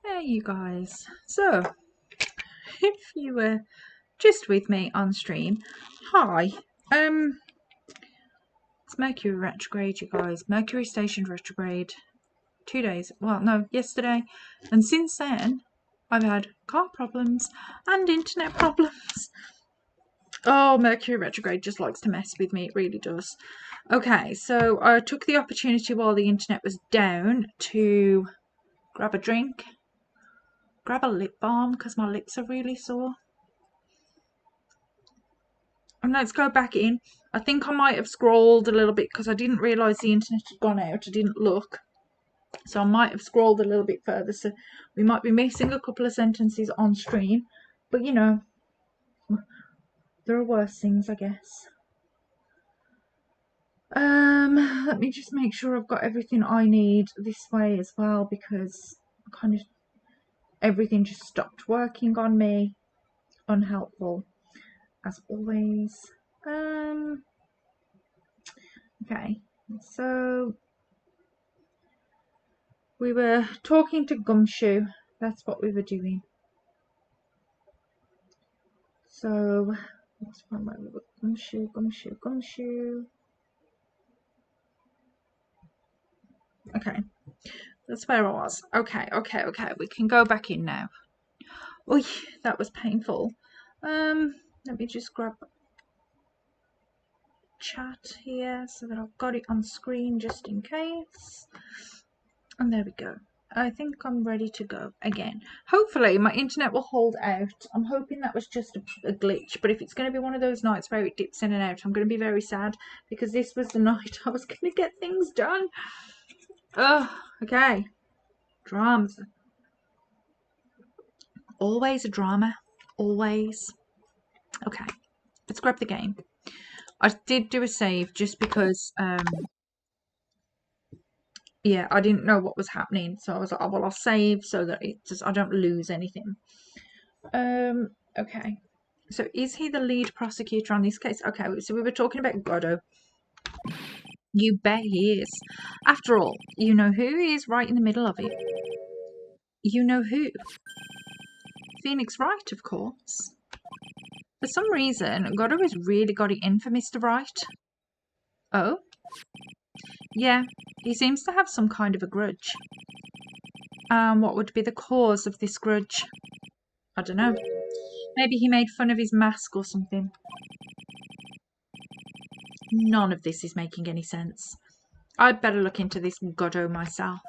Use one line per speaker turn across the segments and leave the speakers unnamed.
Hey you guys. So, if you were just with me on stream, hi. It's Mercury retrograde, you guys. Mercury stationed retrograde. 2 days. Well, no, yesterday. And since then, I've had car problems and internet problems. Oh, Mercury retrograde just likes to mess with me. It really does. Okay, so I took the opportunity while the internet was down to grab a drink, grab a lip balm because my lips are really sore. And let's go back in. I think I might have scrolled a little bit because I didn't realise the internet had gone out. I didn't look. So I might have scrolled a little bit further. So we might be missing a couple of sentences on stream. But you know, there are worse things, I guess. Let me just make sure I've got everything I need this way as well, because kind of everything just stopped working on me. Unhelpful as always. Okay, so we were talking to Gumshoe. That's what we were doing. So let's find where we were. Gumshoe. Okay, that's where I was. Okay. We can go back in now. Oh, that was painful. Let me just grab chat here so that I've got it on screen just in case. And there we go. I think I'm ready to go again. Hopefully my internet will hold out. I'm hoping that was just a glitch, but if it's going to be one of those nights where it dips in and out, I'm going to be very sad, because this was the night I was going to get things done. Oh, okay. Dramas. Always a drama. Always. Okay. Let's grab the game. I did do a save just because yeah, I didn't know what was happening, so I was like, oh, well, I'll save so that I don't lose anything. Okay. So is he the lead prosecutor on this case? Okay, so we were talking about Godot. You bet he is. After all, you know who is right in the middle of it? You know who? Phoenix Wright, of course. For some reason, Godot has really got it in for Mr. Wright. Oh? Yeah, he seems to have some kind of a grudge. What would be the cause of this grudge? I don't know. Maybe he made fun of his mask or something. None of this is making any sense. I'd better look into this Godot myself.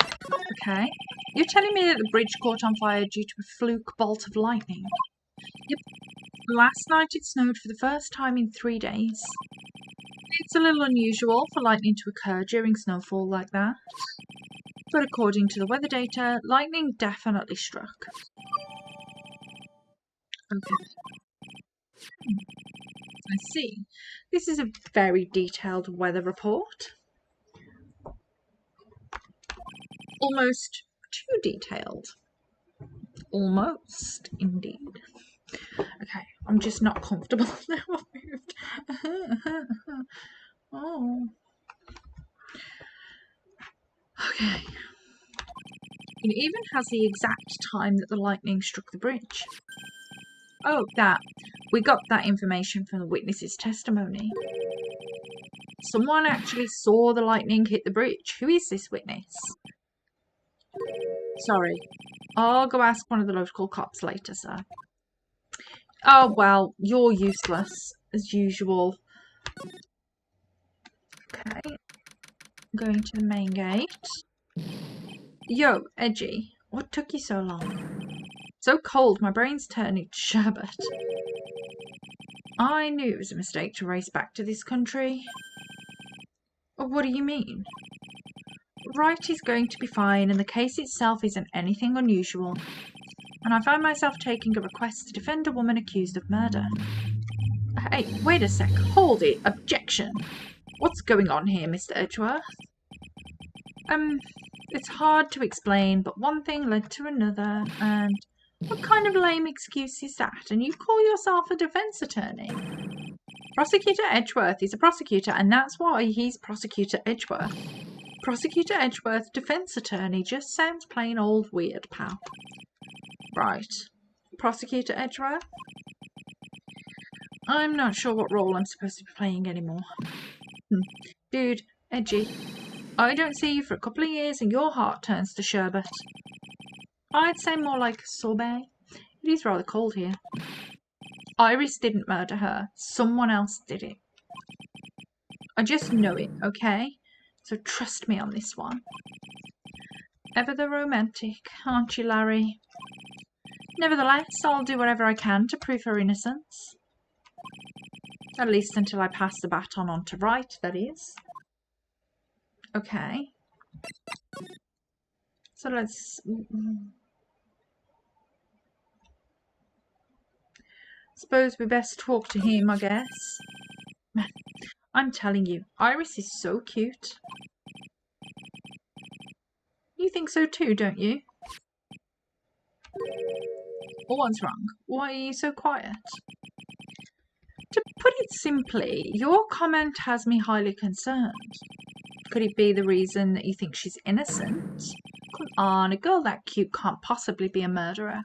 Okay. You're telling me that the bridge caught on fire due to a fluke bolt of lightning? Yep. Last night it snowed for the first time in 3 days. It's a little unusual for lightning to occur during snowfall like that. But according to the weather data, lightning definitely struck. Okay. I see. This is a very detailed weather report. Almost too detailed. Almost, indeed. Okay, I'm just not comfortable now. I've moved. Oh. Okay. It even has the exact time that the lightning struck the bridge. Oh, that. We got that information from the witness's testimony. Someone actually saw the lightning hit the bridge. Who is this witness? Sorry. I'll go ask one of the local cops later, sir. Oh, well, you're useless, as usual. Okay. Going to the main gate. Yo, Edgy, what took you so long? So cold, my brain's turning to sherbet. I knew it was a mistake to race back to this country. What do you mean? Wright is going to be fine, and the case itself isn't anything unusual. And I find myself taking a request to defend a woman accused of murder. Hey, wait a sec. Hold it. Objection. What's going on here, Mr. Edgeworth? It's hard to explain, but one thing led to another, and what kind of lame excuse is that? And you call yourself a defense attorney? Prosecutor Edgeworth is a prosecutor, and that's why he's Prosecutor Edgeworth. Prosecutor Edgeworth, defense attorney, just sounds plain old weird, pal. Right. Prosecutor Edgeworth? I'm not sure what role I'm supposed to be playing anymore. Dude, Edgy, I don't see you for a couple of years and your heart turns to sherbet. I'd say more like sorbet. It is rather cold here. Iris didn't murder her. Someone else did it. I just know it, okay? So trust me on this one. Ever the romantic, aren't you, Larry? Nevertheless, I'll do whatever I can to prove her innocence. At least until I pass the baton on to Wright, that is. Okay. So let's... Suppose we best talk to him, I guess. Man, I'm telling you, Iris is so cute. You think so too, don't you? Well, what's wrong? Why are you so quiet? To put it simply, your comment has me highly concerned. Could it be the reason that you think she's innocent? Come on, a girl that cute can't possibly be a murderer.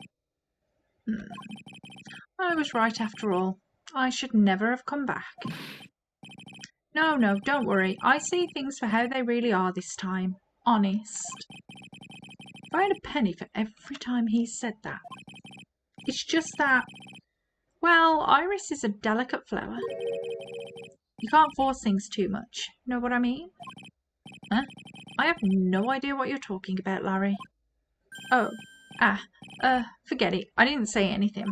I was right after all. I should never have come back. No, don't worry. I see things for how they really are this time. Honest. If I had a penny for every time he said that. It's just that, well, Iris is a delicate flower. You can't force things too much. Know what I mean? Huh? I have no idea what you're talking about, Larry. Oh. Forget it. I didn't say anything.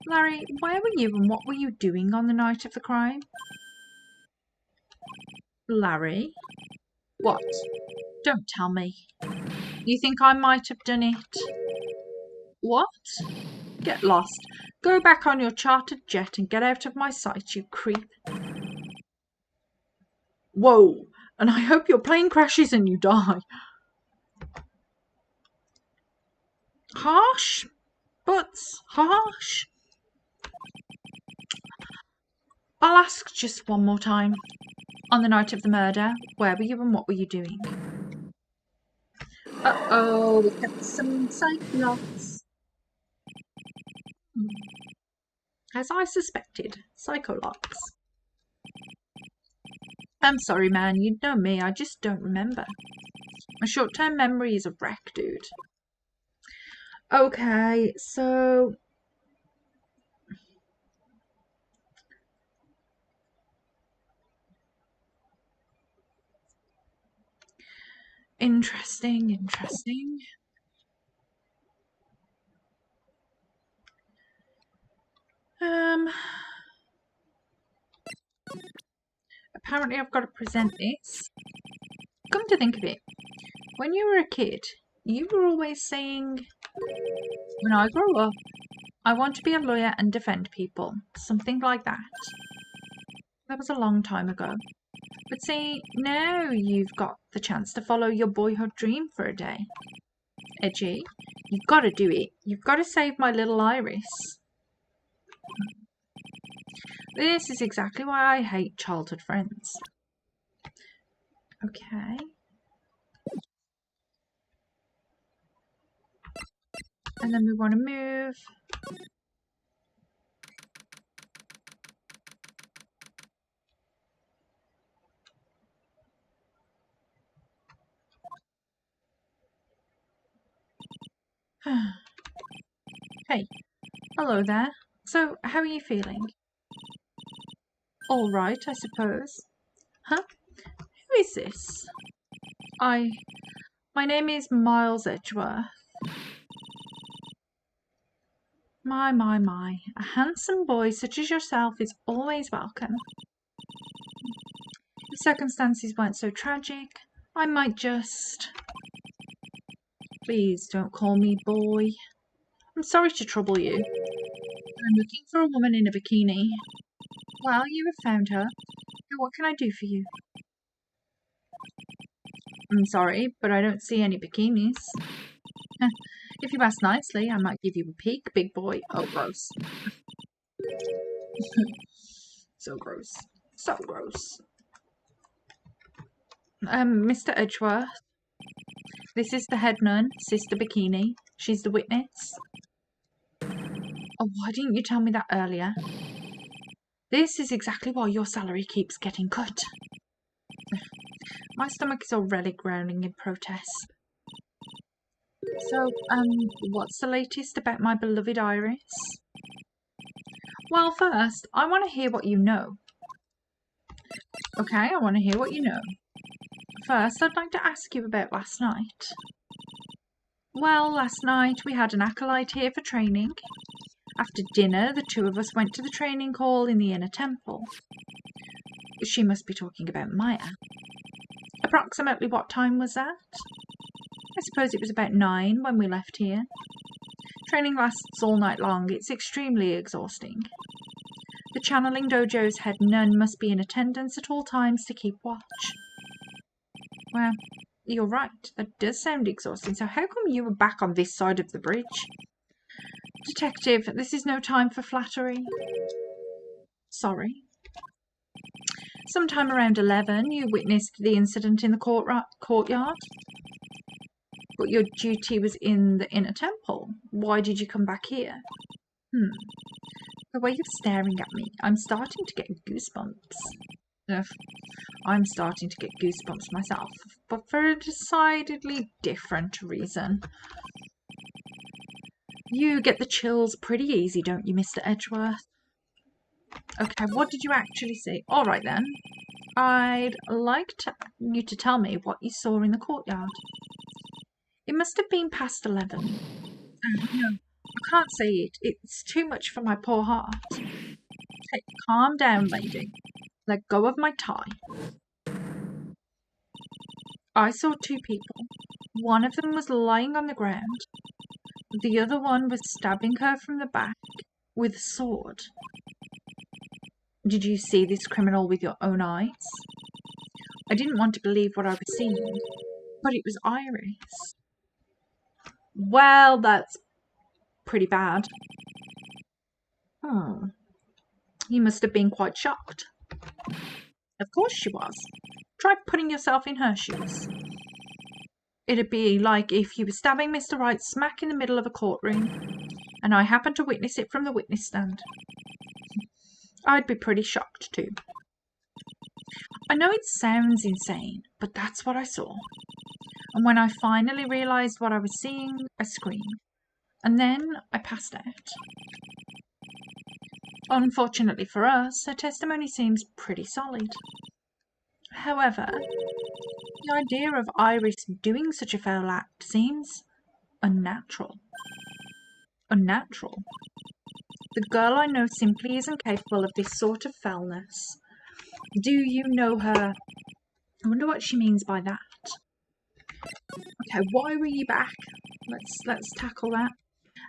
Larry, where were you and what were you doing on the night of the crime? Larry? What? Don't tell me. You think I might have done it? What? Get lost. Go back on your chartered jet and get out of my sight, you creep. Whoa! And I hope your plane crashes and you die. Harsh? But harsh? I'll ask just one more time. On the night of the murder, where were you and what were you doing? Uh-oh, we got some psycholots. As I suspected, psycholots. I'm sorry, man, you know me, I just don't remember. My short-term memory is a wreck, dude. Okay, so... Interesting. Apparently I've got to present this. Come to think of it, when you were a kid, you were always saying, when I grow up, I want to be a lawyer and defend people. Something like that. That was a long time ago. But see, now you've got the chance to follow your boyhood dream for a day. Edgy, you've got to do it. You've got to save my little Iris. This is exactly why I hate childhood friends. Okay. And then we want to move. Hey, hello there. So, how are you feeling? All right, I suppose. Huh? Who is this? My name is Miles Edgeworth. My. A handsome boy such as yourself is always welcome. If circumstances weren't so tragic, I might just... Please don't call me boy. I'm sorry to trouble you. I'm looking for a woman in a bikini. Well, you have found her. What can I do for you? I'm sorry, but I don't see any bikinis. If you ask nicely, I might give you a peek, big boy. Oh, gross. So gross. So gross. Mr. Edgeworth, this is the head nun, Sister Bikini. She's the witness. Oh, why didn't you tell me that earlier? This is exactly why your salary keeps getting cut. My stomach is already growling in protest. So, what's the latest about my beloved Iris? Well, first, I want to hear what you know. Okay, I want to hear what you know. First, I'd like to ask you about last night. Well, last night we had an acolyte here for training. After dinner, the two of us went to the training hall in the inner temple. She must be talking about Maya. Approximately what time was that? I suppose it was about 9 when we left here. Training lasts all night long. It's extremely exhausting. The channeling dojo's head nun must be in attendance at all times to keep watch. Well, you're right. That does sound exhausting. So how come you were back on this side of the bridge? Detective, this is no time for flattery. Sorry. Sometime around 11, you witnessed the incident in the courtyard. But your duty was in the inner temple. Why did you come back here? The way you're staring at me, I'm starting to get goosebumps. Ugh, I'm starting to get goosebumps myself, but for a decidedly different reason. You get the chills pretty easy, don't you, Mr. Edgeworth? Okay, what did you actually see? All right then. I'd like you to tell me what you saw in the courtyard. It must have been past 11. No, I can't say it. It's too much for my poor heart. Hey, calm down, lady. Let go of my tie. I saw 2 people. One of them was lying on the ground. The other one was stabbing her from the back with a sword. Did you see this criminal with your own eyes? I didn't want to believe what I was seeing, but it was Iris. Well, that's pretty bad. You must have been quite shocked. Of course she was. Try putting yourself in her shoes. It'd be like if you were stabbing Mr. Wright smack in the middle of a courtroom, and I happened to witness it from the witness stand. I'd be pretty shocked too. I know it sounds insane, but that's what I saw. And when I finally realised what I was seeing, I screamed. And then I passed out. Unfortunately for us, her testimony seems pretty solid. However, the idea of Iris doing such a foul act seems unnatural. Unnatural. The girl I know simply isn't capable of this sort of foulness. Do you know her? I wonder what she means by that. Okay, why were you back? Let's tackle that.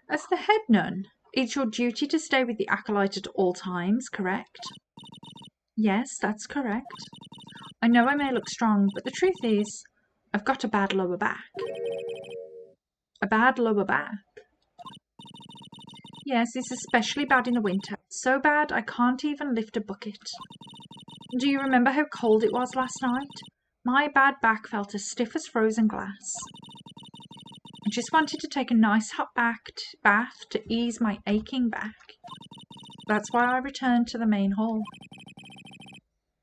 As the head nun, it's your duty to stay with the acolyte at all times, correct? Yes, that's correct. I know I may look strong, but the truth is, I've got a bad lower back. A bad lower back? Yes, it's especially bad in the winter. So bad I can't even lift a bucket. Do you remember how cold it was last night? My bad back felt as stiff as frozen glass. I just wanted to take a nice hot bath to ease my aching back. That's why I returned to the main hall.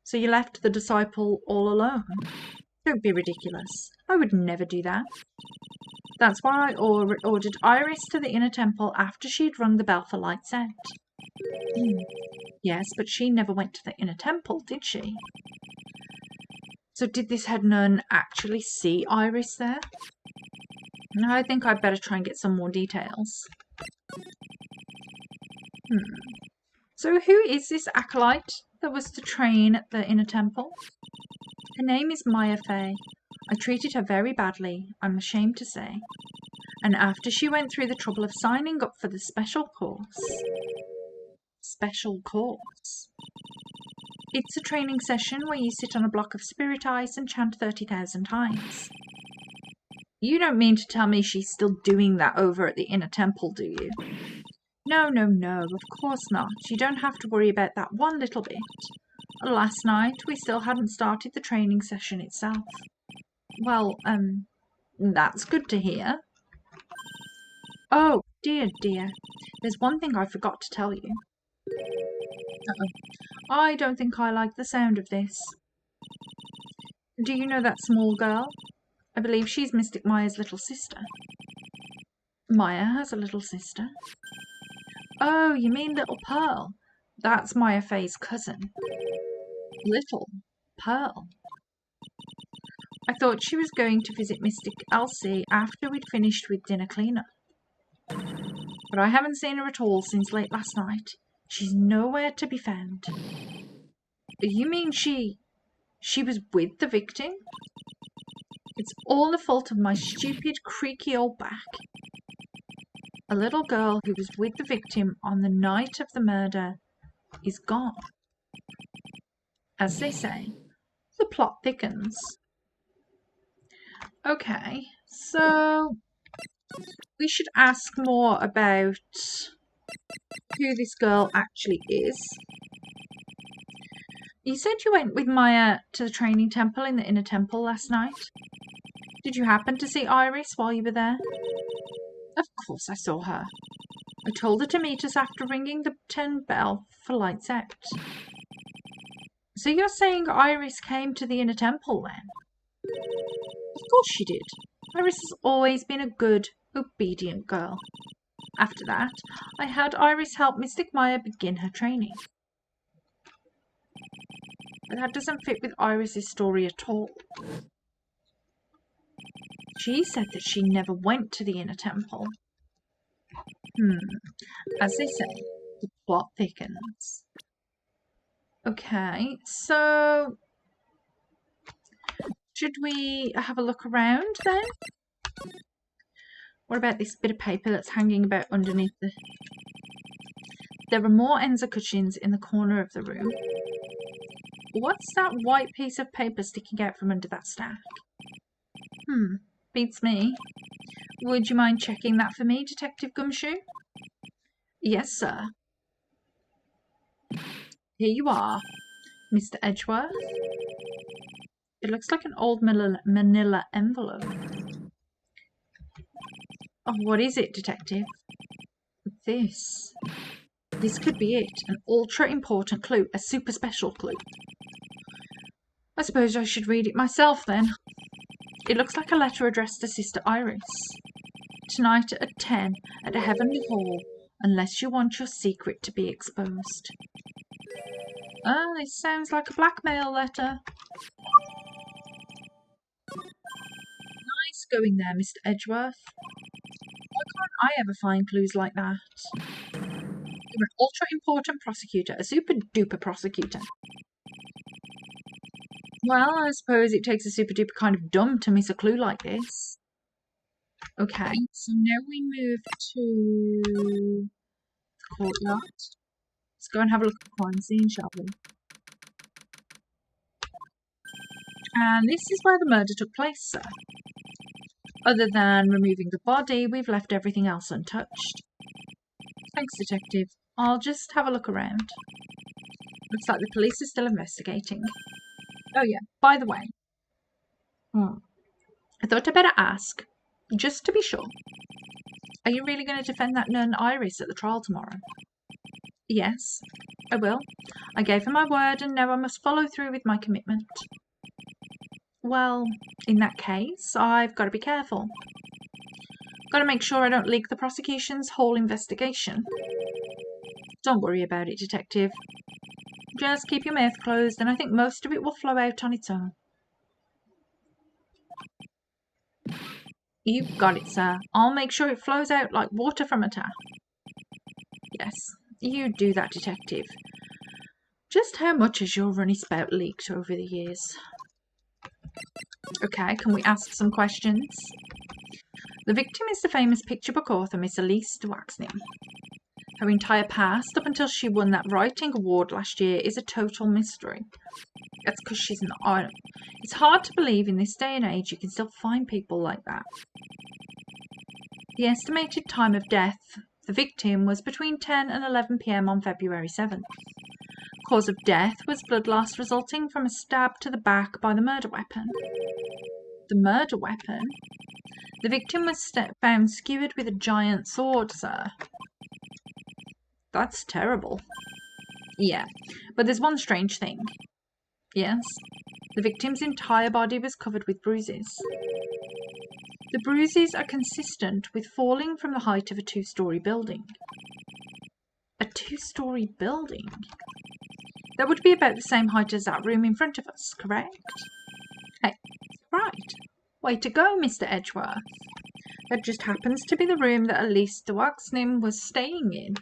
So you left the disciple all alone? Don't be ridiculous. I would never do that. That's why I ordered Iris to the inner temple after she'd rung the bell for lights out. Yes, but she never went to the inner temple, did she? So did this head nun actually see Iris there? I think I'd better try and get some more details. So who is this acolyte that was to train at the inner temple? Her name is Maya Fey. I treated her very badly, I'm ashamed to say. And after she went through the trouble of signing up for the special course... Special course? It's a training session where you sit on a block of spirit ice and chant 30,000 times. You don't mean to tell me she's still doing that over at the inner temple, do you? No, of course not. You don't have to worry about that one little bit. Last night we still hadn't started the training session itself. Well, that's good to hear. Oh, dear. There's one thing I forgot to tell you. Uh-oh. I don't think I like the sound of this. Do you know that small girl? I believe she's Mystic Maya's little sister. Maya has a little sister. Oh, you mean Little Pearl? That's Maya Faye's cousin. Little Pearl. I thought she was going to visit Mystic Elsie after we'd finished with dinner cleanup. But I haven't seen her at all since late last night. She's nowhere to be found. You mean she was with the victim? It's all the fault of my stupid, creaky old back. A little girl who was with the victim on the night of the murder is gone. As they say, the plot thickens. Okay, so we should ask more about who this girl actually is. You said you went with Maya to the training temple in the inner temple last night. Did you happen to see Iris while you were there? Of course I saw her. I told her to meet us after ringing the 10 bell for lights out. So you're saying Iris came to the inner temple then? Of course she did. Iris has always been a good, obedient girl. After that, I had Iris help Mystic Maya begin her training. But that doesn't fit with Iris's story at all. She said that she never went to the inner temple. As they say, the plot thickens. Okay, so should we have a look around then? What about this bit of paper that's hanging about underneath the... There are more Enza cushions in the corner of the room. What's that white piece of paper sticking out from under that stack? Beats me. Would you mind checking that for me, Detective Gumshoe? Yes, sir. Here you are, Mr. Edgeworth. It looks like an old manila envelope. Oh, what is it, Detective? This could be it. An ultra-important clue. A super special clue. I suppose I should read it myself, then. It looks like a letter addressed to Sister Iris. Tonight at 10 at Heavenly Hall, unless you want your secret to be exposed. Oh, this sounds like a blackmail letter. Nice going there, Mr. Edgeworth. Why can't I ever find clues like that? You're an ultra-important prosecutor, a super-duper prosecutor. Well, I suppose it takes a super-duper kind of dumb to miss a clue like this. Okay, so now we move to the courtyard. Let's go and have a look at the crime scene, shall we? And this is where the murder took place, sir. Other than removing the body, we've left everything else untouched. Thanks, Detective. I'll just have a look around. Looks like the police are still investigating. Oh yeah, by the way. I thought I'd better ask, just to be sure. Are you really going to defend that nun Iris at the trial tomorrow? Yes, I will. I gave her my word and now I must follow through with my commitment. Well, in that case, I've got to be careful. Got to make sure I don't leak the prosecution's whole investigation. Don't worry about it, Detective. Just keep your mouth closed and I think most of it will flow out on its own. You've got it, sir. I'll make sure it flows out like water from a tap. Yes, you do that, Detective. Just how much has your runny spout leaked over the years? Okay, can we ask some questions? The victim is the famous picture book author Miss Elise Dwaxney. Her entire past, up until she won that writing award last year, is a total mystery. That's because she's an artist. It's hard to believe in this day and age you can still find people like that. The estimated time of death, the victim, was between 10 and 11 p.m. on February 7th. Cause of death was blood loss resulting from a stab to the back by the murder weapon. The murder weapon? The victim was found skewered with a giant sword, sir. That's terrible. Yeah, but there's one strange thing. Yes, the victim's entire body was covered with bruises. The bruises are consistent with falling from the height of a 2-story building. A 2-story building? That would be about the same height as that room in front of us, correct? Hey, right. Way to go, Mr. Edgeworth. That just happens to be the room that Elise de Waxnim was staying in.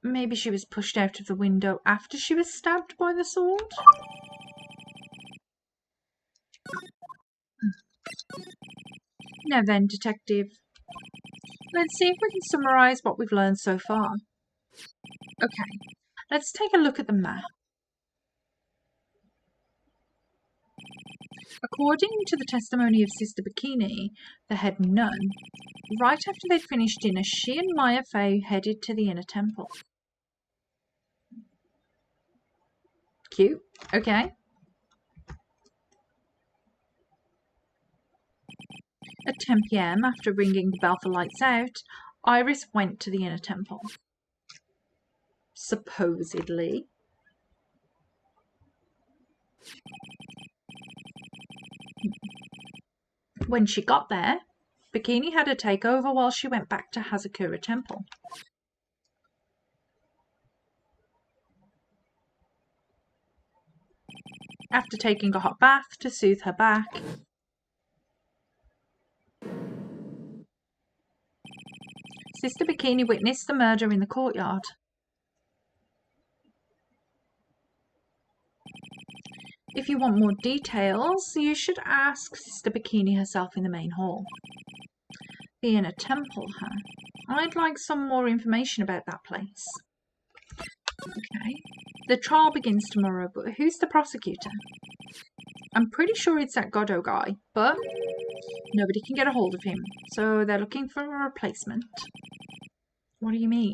Maybe she was pushed out of the window after she was stabbed by the sword? Now then, Detective. Let's see if we can summarise what we've learned so far. Okay, let's take a look at the map. According to the testimony of Sister Bikini, the head nun, right after they'd finished dinner, she and Maya Fey headed to the inner temple. Cute. Okay. At 10 p.m, after ringing the bell for lights out, Iris went to the inner temple. Supposedly. When she got there, Bikini had her take over while she went back to Hazakura Temple. After taking a hot bath to soothe her back, Sister Bikini witnessed the murder in the courtyard. If you want more details, you should ask Sister Bikini herself in the main hall. The inner temple, huh? I'd like some more information about that place. Okay. The trial begins tomorrow, but who's the prosecutor? I'm pretty sure it's that Godot guy, but nobody can get a hold of him, so they're looking for a replacement. What do you mean?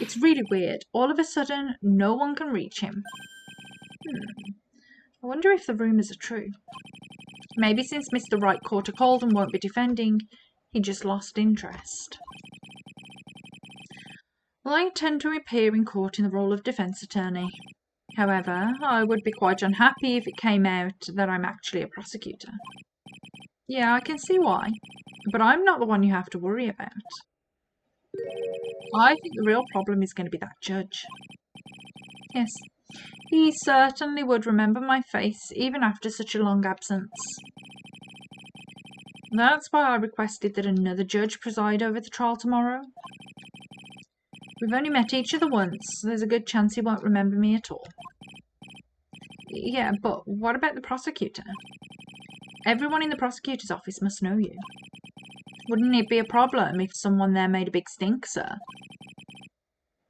It's really weird. All of a sudden, no one can reach him. I wonder if the rumours are true. Maybe since Mr. Wright caught a cold and won't be defending, he just lost interest. Well, I intend to appear in court in the role of defence attorney. However, I would be quite unhappy if it came out that I'm actually a prosecutor. Yeah, I can see why, but I'm not the one you have to worry about. I think the real problem is going to be that judge. Yes, he certainly would remember my face even after such a long absence. That's why I requested that another judge preside over the trial tomorrow. We've only met each other once, so there's a good chance he won't remember me at all. Yeah, but what about the prosecutor? Everyone in the prosecutor's office must know you. Wouldn't it be a problem if someone there made a big stink, sir?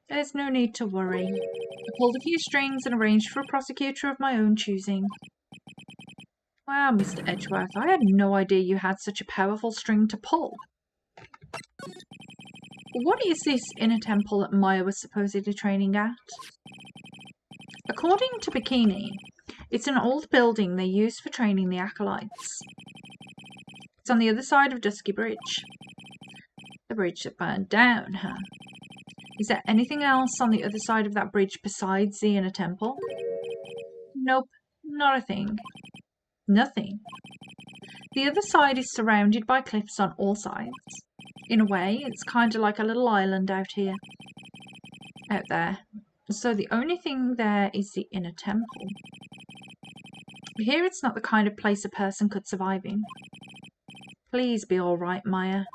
There's no need to worry. I pulled a few strings and arranged for a prosecutor of my own choosing. Wow, Mr. Edgeworth, I had no idea you had such a powerful string to pull. What is this inner temple that Maya was supposedly training at? According to Bikini, it's an old building they use for training the acolytes. It's on the other side of Dusky Bridge. The bridge that burned down, huh? Is there anything else on the other side of that bridge besides the inner temple? Nope, not a thing. Nothing. The other side is surrounded by cliffs on all sides. In a way, it's kind of like a little island out there. So the only thing there is the inner temple. Here it's not the kind of place a person could survive in. Please be all right, Maya.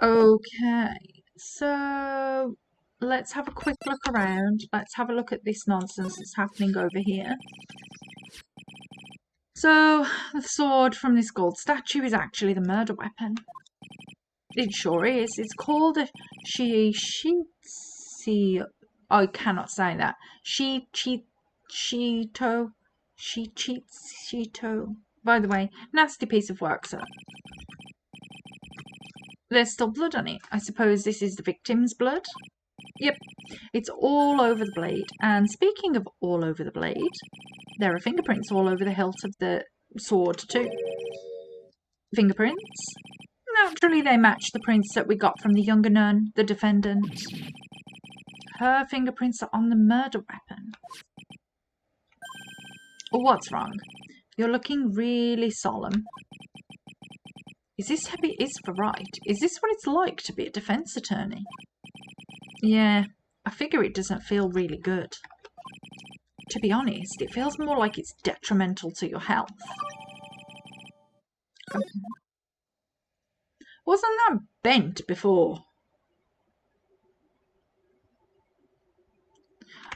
Okay, so let's have a quick look around. Let's have a look at this nonsense that's happening over here. So, the sword from this gold statue is actually the murder weapon. It sure is. It's called a Shishitsu. I cannot say that. Shito. By the way, nasty piece of work, sir. There's still blood on it. I suppose this is the victim's blood? Yep, it's all over the blade. And speaking of all over the blade, there are fingerprints all over the hilt of the sword too. Fingerprints? Naturally, they match the prints that we got from the younger nun, the defendant. Her fingerprints are on the murder weapon. What's wrong? You're looking really solemn. Is this heavy? Is for right? Is this what it's like to be a defense attorney? Yeah, I figure it doesn't feel really good. To be honest, it feels more like it's detrimental to your health. Okay. Wasn't that bent before?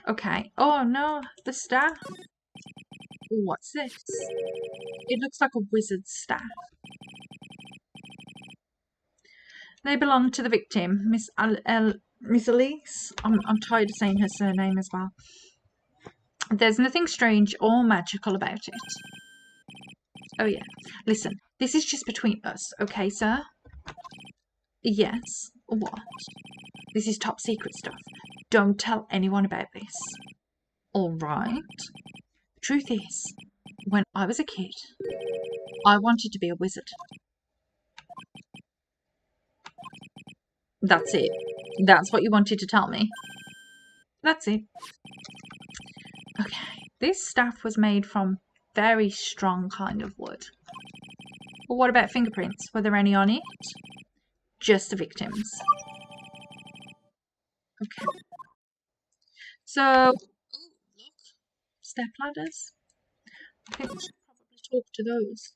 Okay. Oh no, the staff. What's this? It looks like a wizard's staff. They belong to the victim, Miss Elise. I'm tired of saying her surname as well. There's nothing strange or magical about it. Oh yeah. Listen, this is just between us, okay, sir? Yes. What? This is top secret stuff. Don't tell anyone about this. All right. Truth is, when I was a kid, I wanted to be a wizard. That's it. That's what you wanted to tell me. That's it. Okay. This staff was made from very strong kind of wood. But what about fingerprints? Were there any on it? Just the victims. Okay. So, oh, look. Step ladders. I think we should probably talk to those.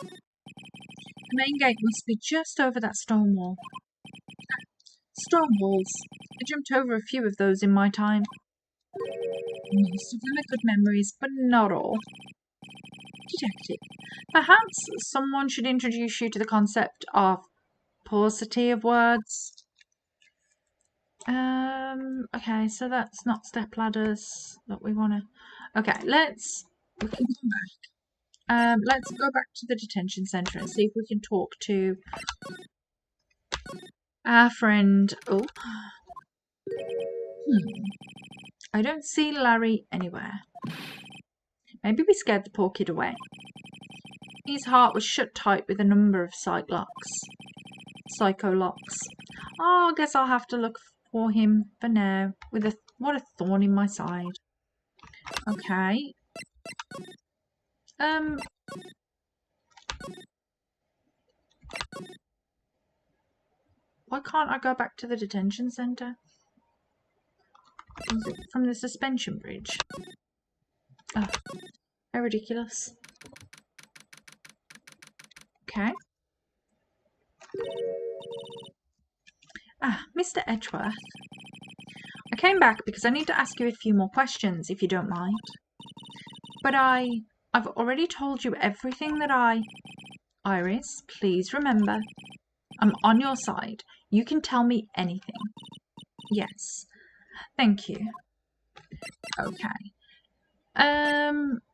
The main gate must be just over that stone wall. Stone walls. I jumped over a few of those in my time. Most of them are good memories, but not all. Detective, perhaps someone should introduce you to the concept of paucity of words. Okay, so that's not step ladders that we want to. Okay, we can come back. Let's go back to the detention centre and see if we can talk to our friend. Oh, I don't see Larry anywhere. Maybe we scared the poor kid away. His heart was shut tight with a number of psycho locks. Oh, I guess I'll have to look for him for now. What a thorn in my side. Okay. Why can't I go back to the detention centre? Is it from the suspension bridge? Oh, how ridiculous. Okay. Mr. Edgeworth. I came back because I need to ask you a few more questions, if you don't mind. But I've already told you everything that Iris, please remember, I'm on your side. You can tell me anything. Yes. Thank you. Okay.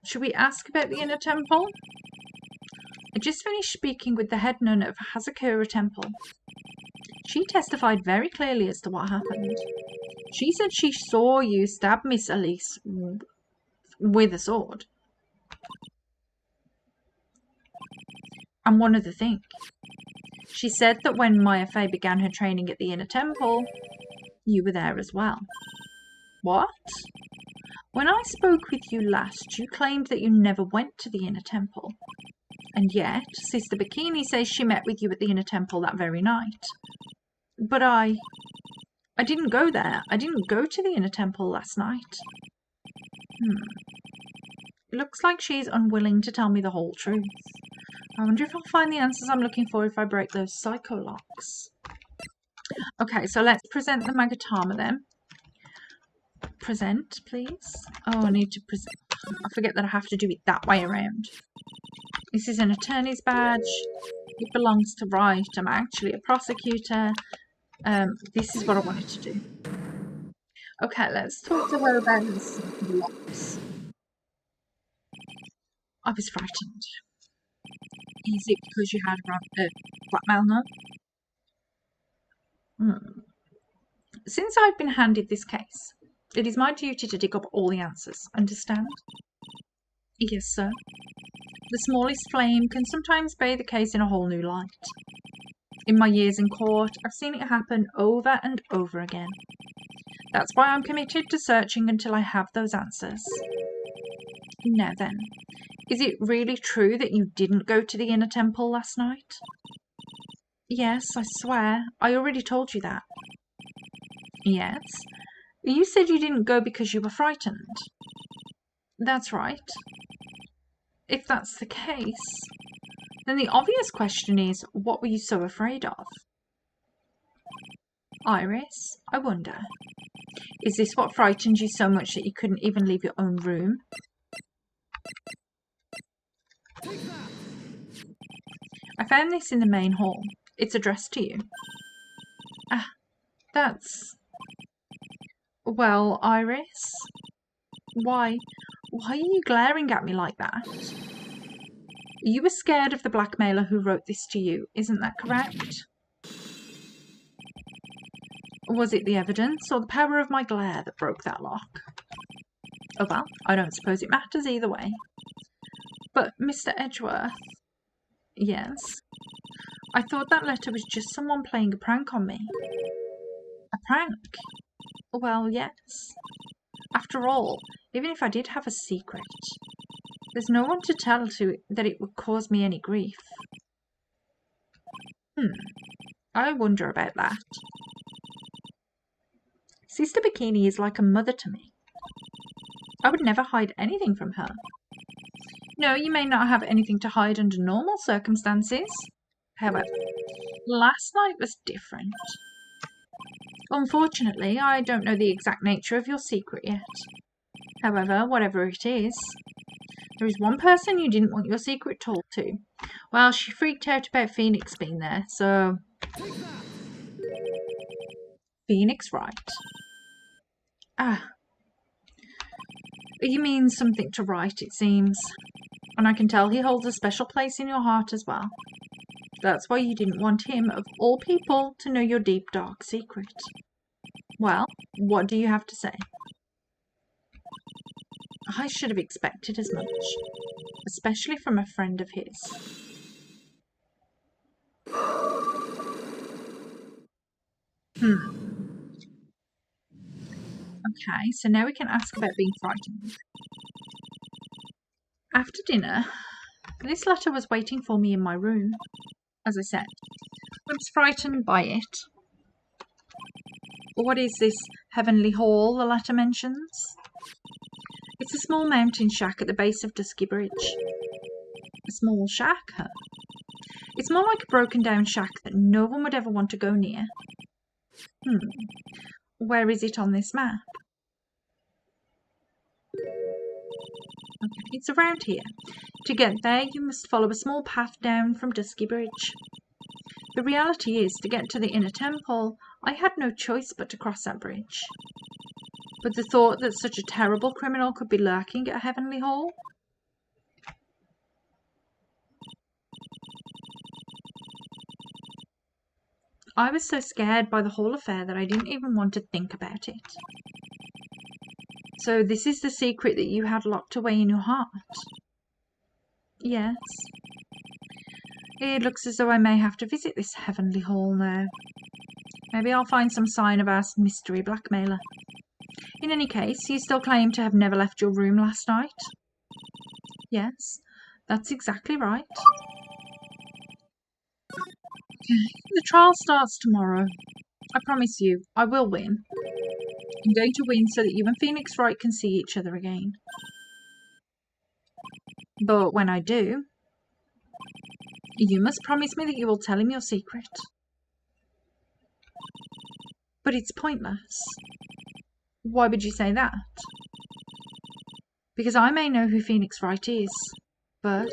Should we ask about the inner temple? I just finished speaking with the head nun of Hazakura Temple. She testified very clearly as to what happened. She said she saw you stab Miss Elise with a sword. And one other thing. She said that when Maya Fey began her training at the inner temple, you were there as well. What? When I spoke with you last, you claimed that you never went to the inner temple. And yet, Sister Bikini says she met with you at the inner temple that very night. But I didn't go there. I didn't go to the inner temple last night. Looks like she's unwilling to tell me the whole truth. I wonder if I'll find the answers I'm looking for if I break those psycho locks. Okay, so let's present the Magatama then. Present, please. Oh, I need to present. I forget that I have to do it that way around. This is an attorney's badge. It belongs to Wright. I'm actually a prosecutor. This is what I wanted to do. Okay, let's talk to her about this locks. I was frightened. Is it because you had a blackmail note? Since I've been handed this case, it is my duty to dig up all the answers. Understand? Yes, sir. The smallest flame can sometimes bathe a case in a whole new light. In my years in court, I've seen it happen over and over again. That's why I'm committed to searching until I have those answers. Now then, is it really true that you didn't go to the inner temple last night? Yes, I swear. I already told you that. Yes? You said you didn't go because you were frightened. That's right. If that's the case, then the obvious question is, what were you so afraid of? Iris, I wonder, is this what frightened you so much that you couldn't even leave your own room? I found this in the main hall. It's addressed to you. Ah, that's... Well, Iris? Why are you glaring at me like that? You were scared of the blackmailer who wrote this to you, isn't that correct? Was it the evidence or the power of my glare that broke that lock? Oh well, I don't suppose it matters either way. But, Mr. Edgeworth... Yes? I thought that letter was just someone playing a prank on me. A prank? Well, yes. After all, even if I did have a secret, there's no one to tell to that it would cause me any grief. I wonder about that. Sister Bikini is like a mother to me. I would never hide anything from her. No, you may not have anything to hide under normal circumstances. However, last night was different. Unfortunately, I don't know the exact nature of your secret yet. However, whatever it is, there is one person you didn't want your secret told to. Well, she freaked out about Phoenix being there, so... Phoenix Wright. Ah. You mean something to Wright, it seems. And I can tell he holds a special place in your heart as well. That's why you didn't want him, of all people, to know your deep, dark secret. Well, what do you have to say? I should have expected as much, especially from a friend of his. Okay, so now we can ask about being frightened. After dinner, this letter was waiting for me in my room. As I said, I was frightened by it. What is this heavenly hall the letter mentions? It's a small mountain shack at the base of Dusky Bridge. A small shack, huh? It's more like a broken down shack that no one would ever want to go near. Where is it on this map? Okay, it's around here. To get there, you must follow a small path down from Dusky Bridge. The reality is, to get to the inner temple, I had no choice but to cross that bridge. But the thought that such a terrible criminal could be lurking at Heavenly Hall? I was so scared by the whole affair that I didn't even want to think about it. So this is the secret that you had locked away in your heart? Yes. It looks as though I may have to visit this Heavenly Hall now. Maybe I'll find some sign of our mystery blackmailer. In any case, you still claim to have never left your room last night? Yes, that's exactly right. The trial starts tomorrow. I promise you, I will win. I'm going to win so that you and Phoenix Wright can see each other again. But when I do, you must promise me that you will tell him your secret. But it's pointless. Why would you say that? Because I may know who Phoenix Wright is, but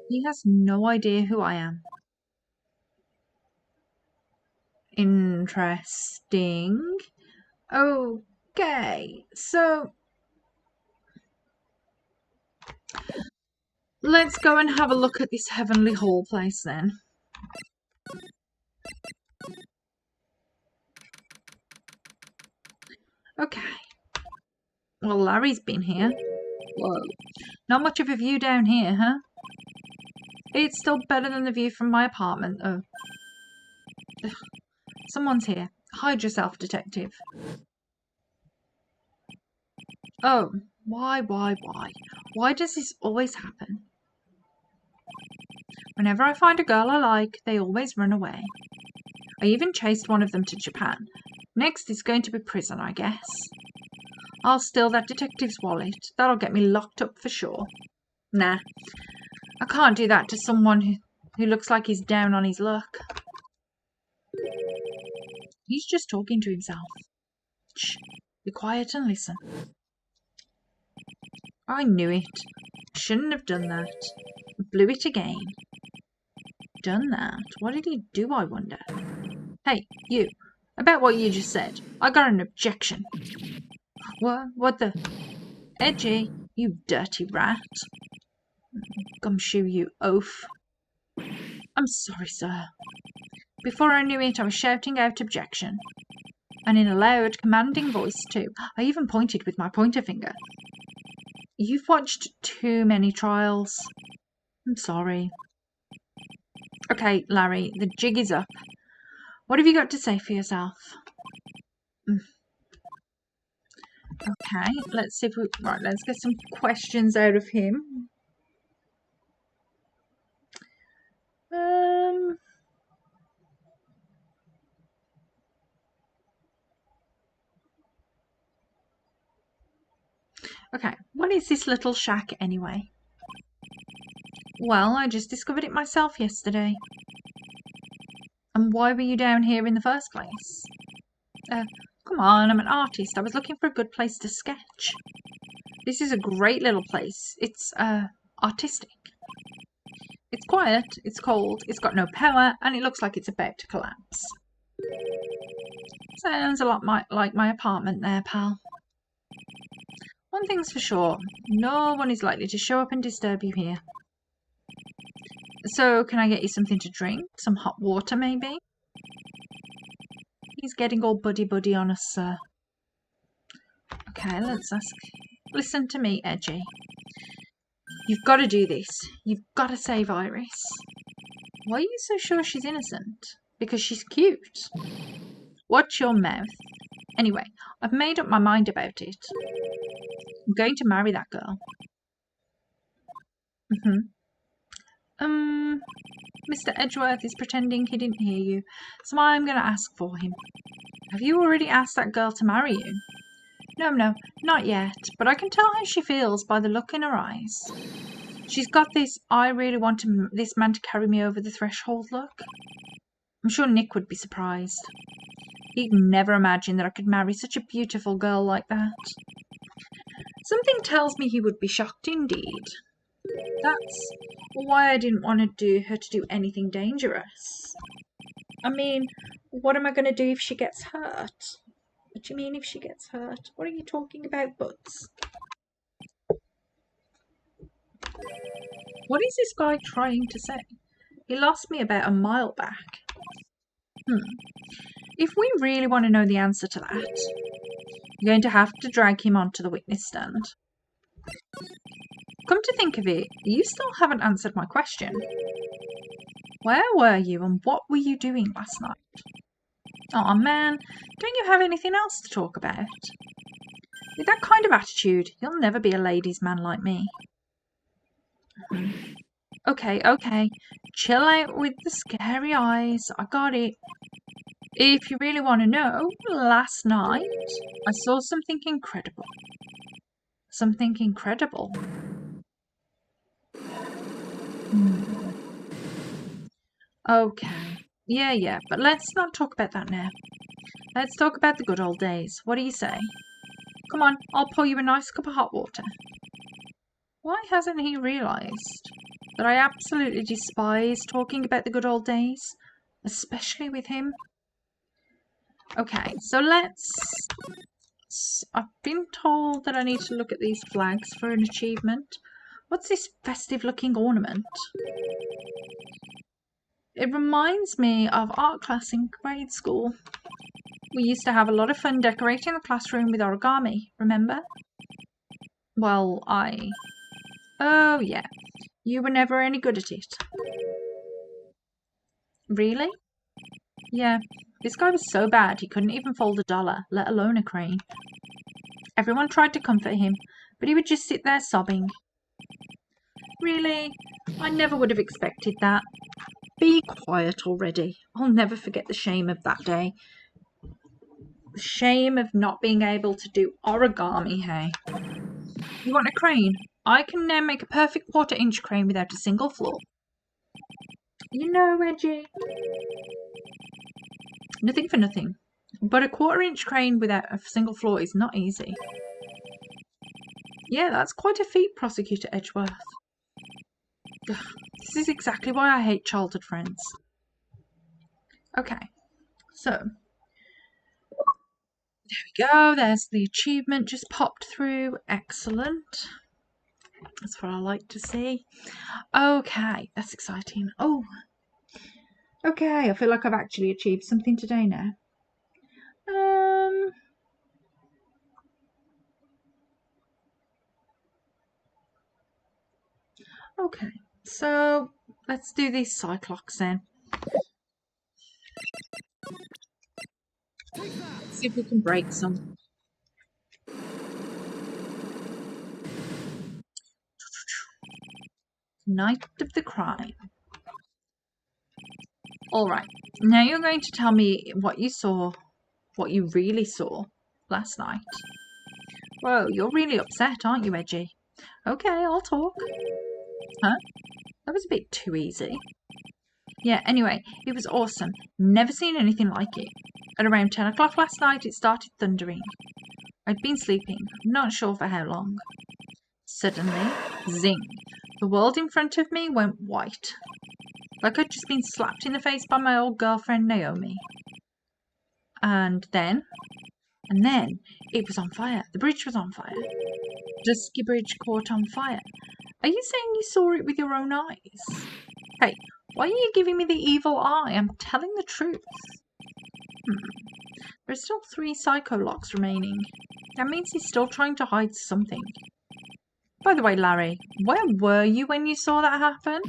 he has no idea who I am. Interesting. Okay, so let's go and have a look at this Heavenly Hall place then. Okay. Well, Larry's been here. Whoa. Not much of a view down here, huh? It's still better than the view from my apartment, though. Ugh. Someone's here. Hide yourself, detective. Oh, why? Why does this always happen? Whenever I find a girl I like, they always run away. I even chased one of them to Japan. Next is going to be prison, I guess. I'll steal that detective's wallet. That'll get me locked up for sure. Nah, I can't do that to someone who looks like he's down on his luck. He's just talking to himself. Shh, be quiet and listen. I knew it. Shouldn't have done that. Blew it again. Done that? What did he do, I wonder? Hey, you. About what you just said. I got an objection. What the? Edgy, you dirty rat. Gumshoe, you oaf. I'm sorry, sir. Before I knew it, I was shouting out objection. And in a loud, commanding voice, too. I even pointed with my pointer finger. You've watched too many trials. I'm sorry. Okay, Larry, the jig is up. What have you got to say for yourself? Okay, let's see if we... Right, let's get some questions out of him. Okay, what is this little shack anyway? Well, I just discovered it myself yesterday. And why were you down here in the first place? Come on, I'm an artist. I was looking for a good place to sketch. This is a great little place. It's, artistic. It's quiet, it's cold, it's got no power, and it looks like it's about to collapse. Sounds a lot like my apartment there, pal. One thing's for sure, no one is likely to show up and disturb you here. So, can I get you something to drink? Some hot water, maybe? He's getting all buddy-buddy on us, sir. Okay, let's ask... Listen to me, Edgy. You've got to do this. You've got to save Iris. Why are you so sure she's innocent? Because she's cute. Watch your mouth. Anyway, I've made up my mind about it. I'm going to marry that girl. Mr. Edgeworth is pretending he didn't hear you, so I'm going to ask for him. Have you already asked that girl to marry you? No, not yet, but I can tell how she feels by the look in her eyes. She's got this, I really want this man to carry me over the threshold look. I'm sure Nick would be surprised. He'd never imagine that I could marry such a beautiful girl like that. Something tells me he would be shocked indeed. That's why I didn't want her to do anything dangerous. I mean, what am I going to do if she gets hurt? What do you mean if she gets hurt? What are you talking about, Butts? What is this guy trying to say? He lost me about a mile back. If we really want to know the answer to that, you're going to have to drag him onto the witness stand. Come to think of it, you still haven't answered my question. Where were you and what were you doing last night? Oh man, don't you have anything else to talk about? With that kind of attitude, you'll never be a ladies' man like me. Okay. Chill out with the scary eyes. I got it. If you really want to know, last night I saw something incredible. Something incredible. Okay. Yeah, but let's not talk about that now. Let's talk about the good old days. What do you say? Come on, I'll pour you a nice cup of hot water. Why hasn't he realised that I absolutely despise talking about the good old days? Especially with him. Okay, so I've been told that I need to look at these flags for an achievement. What's this festive-looking ornament? It reminds me of art class in grade school. We used to have a lot of fun decorating the classroom with origami, remember? Well, Oh, yeah. You were never any good at it. Really? Yeah. This guy was so bad he couldn't even fold $1, let alone a crane. Everyone tried to comfort him, but he would just sit there sobbing. Really? I never would have expected that. Be quiet already. I'll never forget the shame of that day. The shame of not being able to do origami, hey? You want a crane? I can now make a perfect 1/4-inch crane without a single flaw. You know, Reggie. Nothing for nothing. But a 1/4-inch crane without a single flaw is not easy. Yeah, that's quite a feat, Prosecutor Edgeworth. This is exactly why I hate childhood friends. Okay, so there we go. There's the achievement just popped through. Excellent. That's what I like to see. Okay, that's exciting. Oh, okay. I feel like I've actually achieved something today now. Okay, so let's do these cyclocks then. Let's see if we can break some. Night of the crime. Alright, now you're going to tell me what you saw, what you really saw last night. Whoa, you're really upset, aren't you, Edgy? Okay, I'll talk. Huh? That was a bit too easy. Yeah, anyway, it was awesome. Never seen anything like it. At around 10 o'clock last night, it started thundering. I'd been sleeping, not sure for how long. Suddenly, zing, the world in front of me went white. Like I'd just been slapped in the face by my old girlfriend, Naomi. And then, it was on fire. The bridge was on fire. Dusky Bridge caught on fire. Are you saying you saw it with your own eyes? Hey, why are you giving me the evil eye? I'm telling the truth. There's still 3 psycho locks remaining. That means he's still trying to hide something. By the way, Larry, where were you when you saw that happen?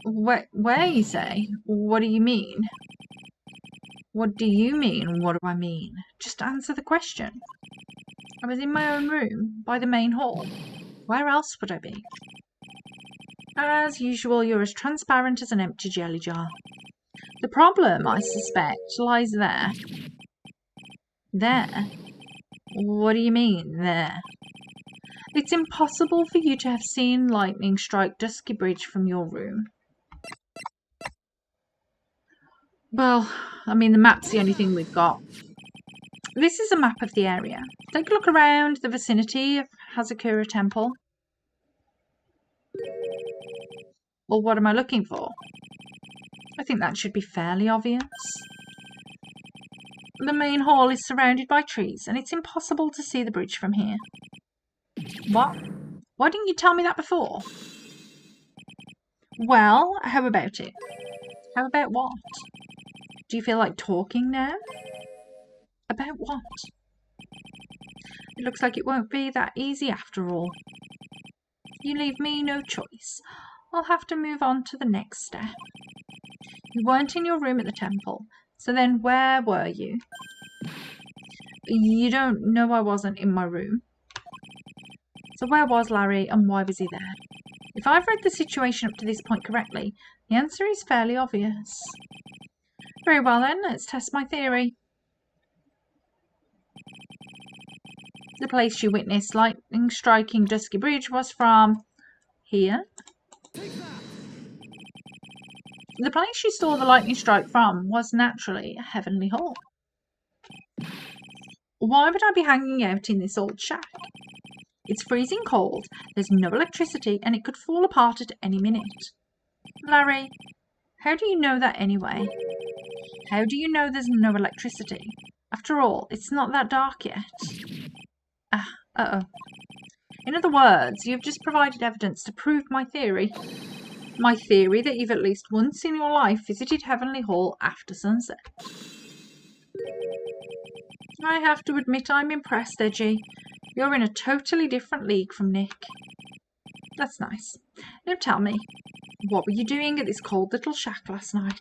Where you say? What do you mean? What do you mean? What do I mean? Just answer the question. I was in my own room, by the main hall. Where else would I be? As usual, you're as transparent as an empty jelly jar. The problem, I suspect, lies there. There? What do you mean, there? It's impossible for you to have seen lightning strike Dusky Bridge from your room. Well, I mean, the map's the only thing we've got. This is a map of the area. Take a look around the vicinity of Hazakura Temple. Well, what am I looking for? I think that should be fairly obvious. The main hall is surrounded by trees, and it's impossible to see the bridge from here. What? Why didn't you tell me that before? Well, how about it? How about what? Do you feel like talking now? About what? It looks like it won't be that easy after all. You leave me no choice. I'll have to move on to the next step. You weren't in your room at the temple, so then where were you? You don't know I wasn't in my room. So where was Larry and why was he there? If I've read the situation up to this point correctly, the answer is fairly obvious. Very well then, let's test my theory. The place you witnessed lightning striking Dusky Bridge was from here. The place you saw the lightning strike from was naturally Heavenly Hall. Why would I be hanging out in this old shack? It's freezing cold, there's no electricity, and it could fall apart at any minute. Larry, how do you know that anyway? How do you know there's no electricity? After all, it's not that dark yet. Uh-oh. In other words, you've just provided evidence to prove my theory. My theory that you've at least once in your life visited Heavenly Hall after sunset. I have to admit I'm impressed, Edgy. You're in a totally different league from Nick. That's nice. Now tell me, what were you doing at this cold little shack last night?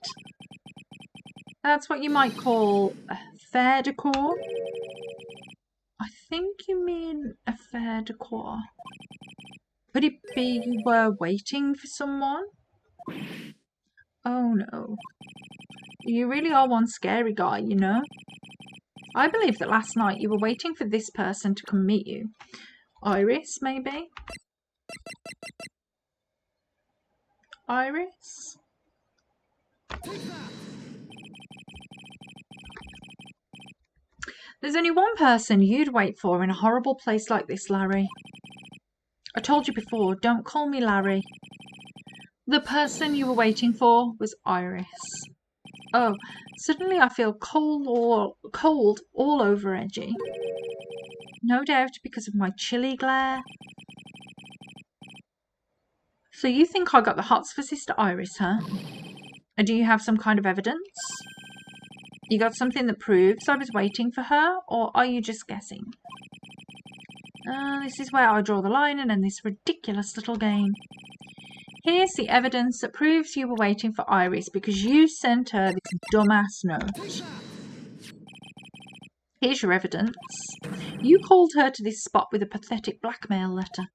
That's what you might call a fair decor? I think you mean a fair decor. Could it be you were waiting for someone? Oh no. You really are one scary guy, you know? I believe that last night you were waiting for this person to come meet you. Iris, maybe? Iris? There's only one person you'd wait for in a horrible place like this, Larry. I told you before, don't call me Larry. The person you were waiting for was Iris. Oh, suddenly I feel cold all over, Edgy. No doubt because of my chilly glare. So you think I got the hots for Sister Iris, huh? And do you have some kind of evidence? You got something that proves I was waiting for her, or are you just guessing? This is where I draw the line and end this ridiculous little game. Here's the evidence that proves you were waiting for Iris because you sent her this dumbass note. Here's your evidence. You called her to this spot with a pathetic blackmail letter.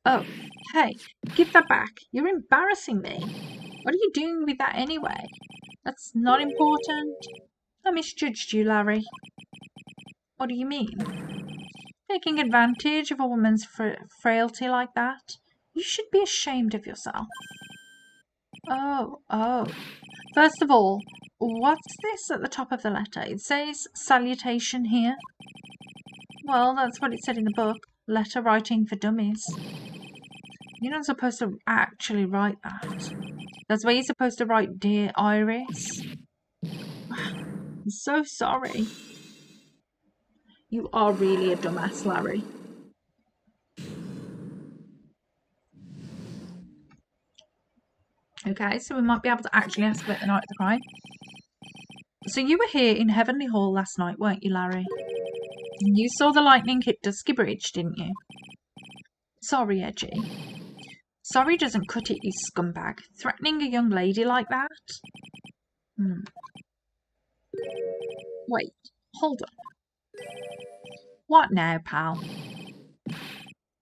Oh, hey, give that back. You're embarrassing me. What are you doing with that anyway? That's not important. I misjudged you, Larry. What do you mean? Taking advantage of a woman's frailty like that? You should be ashamed of yourself. Oh. First of all, what's this at the top of the letter? It says salutation here. Well, that's what it said in the book. Letter writing for dummies. You're not supposed to actually write that. That's where you're supposed to write, Dear Iris. I'm so sorry. You are really a dumbass, Larry. Okay, so we might be able to actually ask about the night of the crime. So you were here in Heavenly Hall last night, weren't you, Larry? You saw the lightning hit Dusky Bridge, didn't you? Sorry, Edgy. Sorry doesn't cut it, you scumbag. Threatening a young lady like that? Wait, hold on. What now, pal?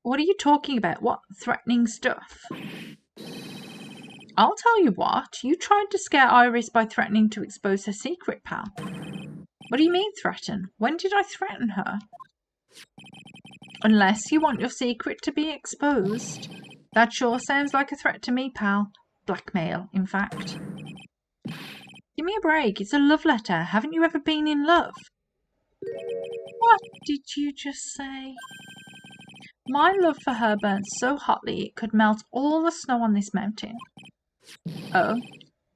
What are you talking about? What threatening stuff? I'll tell you what. You tried to scare Iris by threatening to expose her secret, pal. What do you mean, threaten? When did I threaten her? Unless you want your secret to be exposed. That sure sounds like a threat to me, pal. Blackmail, in fact. Give me a break. It's a love letter. Haven't you ever been in love? What did you just say? My love for her burnt so hotly it could melt all the snow on this mountain. Oh,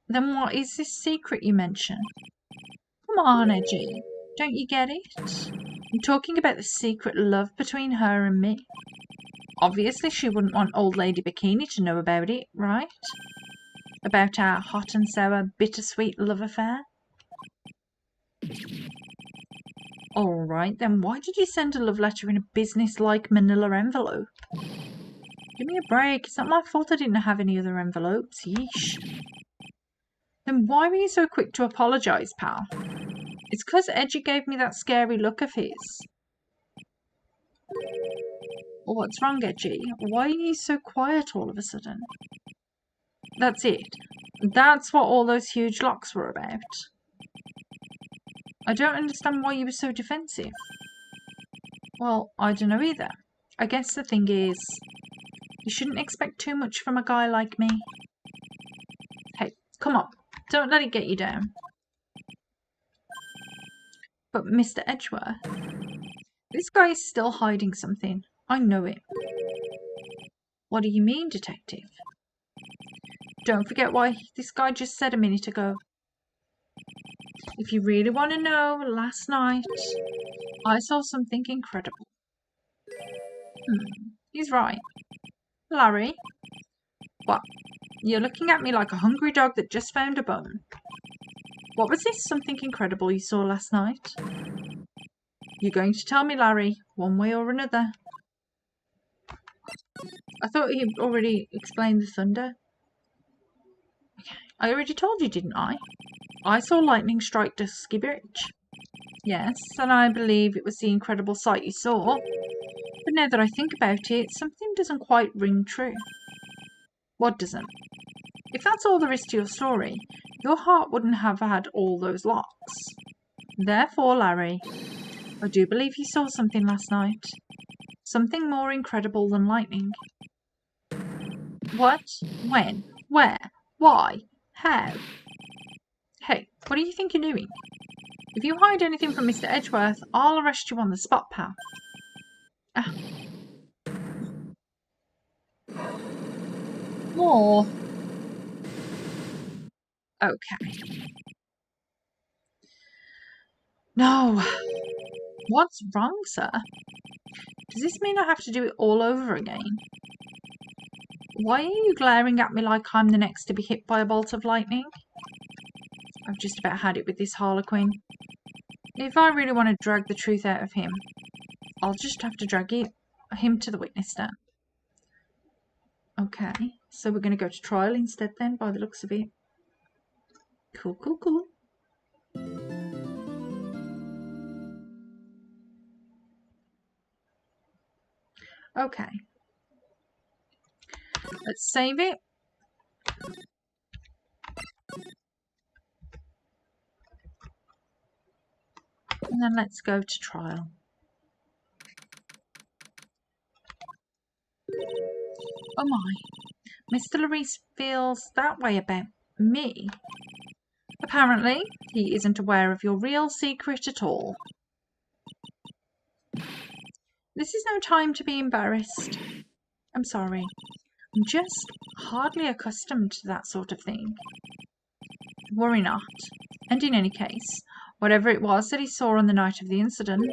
then what is this secret you mention? Come on, Edgy. Don't you get it? I'm talking about the secret love between her and me. Obviously, she wouldn't want Old Lady Bikini to know about it, right? About our hot and sour, bittersweet love affair? Alright, then why did you send a love letter in a business-like manila envelope? Give me a break. It's not my fault I didn't have any other envelopes. Yeesh. Then why were you so quick to apologise, pal? It's 'cause Edgy gave me that scary look of his. What's wrong, Edgy? Why are you so quiet all of a sudden? That's it. That's what all those huge locks were about. I don't understand why you were so defensive. Well, I don't know either. I guess the thing is, you shouldn't expect too much from a guy like me. Hey, come on. Don't let it get you down. But Mr. Edgeworth, this guy is still hiding something. I know it. What do you mean, detective? Don't forget what this guy just said a minute ago. If you really want to know, last night, I saw something incredible. He's right. Larry? What? You're looking at me like a hungry dog that just found a bone. What was this something incredible you saw last night? You're going to tell me, Larry, one way or another. I thought he already explained the thunder. I already told you, didn't I? I saw lightning strike Dusky Bridge. Yes, and I believe it was the incredible sight you saw. But now that I think about it, something doesn't quite ring true. What doesn't? If that's all there is to your story, your heart wouldn't have had all those locks. Therefore, Larry, I do believe you saw something last night. Something more incredible than lightning. What? When? Where? Why? How? Hey, what do you think you're doing? If you hide anything from Mr. Edgeworth, I'll arrest you on the spot, pal. More. Okay. No. What's wrong, sir? Does this mean I have to do it all over again? Why are you glaring at me like I'm the next to be hit by a bolt of lightning? I've just about had it with this Harlequin. If I really want to drag the truth out of him, I'll just have to drag him to the witness stand. Okay, so we're going to go to trial instead then, by the looks of it. Cool, cool, cool. Okay. Let's save it. And then let's go to trial. Oh my. Mr. Larice feels that way about me. Apparently, he isn't aware of your real secret at all. This is no time to be embarrassed. I'm sorry. I'm just hardly accustomed to that sort of thing. Worry not. And in any case, whatever it was that he saw on the night of the incident,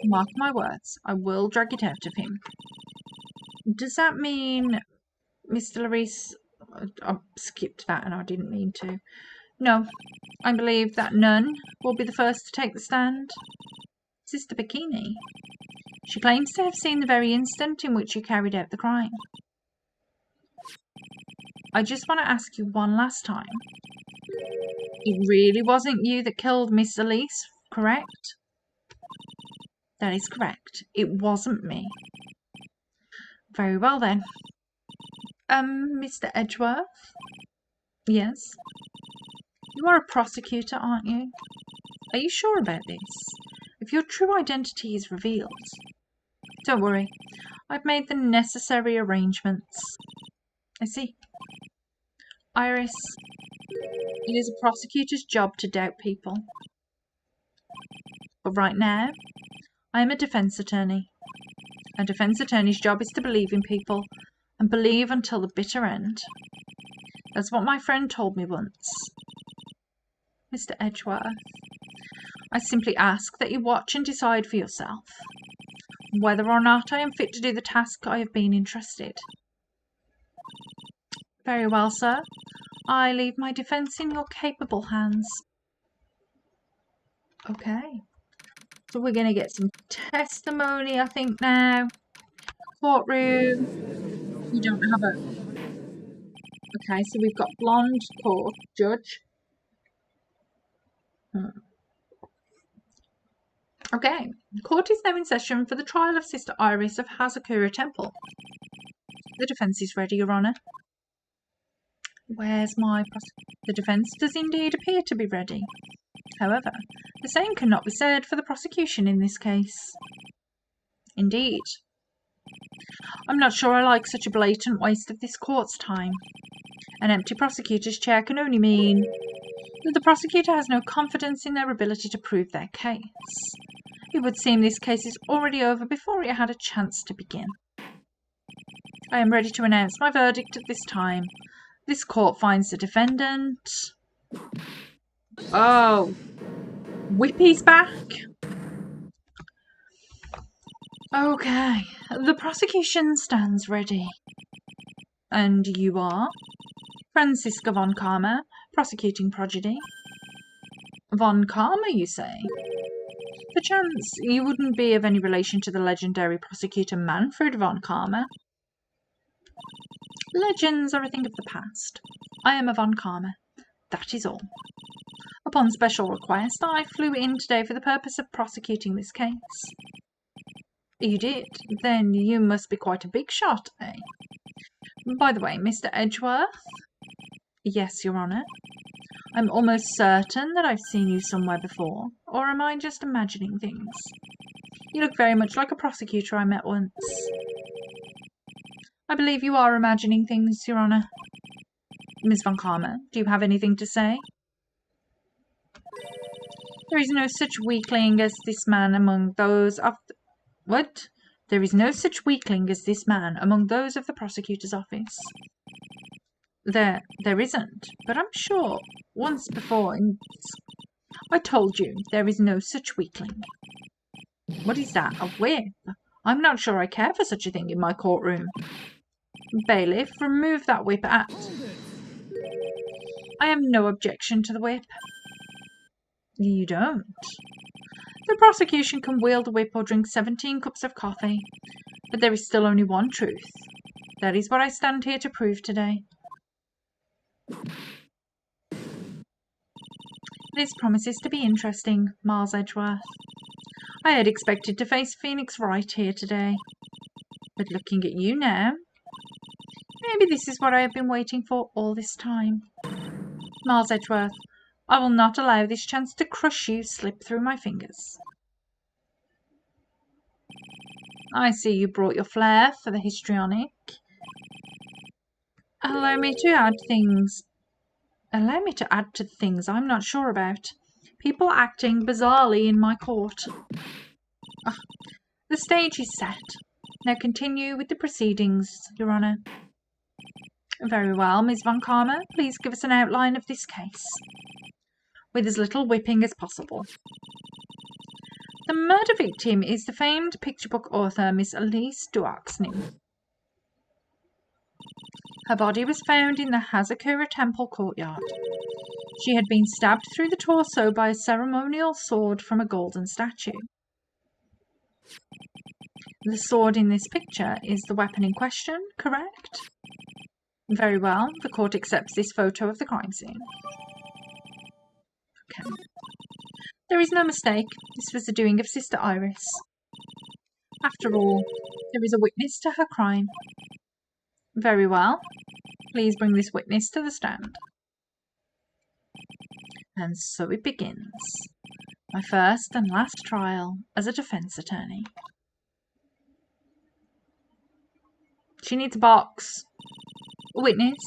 mark my words, I will drag it out of him. Does that mean, Mr. Larice... I skipped that and I didn't mean to. No, I believe that none will be the first to take the stand. Sister Bikini. She claims to have seen the very instant in which you carried out the crime. I just want to ask you one last time. It really wasn't you that killed Miss Elise, correct? That is correct. It wasn't me. Very well then. Mr. Edgeworth? Yes? You are a prosecutor, aren't you? Are you sure about this? If your true identity is revealed... Don't worry. I've made the necessary arrangements. I see. Iris, it is a prosecutor's job to doubt people. But right now, I am a defense attorney. A defense attorney's job is to believe in people, and believe until the bitter end. That's what my friend told me once. Mr. Edgeworth, I simply ask that you watch and decide for yourself whether or not I am fit to do the task I have been entrusted. Very well, sir. I leave my defence in your capable hands. Okay. So we're going to get some testimony, I think, now. Courtroom. We don't have a... Okay, so we've got blonde court judge. Okay. Court is now in session for the trial of Sister Iris of Hazakura Temple. The defence is ready, Your Honour. Where's my prosecutor? The defence does indeed appear to be ready. However, the same cannot be said for the prosecution in this case. Indeed. I'm not sure I like such a blatant waste of this court's time. An empty prosecutor's chair can only mean that the prosecutor has no confidence in their ability to prove their case. It would seem this case is already over before it had a chance to begin. I am ready to announce my verdict at this time. This court finds the defendant... Oh, Whippy's back. Okay, the prosecution stands ready. And you are? Franziska von Karma, prosecuting prodigy. Von Karma, you say? Perchance you wouldn't be of any relation to the legendary prosecutor Manfred von Karma. Legends are a thing of the past. I am a von Karma. That is all. Upon special request, I flew in today for the purpose of prosecuting this case. You did? Then you must be quite a big shot, eh? By the way, Mr. Edgeworth? Yes, Your Honour. I'm almost certain that I've seen you somewhere before, or am I just imagining things? You look very much like a prosecutor I met once. I believe you are imagining things, Your Honour. Miss von Karma, do you have anything to say? There is no such weakling as this man among those of the... What? There is no such weakling as this man among those of the prosecutor's office. There isn't, but I'm sure once before I told you there is no such weakling. What is that, a whip? I'm not sure I care for such a thing in my courtroom. Bailiff, remove that whip at... I have no objection to the whip. You don't? The prosecution can wield a whip or drink 17 cups of coffee, but there is still only one truth. That is what I stand here to prove today. This promises to be interesting, Miles Edgeworth. I had expected to face Phoenix Wright here today, but looking at you now, maybe this is what I have been waiting for all this time. Miles Edgeworth, I will not allow this chance to crush you slip through my fingers. I see you brought your flair for the histrionic. Allow me to add to things I'm not sure about. People acting bizarrely in my court. The stage is set. Now continue with the proceedings, Your Honour. Very well, Miss von Karma, please give us an outline of this case, with as little whipping as possible. The murder victim is the famed picture book author Miss Elise Duaxny. Her body was found in the Hazakura Temple courtyard. She had been stabbed through the torso by a ceremonial sword from a golden statue. The sword in this picture is the weapon in question, correct? Very well, the court accepts this photo of the crime scene. Okay. There is no mistake, this was the doing of Sister Iris. After all, there is a witness to her crime. Very well, please bring this witness to the stand. And so it begins. My first and last trial as a defense attorney. She needs a box. Witness,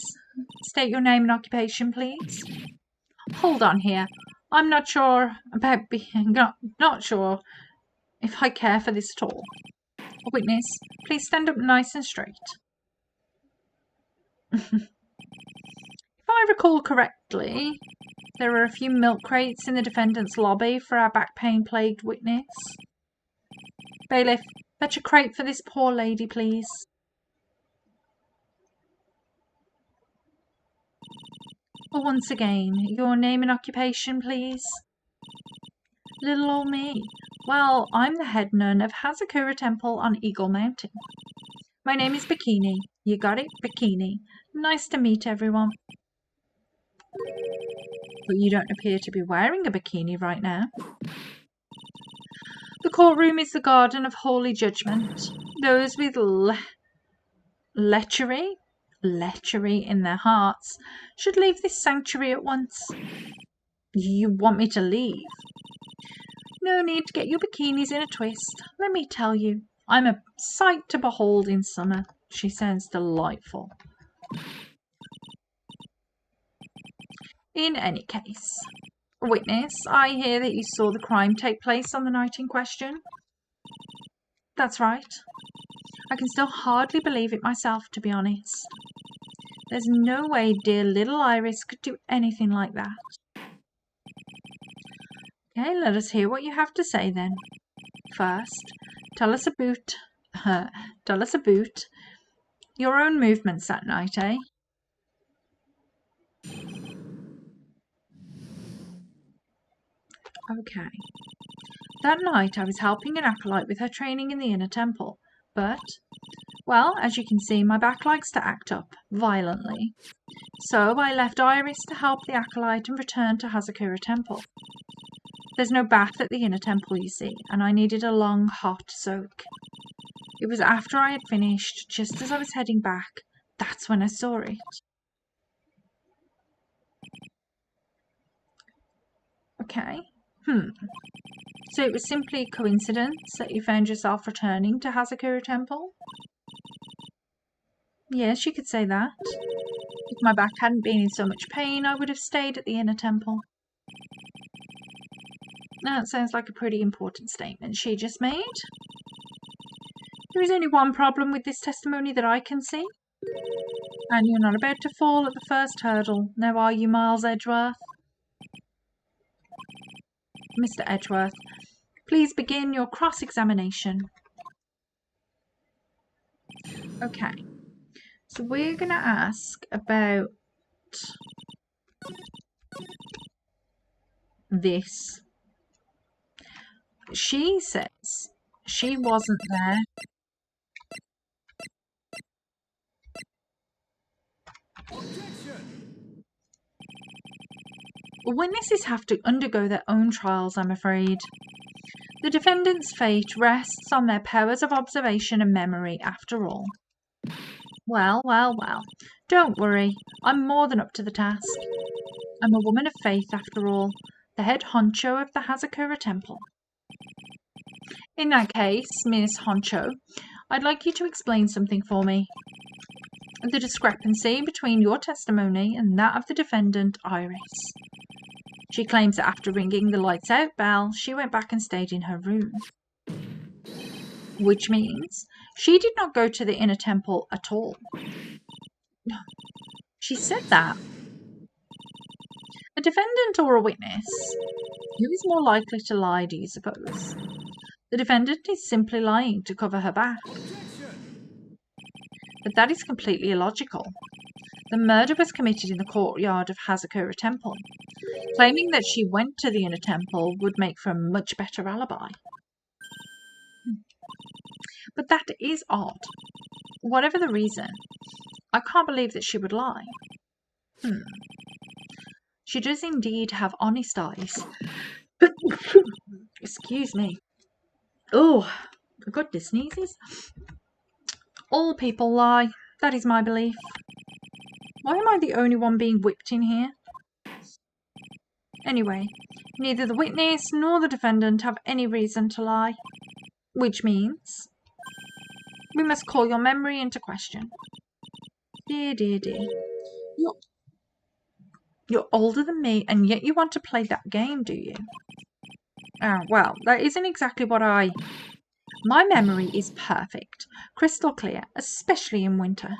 state your name and occupation, please. Hold on here. I'm not sure about being... Not sure if I care for this at all. Witness, please stand up nice and straight. If I recall correctly, there are a few milk crates in the defendant's lobby for our back pain-plagued witness. Bailiff, fetch a crate for this poor lady, please. Once again, your name and occupation, please. Little old me. Well, I'm the head nun of Hazakura Temple on Eagle Mountain. My name is Bikini. You got it? Bikini. Nice to meet everyone. But you don't appear to be wearing a bikini right now. The courtroom is the garden of holy judgment. Those with lechery in their hearts should leave this sanctuary at once. You want me to leave? No need to get your bikinis in a twist. Let me tell you, I'm a sight to behold in summer. She sounds delightful. In any case, witness, I hear that you saw the crime take place on the night in question. That's right. I can still hardly believe it myself, to be honest. There's no way dear little Iris could do anything like that. Okay, let us hear what you have to say then. First, tell us about your own movements that night, eh? Okay. That night I was helping an acolyte with her training in the inner temple, but, well, as you can see, my back likes to act up violently. So I left Iris to help the acolyte and returned to Hazakura Temple. There's no bath at the inner temple, you see, and I needed a long, hot soak. It was after I had finished, just as I was heading back, that's when I saw it. Okay. So it was simply coincidence that you found yourself returning to Hazakura Temple? Yes, you could say that. If my back hadn't been in so much pain, I would have stayed at the inner temple. That sounds like a pretty important statement she just made. There is only one problem with this testimony that I can see. And you're not about to fall at the first hurdle, now are you, Miles Edgeworth? Mr. Edgeworth, please begin your cross-examination. Okay, so we're going to ask about this. She says she wasn't there. Witnesses have to undergo their own trials, I'm afraid. The defendant's fate rests on their powers of observation and memory, after all. Well. Don't worry. I'm more than up to the task. I'm a woman of faith, after all, the head honcho of the Hazakura Temple. In that case, Miss Honcho, I'd like you to explain something for me. The discrepancy between your testimony and that of the defendant, Iris. She claims that after ringing the lights out bell, she went back and stayed in her room. Which means she did not go to the inner temple at all. She said that. A defendant or a witness? Who is more likely to lie, do you suppose? The defendant is simply lying to cover her back. But that is completely illogical. The murder was committed in the courtyard of Hazakura Temple. Claiming that she went to the inner temple would make for a much better alibi. But that is odd. Whatever the reason, I can't believe that she would lie. She does indeed have honest eyes. Excuse me. Oh, I got the sneezes. All people lie. That is my belief. Why am I the only one being whipped in here? Anyway, neither the witness nor the defendant have any reason to lie. Which means we must call your memory into question. Dear. You're older than me, and yet you want to play that game, do you? Well, that isn't exactly what I... My memory is perfect, crystal clear, especially in winter.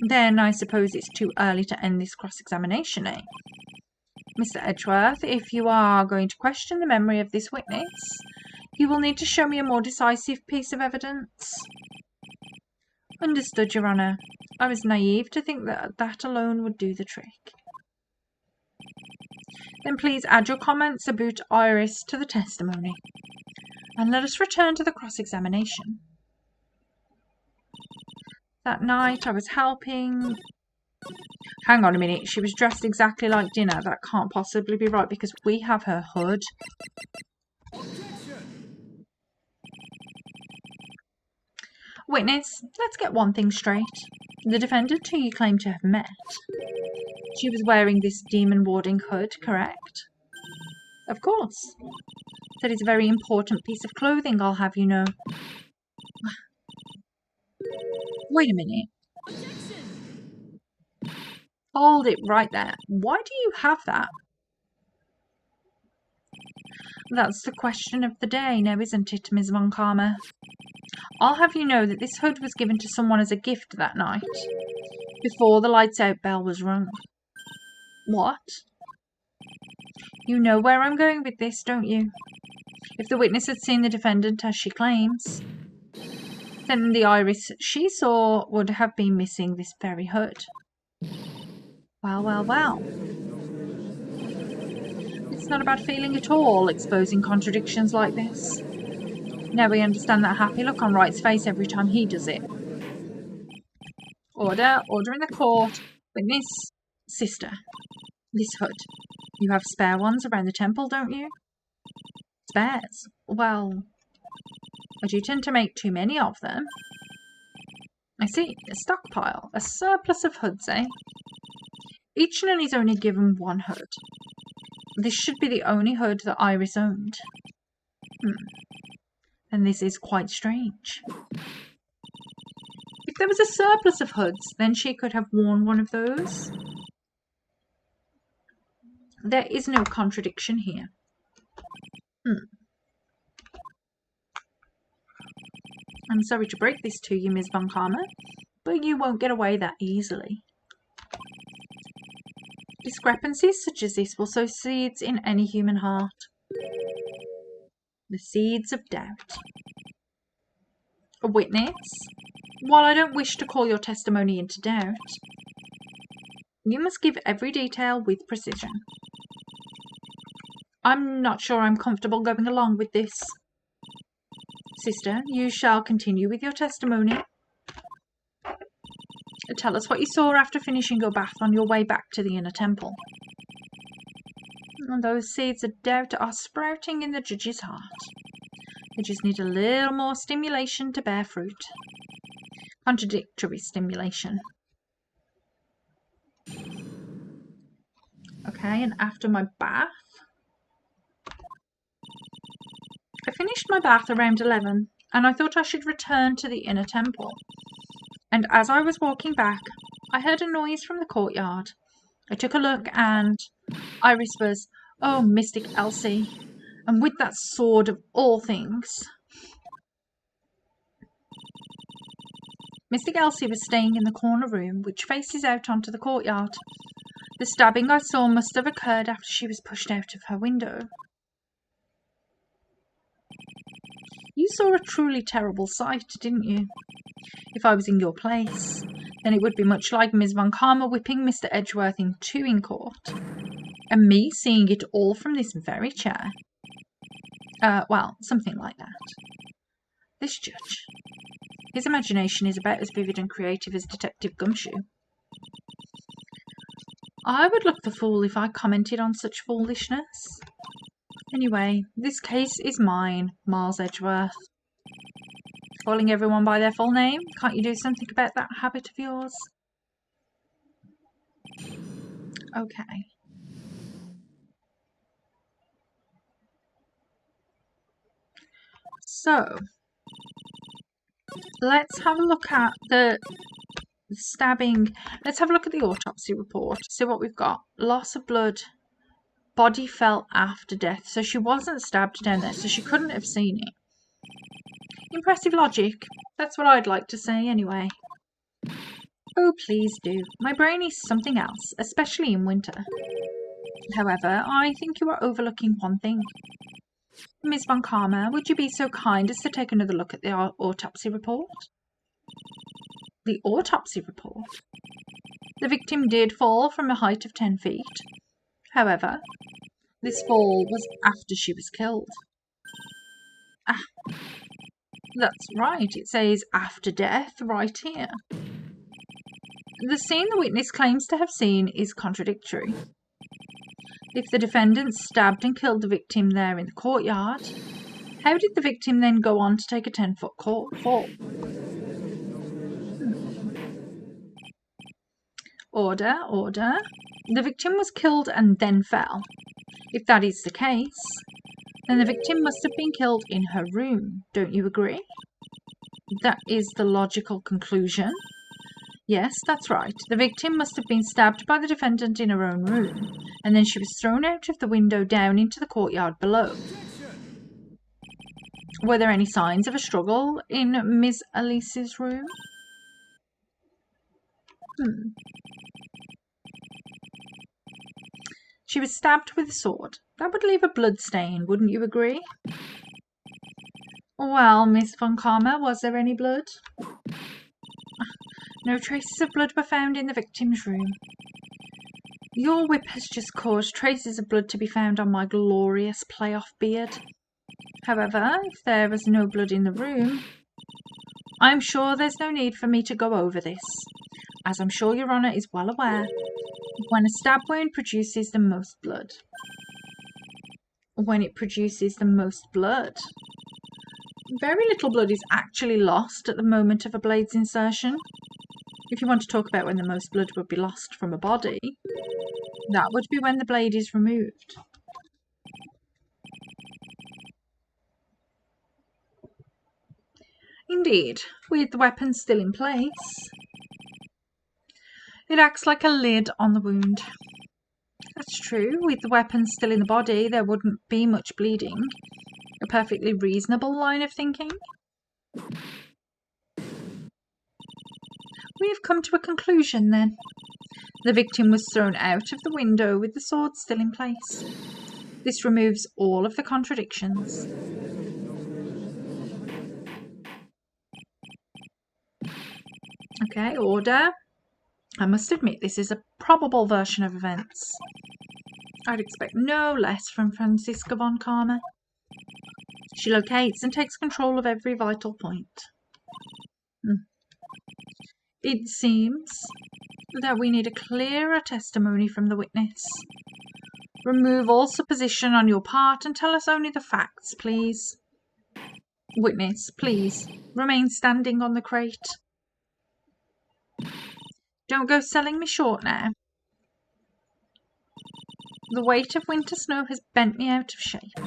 Then I suppose it's too early to end this cross-examination, eh? Mr. Edgeworth, if you are going to question the memory of this witness, you will need to show me a more decisive piece of evidence. Understood, Your Honour. I was naive to think that that alone would do the trick. Then please add your comments about Iris to the testimony. And let us return to the cross-examination. That night I was helping... Hang on a minute, she was dressed exactly like Dinner. That can't possibly be right because we have her hood. Witness, let's get one thing straight. The defendant who you claim to have met, she was wearing this demon warding hood, correct? Of course. That is a very important piece of clothing, I'll have you know. Wait a minute. Hold it right there. Why do you have that? That's the question of the day now, isn't it, Ms. Von Karma? I'll have you know that this hood was given to someone as a gift that night, before the lights out bell was rung. What? You know where I'm going with this, don't you? If the witness had seen the defendant as she claims, then the Iris she saw would have been missing this very hood. Well. It's not a bad feeling at all, exposing contradictions like this. Now we understand that happy look on Wright's face every time he does it. Order in the court. Witness, sister, this hood. You have spare ones around the temple, don't you? Spares? Well, I do tend to make too many of them. I see, a stockpile, a surplus of hoods, eh? Each nun is only given one hood. This should be the only hood that Iris owned. And this is quite strange. If there was a surplus of hoods, then she could have worn one of those. There is no contradiction here. I'm sorry to break this to you, Ms. Von Karma, but you won't get away that easily. Discrepancies such as this will sow seeds in any human heart. The seeds of doubt. A witness? While I don't wish to call your testimony into doubt, you must give every detail with precision. I'm not sure I'm comfortable going along with this. Sister, you shall continue with your testimony. Tell us what you saw after finishing your bath on your way back to the inner temple. And those seeds of doubt are sprouting in the judge's heart. They just need a little more stimulation to bear fruit. Contradictory stimulation. Okay, and after my bath, I finished my bath around 11, and I thought I should return to the inner temple. And as I was walking back, I heard a noise from the courtyard. I took a look, and Iris was, oh, Mystic Elsie, and with that sword of all things. Mystic Elsie was staying in the corner room, which faces out onto the courtyard. The stabbing I saw must have occurred after she was pushed out of her window. You saw a truly terrible sight, didn't you? If I was in your place, then it would be much like Ms. Von Karma whipping Mr. Edgeworth in two in court, and me seeing it all from this very chair. Well, something like that. This judge, his imagination is about as vivid and creative as Detective Gumshoe. I would look the fool if I commented on such foolishness. Anyway, this case is mine, Miles Edgeworth. Calling everyone by their full name? Can't you do something about that habit of yours? Okay. So, let's have a look at the stabbing. Let's have a look at the autopsy report. See what we've got. Loss of blood. Body fell after death. So she wasn't stabbed down there, so she couldn't have seen it. Impressive logic. That's what I'd like to say anyway. Oh, please do. My brain is something else, especially in winter. However, I think you are overlooking one thing. Ms. Von Karma, would you be so kind as to take another look at the autopsy report? The autopsy report? The victim did fall from a height of 10 feet. However, this fall was after she was killed. Ah, that's right. It says after death right here. The scene the witness claims to have seen is contradictory. If the defendant stabbed and killed the victim there in the courtyard, how did the victim then go on to take a 10-foot fall? Order. The victim was killed and then fell. If that is the case, then the victim must have been killed in her room. Don't you agree? That is the logical conclusion. Yes, that's right. The victim must have been stabbed by the defendant in her own room, and then she was thrown out of the window down into the courtyard below. Were there any signs of a struggle in Miss Elise's room? She was stabbed with a sword. That would leave a blood stain, wouldn't you agree? Well, Miss Von Karma, was there any blood? No traces of blood were found in the victim's room. Your whip has just caused traces of blood to be found on my glorious playoff beard. However, if there is no blood in the room, I'm sure there's no need for me to go over this, as I'm sure Your Honour is well aware, when a stab wound produces the most blood. When it produces the most blood. Very little blood is actually lost at the moment of a blade's insertion. If you want to talk about when the most blood would be lost from a body, that would be when the blade is removed. Indeed, with the weapon still in place, it acts like a lid on the wound. That's true. With the weapon still in the body, there wouldn't be much bleeding. A perfectly reasonable line of thinking. We have come to a conclusion, then. The victim was thrown out of the window with the sword still in place. This removes all of the contradictions. Okay, order. I must admit, this is a probable version of events. I'd expect no less from Franziska von Karma. She locates and takes control of every vital point. It seems that we need a clearer testimony from the witness. Remove all supposition on your part and tell us only the facts, please. Witness, please, remain standing on the crate. Don't go selling me short now. The weight of winter snow has bent me out of shape,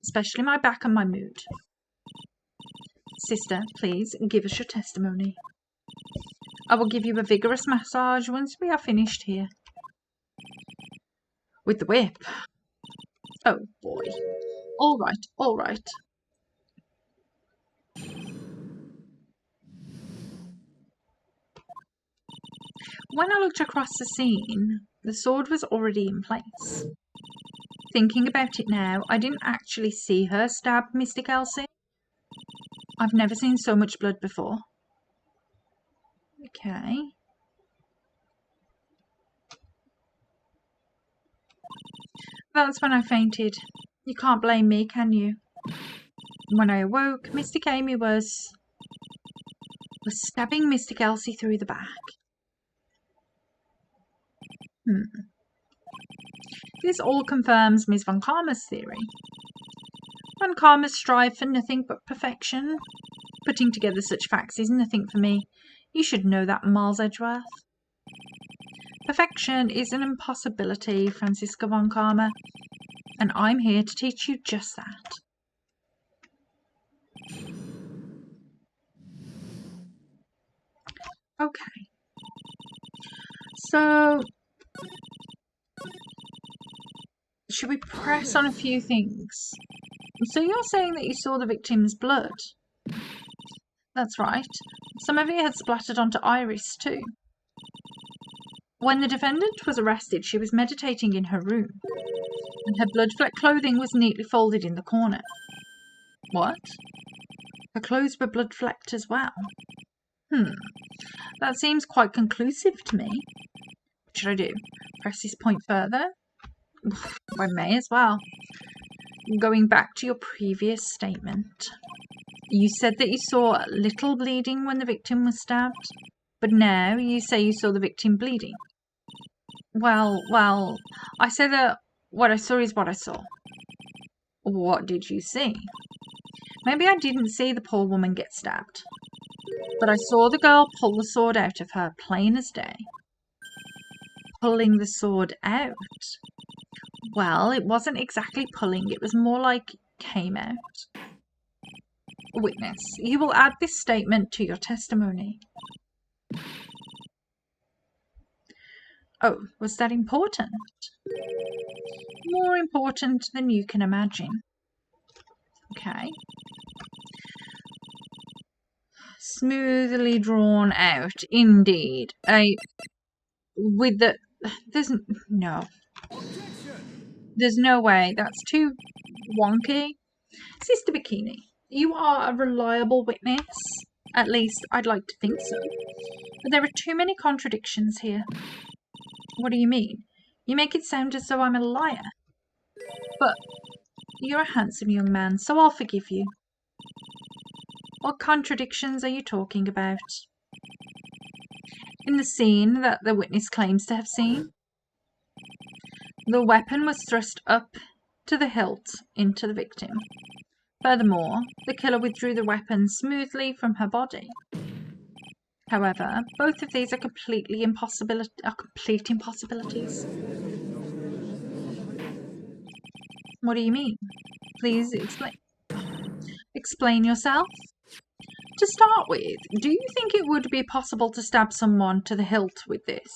especially my back and my mood. Sister, please give us your testimony. I will give you a vigorous massage once we are finished here. With the whip. Oh boy. All right, all right. When I looked across the scene, the sword was already in place. Thinking about it now, I didn't actually see her stab Mystic Elsie. I've never seen so much blood before. Okay. That's when I fainted. You can't blame me, can you? When I awoke, Mystic Amy was stabbing Mystic Elsie through the back. This all confirms Ms. Von Karma's theory. Von Karma's strive for nothing but perfection. Putting together such facts is nothing for me. You should know that, Miles Edgeworth. Perfection is an impossibility, Franziska Von Karma, and I'm here to teach you just that. Okay. So, should we press on a few things? So you're saying that you saw the victim's blood? That's right. Some of it had splattered onto Iris too. When the defendant was arrested, she was meditating in her room, and her blood-flecked clothing was neatly folded in the corner. What? Her clothes were blood-flecked as well. That seems quite conclusive to me. What should I do? Press this point further? I may as well. Going back to your previous statement, you said that you saw little bleeding when the victim was stabbed, but now you say you saw the victim bleeding. Well, I say that what I saw is what I saw. What did you see? Maybe I didn't see the poor woman get stabbed, but I saw the girl pull the sword out of her, plain as day. Pulling the sword out? Well, it wasn't exactly pulling, it was more like came out. Witness, you will add this statement to your testimony. Oh, was that important? More important than you can imagine. Okay. Smoothly drawn out, indeed. There's no way. That's too wonky. Sister Bikini, you are a reliable witness. At least, I'd like to think so. But there are too many contradictions here. What do you mean? You make it sound as though I'm a liar. But you're a handsome young man, so I'll forgive you. What contradictions are you talking about? In the scene that the witness claims to have seen, the weapon was thrust up to the hilt into the victim. Furthermore, the killer withdrew the weapon smoothly from her body. However, both of these are complete impossibilities. What do you mean? Please explain. Explain yourself. To start with, do you think it would be possible to stab someone to the hilt with this?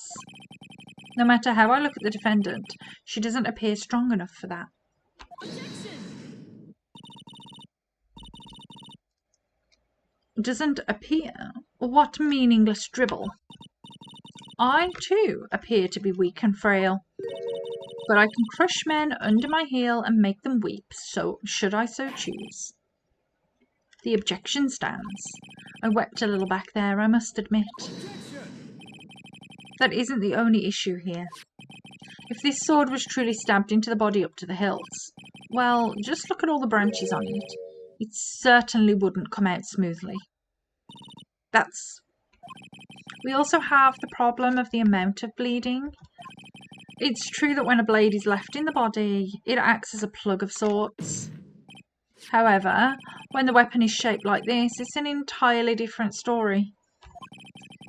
No matter how I look at the defendant, she doesn't appear strong enough for that. Doesn't appear? What meaningless dribble. I, too, appear to be weak and frail, but I can crush men under my heel and make them weep, so should I so choose. The objection stands. I wept a little back there, I must admit. That isn't the only issue here. If this sword was truly stabbed into the body up to the hilt, well, just look at all the branches on it. It certainly wouldn't come out smoothly. We also have the problem of the amount of bleeding. It's true that when a blade is left in the body, it acts as a plug of sorts. However, when the weapon is shaped like this, it's an entirely different story.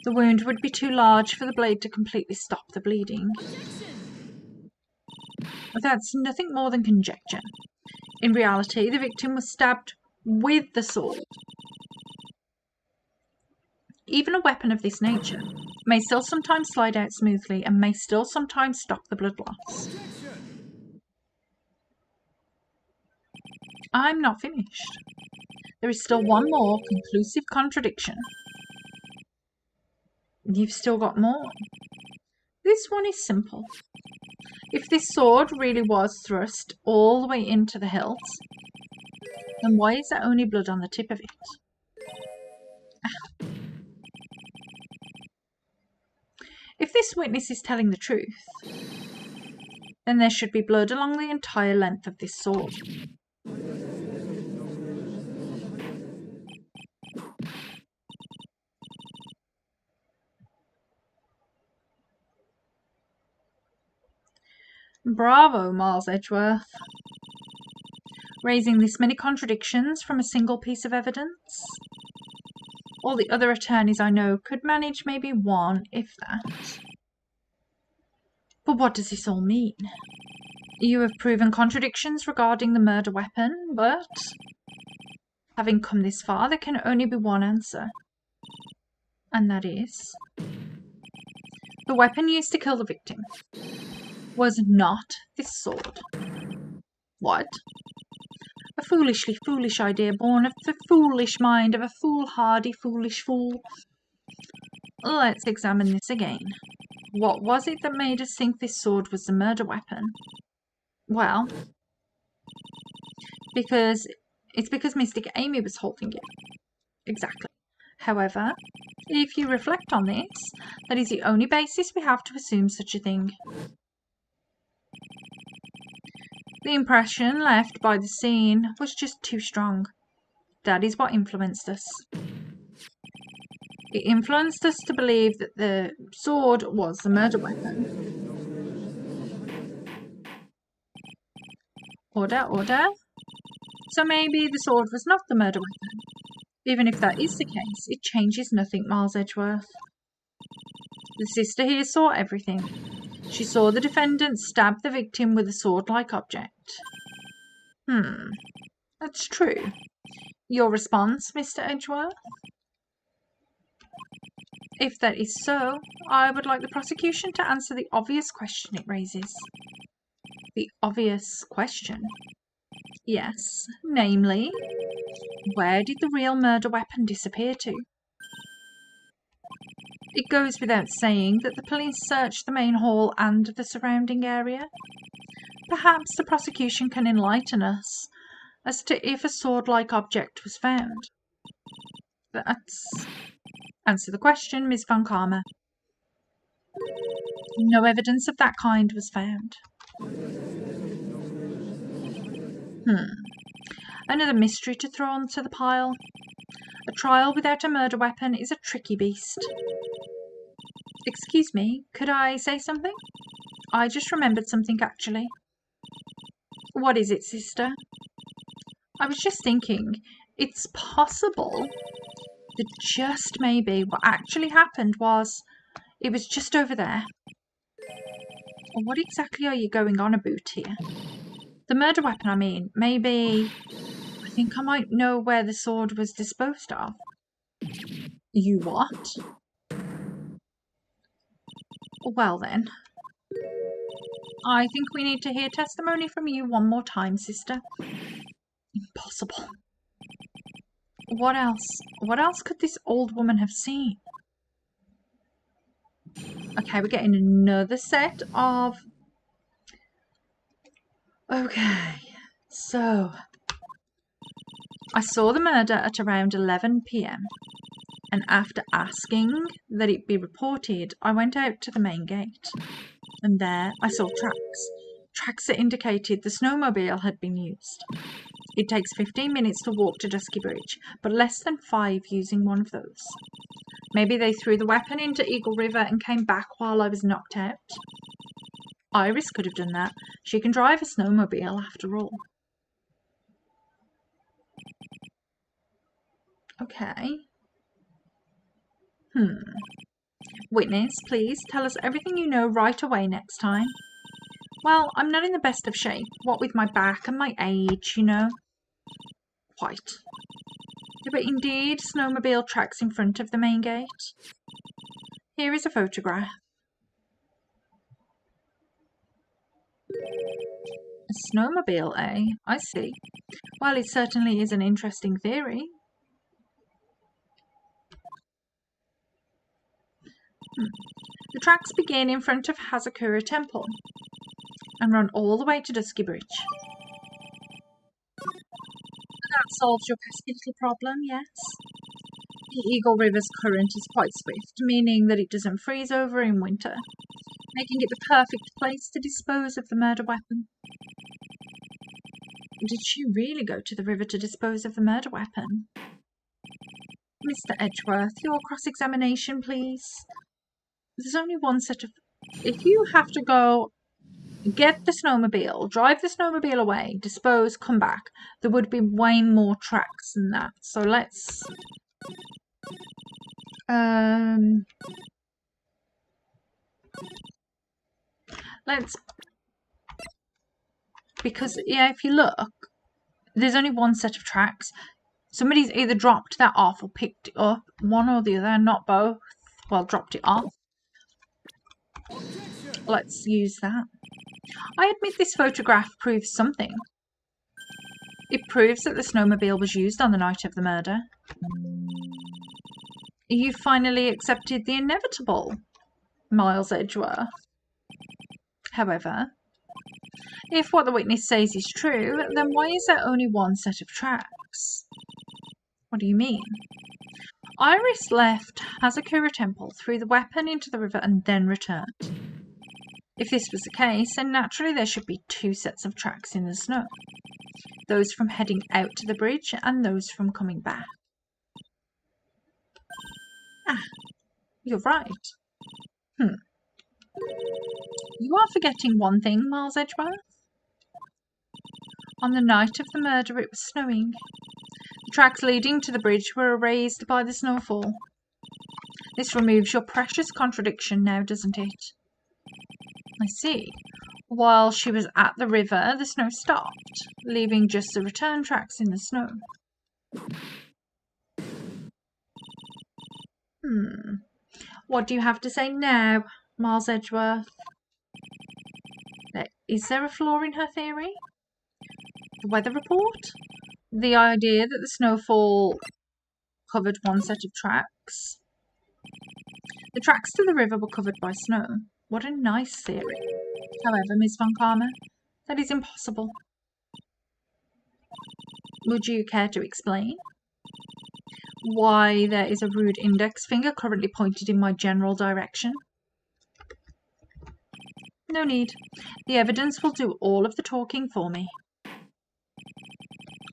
The wound would be too large for the blade to completely stop the bleeding. That's nothing more than conjecture. In reality, the victim was stabbed with the sword. Even a weapon of this nature may still sometimes slide out smoothly and may still sometimes stop the blood loss. I'm not finished. There is still one more conclusive contradiction. You've still got more. This one is simple. If this sword really was thrust all the way into the hilt, then why is there only blood on the tip of it? If this witness is telling the truth, then there should be blood along the entire length of this sword. Bravo, Miles Edgeworth. Raising this many contradictions from a single piece of evidence. All the other attorneys I know could manage maybe one, if that. But what does this all mean? You have proven contradictions regarding the murder weapon, but having come this far, there can only be one answer. And that is, the weapon used to kill the victim was not this sword. What? A foolishly foolish idea born of the foolish mind of a foolhardy foolish fool. Let's examine this again. What was it that made us think this sword was the murder weapon? Well, it's because Mystic Amy was holding it. Exactly. However, if you reflect on this, that is the only basis we have to assume such a thing. The impression left by the scene was just too strong. That is what influenced us. It influenced us to believe that the sword was the murder weapon. Order. So maybe the sword was not the murder weapon. Even if that is the case, it changes nothing, Miles Edgeworth. The sister here saw everything. She saw the defendant stab the victim with a sword-like object. That's true. Your response, Mr. Edgeworth? If that is so, I would like the prosecution to answer the obvious question it raises. The obvious question? Yes, namely, where did the real murder weapon disappear to? It goes without saying that the police searched the main hall and the surrounding area. Perhaps the prosecution can enlighten us as to if a sword-like object was found. Answer the question, Ms. Von Karma. No evidence of that kind was found. Another mystery to throw onto the pile. A trial without a murder weapon is a tricky beast. Excuse me, could I say something? I just remembered something, actually. What is it, sister? I was just thinking, it's possible that just maybe what actually happened was it was just over there. What exactly are you going on about here? The murder weapon, I mean. Maybe... I think I might know where the sword was disposed of. You what? Well then. I think we need to hear testimony from you one more time, sister. Impossible. What else? What else could this old woman have seen? Okay, we're getting another set of... Okay, so... I saw the murder at around 11 p.m. and after asking that it be reported, I went out to the main gate. And there I saw tracks. Tracks that indicated the snowmobile had been used. It takes 15 minutes to walk to Dusky Bridge, but less than 5 using one of those. Maybe they threw the weapon into Eagle River and came back while I was knocked out. Iris could have done that. She can drive a snowmobile after all. Okay. Witness, please tell us everything you know right away next time. Well, I'm not in the best of shape, what with my back and my age, you know. Quite. There were indeed snowmobile tracks in front of the main gate. Here is a photograph. A snowmobile, eh? I see. Well, it certainly is an interesting theory. The tracks begin in front of Hazakura Temple and run all the way to Dusky Bridge. That solves your pesky little problem, yes? The Eagle River's current is quite swift, meaning that it doesn't freeze over in winter, making it the perfect place to dispose of the murder weapon. Did she really go to the river to dispose of the murder weapon? Mr. Edgeworth, your cross-examination, please. There's only one set of... If you have to go get the snowmobile, drive the snowmobile away, dispose, come back, there would be way more tracks than that. So let's... Because, yeah, if you look, there's only one set of tracks. Somebody's either dropped that off or picked it up, one or the other, not both. Well, dropped it off. Let's use that. I admit this photograph proves something. It proves that the snowmobile was used on the night of the murder. You finally accepted the inevitable, Miles Edgeworth. However, if what the witness says is true, then why is there only one set of tracks? What do you mean? Iris left Hazakura Temple, threw the weapon into the river, and then returned. If this was the case, then naturally there should be 2 sets of tracks in the snow. Those from heading out to the bridge and those from coming back. Ah, you're right. You are forgetting one thing, Miles Edgeworth. On the night of the murder it was snowing. The tracks leading to the bridge were erased by the snowfall. This removes your precious contradiction now, doesn't it? I see. While she was at the river, the snow stopped, leaving just the return tracks in the snow. What do you have to say now, Miles Edgeworth? Is there a flaw in her theory? The weather report? The idea that the snowfall covered one set of tracks? The tracks to the river were covered by snow. What a nice theory. However, Miss Von Karma, that is impossible. Would you care to explain? Why there is a rude index finger currently pointed in my general direction? No need. The evidence will do all of the talking for me.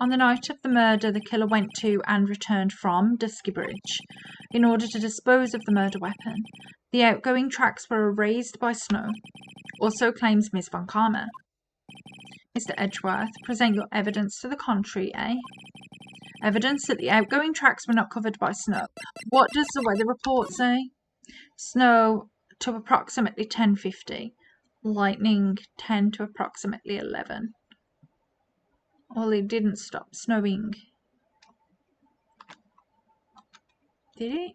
On the night of the murder, the killer went to and returned from Dusky Bridge in order to dispose of the murder weapon. The outgoing tracks were erased by snow, or so claims Miss Von Karma. Mr. Edgeworth, present your evidence to the contrary, eh? Evidence that the outgoing tracks were not covered by snow. What does the weather report say? Snow to approximately 10:50. Lightning 10 to approximately 11. Well, it didn't stop snowing. Did it?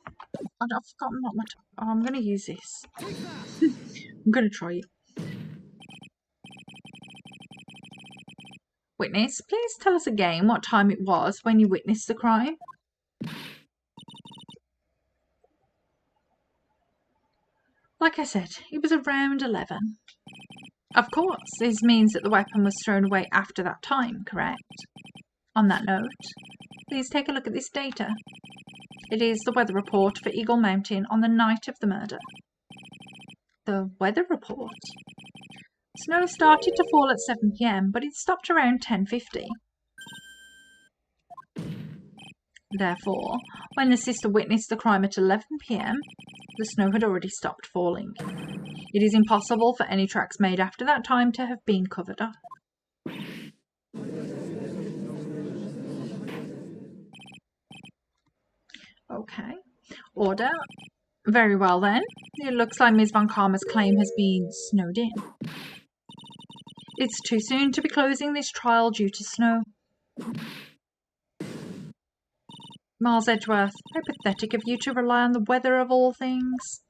I've forgotten what I'm going to use this. I'm going to try it. Witness, please tell us again what time it was when you witnessed the crime. Like I said, it was around 11. Of course, this means that the weapon was thrown away after that time, correct? On that note, please take a look at this data. It is the weather report for Eagle Mountain on the night of the murder. The weather report? Snow started to fall at 7 p.m, but it stopped around 10:50. Therefore, when the sister witnessed the crime at 11 p.m, the snow had already stopped falling. It is impossible for any tracks made after that time to have been covered up. Okay. Order. Very well then. It looks like Ms. Von Karma's claim has been snowed in. It's too soon to be closing this trial due to snow. Miles Edgeworth, how pathetic of you to rely on the weather of all things.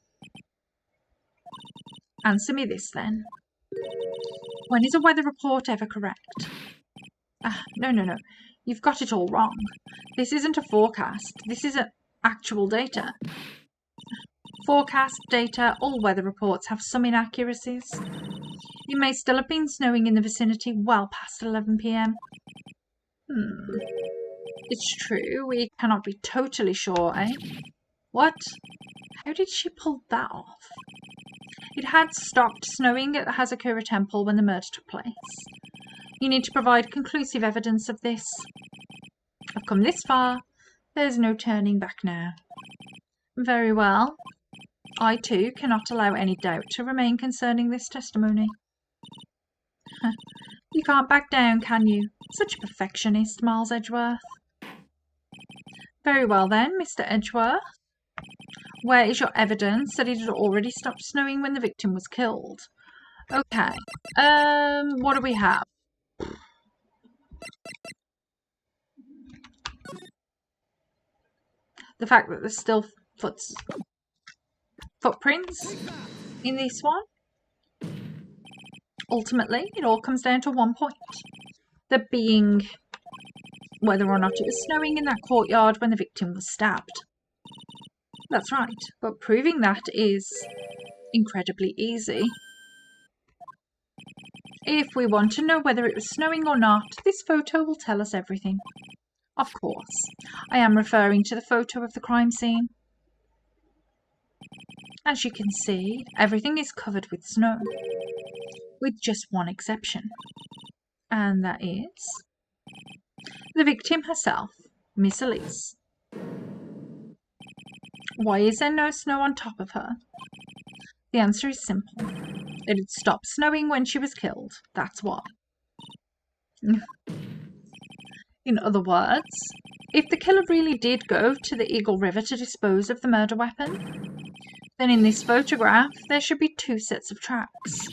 Answer me this then. When is a weather report ever correct? No. You've got it all wrong. This isn't a forecast. This is actual data. Forecast, data, all weather reports have some inaccuracies. It may still have been snowing in the vicinity well past 11 p.m. It's true, we cannot be totally sure, eh? What? How did she pull that off? It had stopped snowing at the Hazakura Temple when the murder took place. You need to provide conclusive evidence of this. I've come this far. There's no turning back now. Very well. I, too, cannot allow any doubt to remain concerning this testimony. You can't back down, can you? Such a perfectionist, Miles Edgeworth. Very well then, Mr. Edgeworth. Where is your evidence that it had already stopped snowing when the victim was killed? Okay. What do we have? The fact that there's still footprints in this one. Ultimately, it all comes down to one point. There being whether or not it was snowing in that courtyard when the victim was stabbed. That's right, but proving that is incredibly easy. If we want to know whether it was snowing or not, this photo will tell us everything. Of course, I am referring to the photo of the crime scene. As you can see, everything is covered with snow, with just one exception, and that is the victim herself, Miss Elise. Why is there no snow on top of her? The answer is simple. It had stopped snowing when she was killed, that's why. In other words, if the killer really did go to the Eagle River to dispose of the murder weapon, then in this photograph there should be two sets of tracks.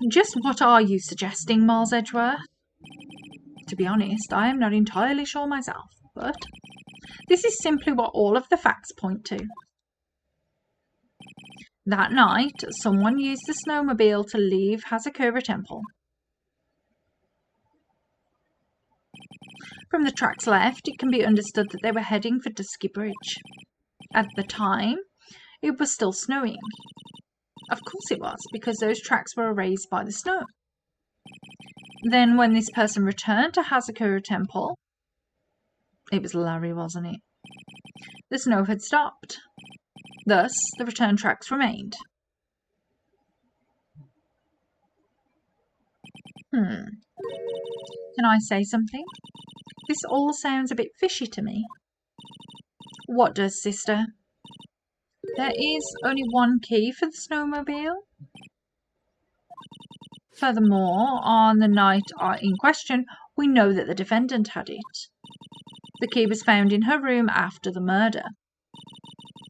Just what are you suggesting, Miles Edgeworth? To be honest, I am not entirely sure myself, but this is simply what all of the facts point to. That night, someone used the snowmobile to leave Hazakura Temple. From the tracks left, it can be understood that they were heading for Dusky Bridge. At the time, it was still snowing. Of course it was, because those tracks were erased by the snow. Then when this person returned to Hazakura Temple, It was Larry, wasn't it? The snow had stopped. Thus, the return tracks remained. Can I say something? This all sounds a bit fishy to me. What does, sister? There is only one key for the snowmobile. Furthermore, on the night in question, we know that the defendant had it. The key was found in her room after the murder,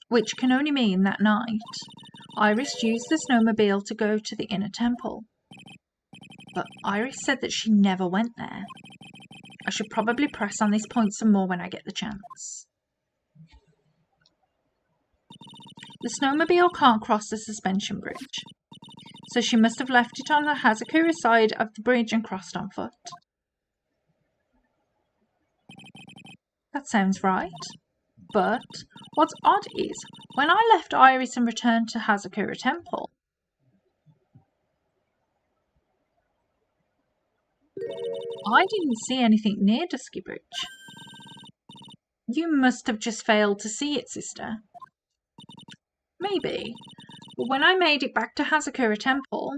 which can only mean that night Iris used the snowmobile to go to the inner temple. But Iris said that she never went there. I should probably press on this point some more when I get the chance. The snowmobile can't cross the suspension bridge, so she must have left it on the Hazakura side of the bridge and crossed on foot. That sounds right. But what's odd is, when I left Iris and returned to Hazakura Temple, I didn't see anything near Dusky Bridge. You must have just failed to see it, sister. Maybe. But when I made it back to Hazakura Temple,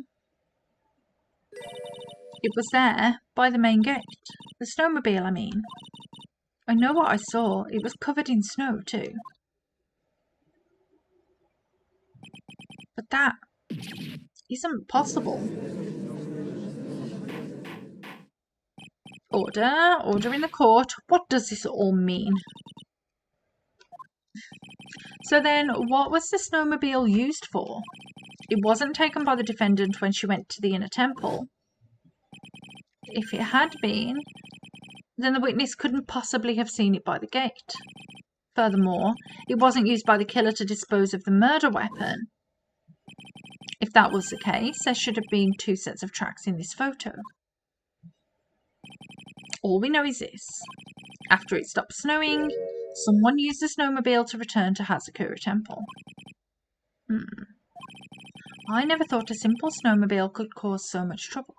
it was there, by the main gate. The snowmobile, I mean. I know what I saw. It was covered in snow, too. But that isn't possible. Order in the court. What does this all mean? So then, what was the snowmobile used for? It wasn't taken by the defendant when she went to the inner temple. If it had been, then the witness couldn't possibly have seen it by the gate. Furthermore, it wasn't used by the killer to dispose of the murder weapon. If that was the case, there should have been 2 sets of tracks in this photo. All we know is this. After it stopped snowing, someone used the snowmobile to return to Hazakura Temple. I never thought a simple snowmobile could cause so much trouble.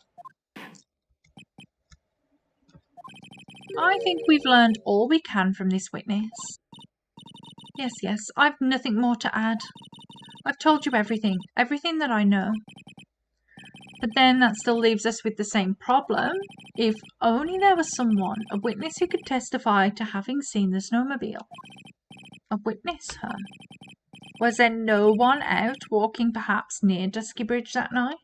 I think we've learned all we can from this witness. Yes, I've nothing more to add. I've told you everything that I know. But then that still leaves us with the same problem. If only there was someone, a witness who could testify to having seen the snowmobile. A witness, huh? Was there no one out walking perhaps near Dusky Bridge that night?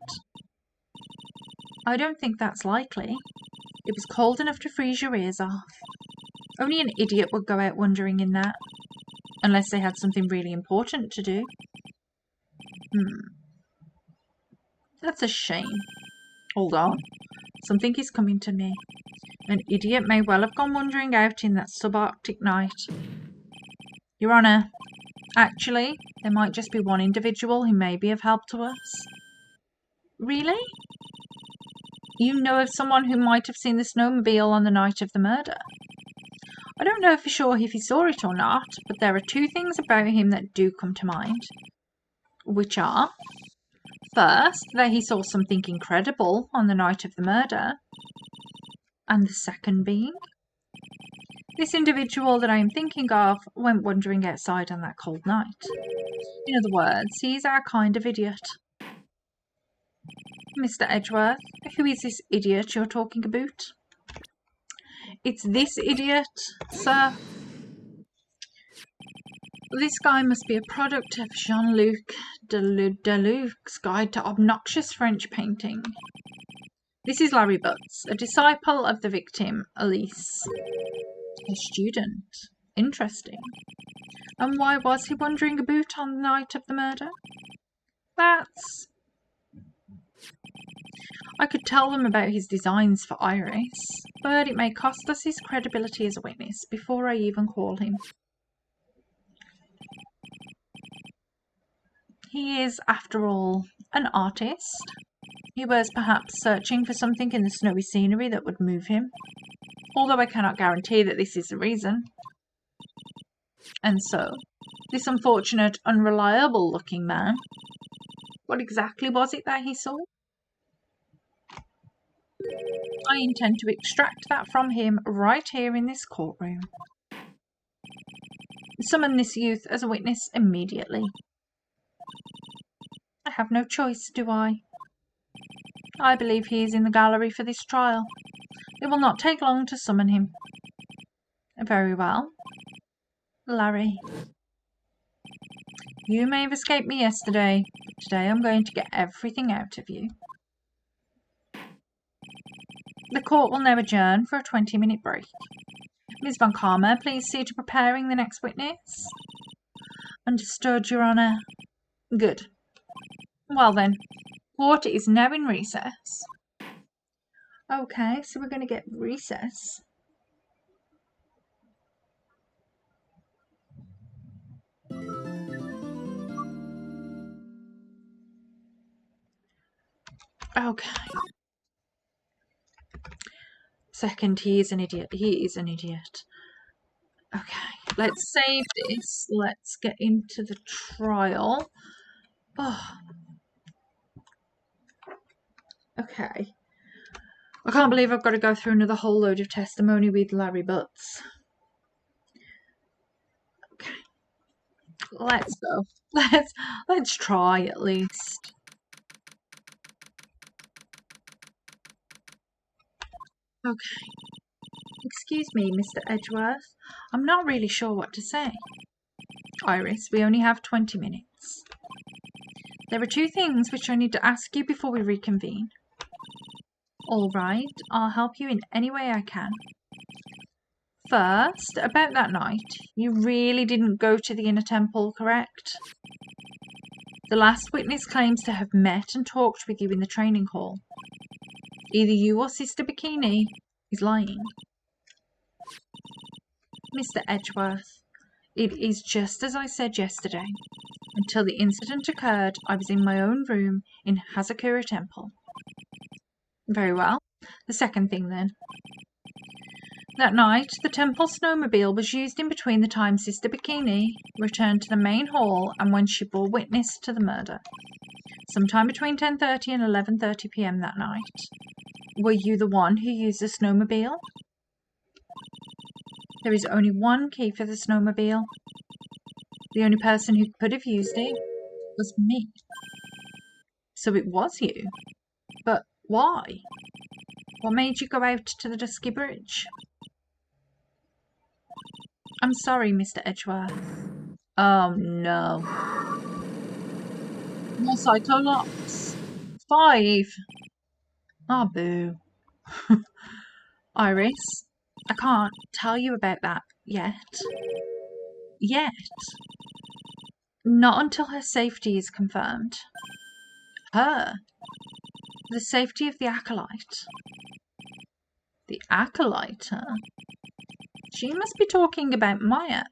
I don't think that's likely. It was cold enough to freeze your ears off. Only an idiot would go out wandering in that. Unless they had something really important to do. That's a shame. Hold on. Something is coming to me. An idiot may well have gone wandering out in that subarctic night. Your Honour, actually, there might just be one individual who may be of help to us. Really? You know of someone who might have seen the snowmobile on the night of the murder? I don't know for sure if he saw it or not, but there are 2 things about him that do come to mind. Which are, first, that he saw something incredible on the night of the murder. And the second being, this individual that I am thinking of went wandering outside on that cold night. In other words, he's our kind of idiot. Mr. Edgeworth, who is this idiot you're talking about? It's this idiot, sir. This guy must be a product of Jean-Luc Deluc's Guide to Obnoxious French Painting. This is Larry Butts, a disciple of the victim, Elise. A student. Interesting. And why was he wandering about on the night of the murder? I could tell them about his designs for Iris, but it may cost us his credibility as a witness before I even call him. He is, after all, an artist. He was perhaps searching for something in the snowy scenery that would move him, although I cannot guarantee that this is the reason. And so, this unfortunate, unreliable-looking man, what exactly was it that he saw? I intend to extract that from him right here in this courtroom. Summon this youth as a witness immediately. I have no choice, do I? I believe he is in the gallery for this trial. It will not take long to summon him. Very well. Larry. You may have escaped me yesterday, but today I'm going to get everything out of you. The court will now adjourn for a 20-minute break. Ms. Von Karma, please see to preparing the next witness. Understood, Your Honour. Good. Well then, court is now in recess. Okay, so we're going to get recess. Okay. Second, he is an idiot. He is an idiot. Okay, let's save this. Let's get into the trial. Oh. Okay. I can't believe I've got to go through another whole load of testimony with Larry Butts. Okay. Let's go. Let's try at least. Okay. Excuse me, Mr. Edgeworth. I'm not really sure what to say. Iris, we only have 20 minutes. There are two things which I need to ask you before we reconvene. All right, I'll help you in any way I can. First, about that night, you really didn't go to the inner temple, correct? The last witness claims to have met and talked with you in the training hall. Either you or Sister Bikini is lying. Mr. Edgeworth, it is just as I said yesterday. Until the incident occurred, I was in my own room in Hazakura Temple. Very well. The second thing, then. That night, the temple snowmobile was used in between the time Sister Bikini returned to the main hall and when she bore witness to the murder. Sometime between 10:30 and 11:30 p.m. that night. Were you the one who used the snowmobile? There is only one key for the snowmobile. The only person who could have used it was me. So it was you. But why? What made you go out to the dusky bridge? I'm sorry, Mr. Edgeworth. Oh no. More psychologs. 5. Oh, boo. Iris, I can't tell you about that yet. Yet. Not until her safety is confirmed. Her? The safety of the acolyte. The acolyte, huh? She must be talking about Maya.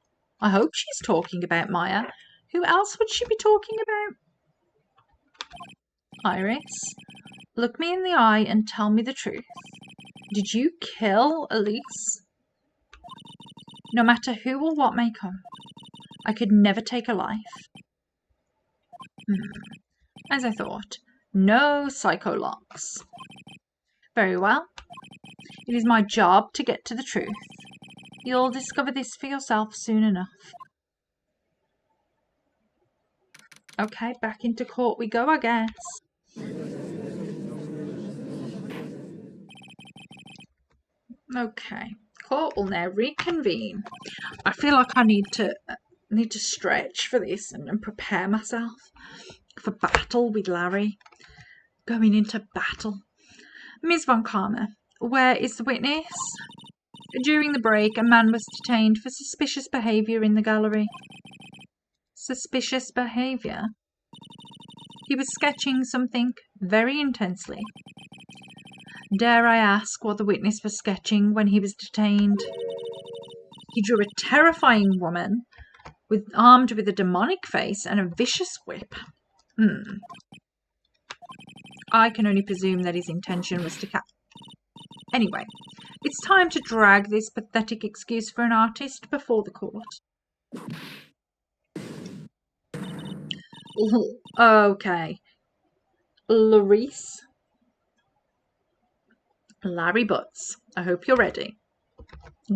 I hope she's talking about Maya. Who else would she be talking about? Iris, look me in the eye and tell me the truth. Did you kill Elise? No matter who or what may come, I could never take a life. As I thought, no psychologs. Very well. It is my job to get to the truth. You'll discover this for yourself soon enough. Okay, back into court we go, I guess. Okay, court will now reconvene. I feel like I need to stretch for this and prepare myself for battle with Larry. Going into battle. Ms. Von Karma, where is the witness? During the break, a man was detained for suspicious behaviour in the gallery. Suspicious behaviour? He was sketching something very intensely. Dare I ask what the witness was sketching when he was detained? He drew a terrifying woman armed with a demonic face and a vicious whip. I can only presume that his intention was to Anyway, it's time to drag this pathetic excuse for an artist before the court. Okay. Larry Butts, I hope you're ready.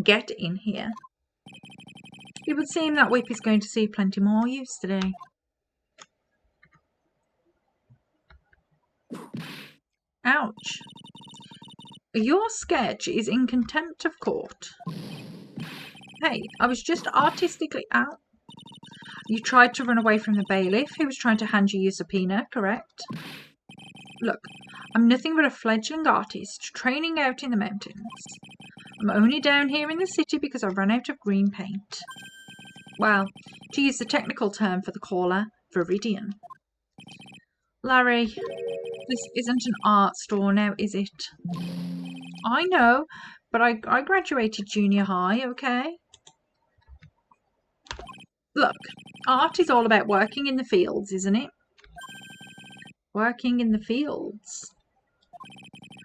Get in here. It would seem that whip is going to see plenty more use today. Ouch. Your sketch is in contempt of court. Hey, I was just artistically out. You tried to run away from the bailiff who was trying to hand you your subpoena, correct? Look, I'm nothing but a fledgling artist training out in the mountains. I'm only down here in the city because I ran out of green paint. Well, to use the technical term for the caller, viridian. Larry, this isn't an art store now, is it? I know, but I graduated junior high, okay? Look, art is all about working in the fields, isn't it? Working in the fields.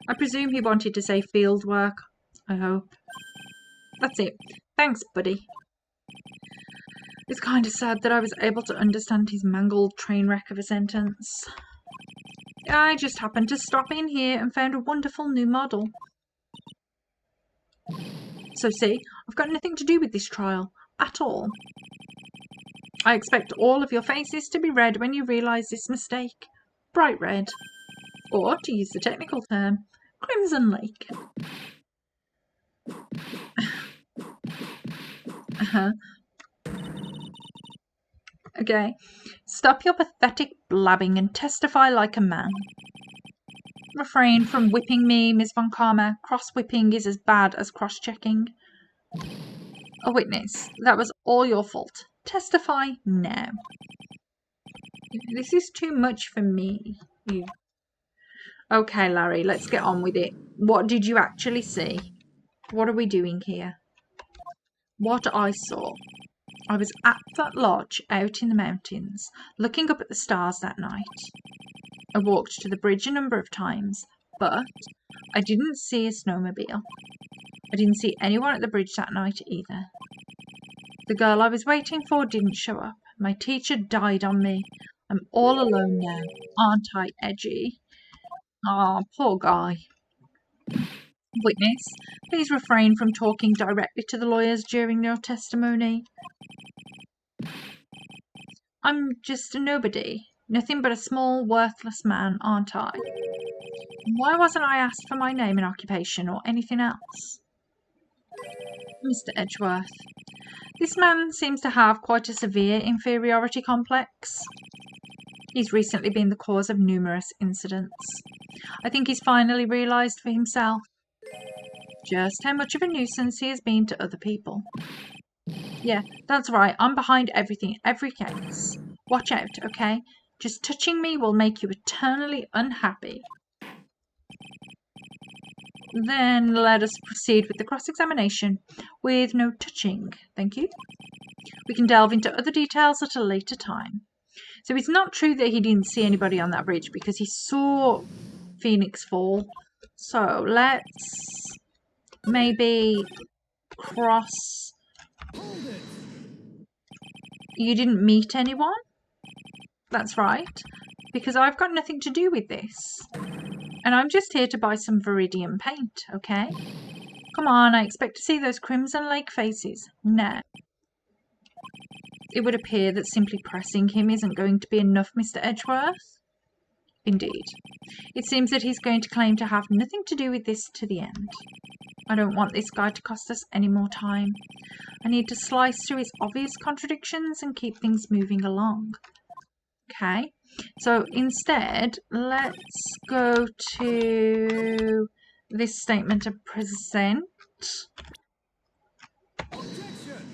I presume he wanted to say field work. I hope. That's it. Thanks, buddy. It's kind of sad that I was able to understand his mangled train wreck of a sentence. I just happened to stop in here and found a wonderful new model. So see, I've got nothing to do with this trial. At all. I expect all of your faces to be red when you realise this mistake. Bright red. Or, to use the technical term, Crimson Lake. Okay. Stop your pathetic blabbing and testify like a man. Refrain from whipping me, Miss Von Karma. Cross-whipping is as bad as cross-checking. A witness. That was all your fault. Testify now. This is too much for me. Okay, Larry, let's get on with it. What did you actually see? What are we doing here? What I saw. I was at that lodge out in the mountains, looking up at the stars that night. I walked to the bridge a number of times, but I didn't see a snowmobile. I didn't see anyone at the bridge that night either. The girl I was waiting for didn't show up. My teacher died on me. I'm all alone now. Aren't I edgy? Ah, poor guy. Witness, please refrain from talking directly to the lawyers during your testimony. I'm just a nobody. Nothing but a small, worthless man, aren't I? Why wasn't I asked for my name and occupation or anything else? Mr. Edgeworth, this man seems to have quite a severe inferiority complex. He's recently been the cause of numerous incidents. I think he's finally realised for himself just how much of a nuisance he has been to other people. Yeah, that's right. I'm behind everything, every case. Watch out, okay? Just touching me will make you eternally unhappy. Then let us proceed with the cross-examination with no touching. Thank you. We can delve into other details at a later time. So it's not true that he didn't see anybody on that bridge because he saw Phoenix fall. So let's maybe cross. You didn't meet anyone? That's right, because I've got nothing to do with this. And I'm just here to buy some viridian paint, okay? Come on, I expect to see those Crimson Lake faces. Now. It would appear that simply pressing him isn't going to be enough, Mr. Edgeworth. Indeed. It seems that he's going to claim to have nothing to do with this to the end. I don't want this guy to cost us any more time. I need to slice through his obvious contradictions and keep things moving along. Okay, so instead, let's go to this statement of present.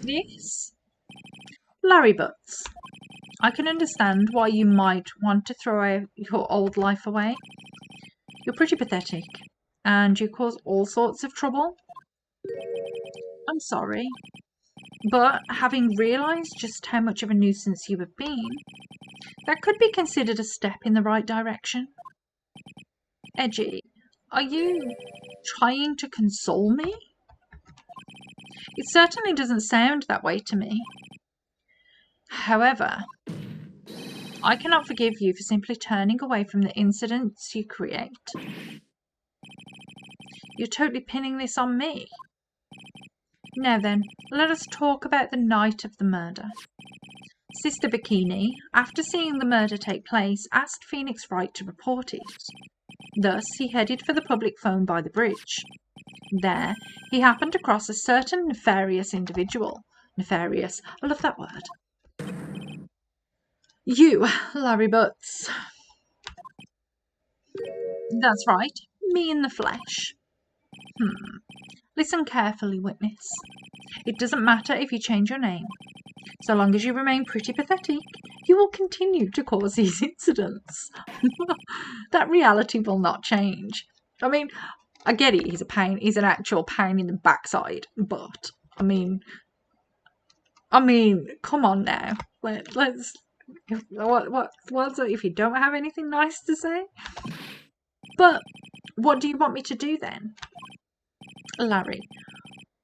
Yes. Larry Butts, I can understand why you might want to throw your old life away. You're pretty pathetic, and you cause all sorts of trouble. I'm sorry, but having realised just how much of a nuisance you have been, that could be considered a step in the right direction. Edgy, are you trying to console me? It certainly doesn't sound that way to me. However, I cannot forgive you for simply turning away from the incidents you create. You're totally pinning this on me. Now then, let us talk about the night of the murder. Sister Bikini, after seeing the murder take place, asked Phoenix Wright to report it. Thus, he headed for the public phone by the bridge. There, he happened across a certain nefarious individual. Nefarious, I love that word. You, Larry Butts. That's right, me in the flesh. Listen carefully, witness. It doesn't matter if you change your name. So long as you remain pretty pathetic, you will continue to cause these incidents. That reality will not change. I mean, I get it, he's an actual pain in the backside, but I mean, come on now. Let's what's it if you don't have anything nice to say? But what do you want me to do then? Larry,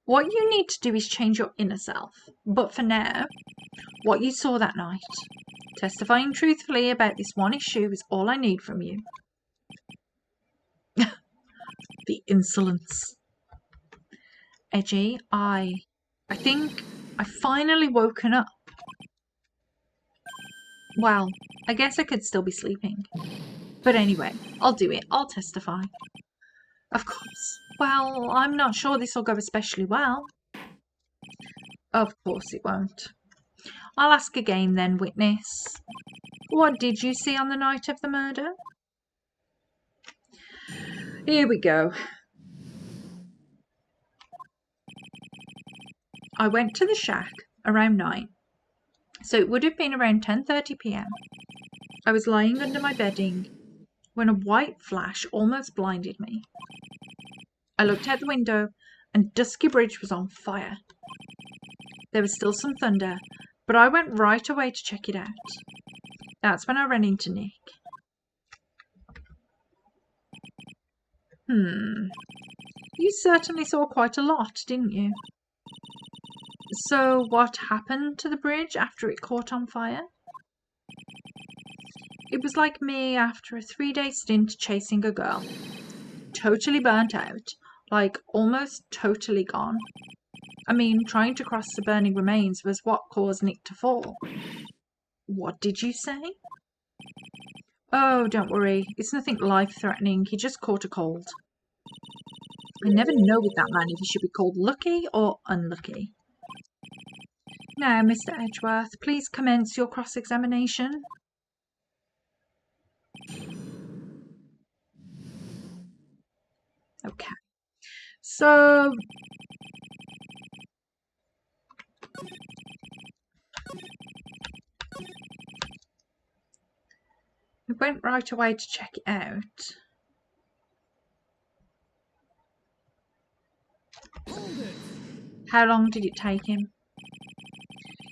what you need to do is change your inner self. But for now, what you saw that night, testifying truthfully about this one issue is all I need from you. The insolence. Edgy, I think I've finally woken up. Well, I guess I could still be sleeping. But anyway, I'll do it. I'll testify. Of course. Well, I'm not sure this will go especially well. Of course it won't. I'll ask again then, witness. What did you see on the night of the murder? Here we go. I went to the shack around 9. So it would have been around 10:30 p.m. I was lying under my bedding when a white flash almost blinded me. I looked out the window and Dusky Bridge was on fire. There was still some thunder, but I went right away to check it out. That's when I ran into Nick. You certainly saw quite a lot, didn't you? So what happened to the bridge after it caught on fire? It was like me after a 3-day stint chasing a girl. Totally burnt out, like almost totally gone. I mean, trying to cross the burning remains was what caused Nick to fall. What did you say? Oh, don't worry. It's nothing life-threatening. He just caught a cold. I never know with that man if he should be called lucky or unlucky. Now, Mr. Edgeworth, please commence your cross-examination. Okay. So... we went right away to check it out. How long did it take him?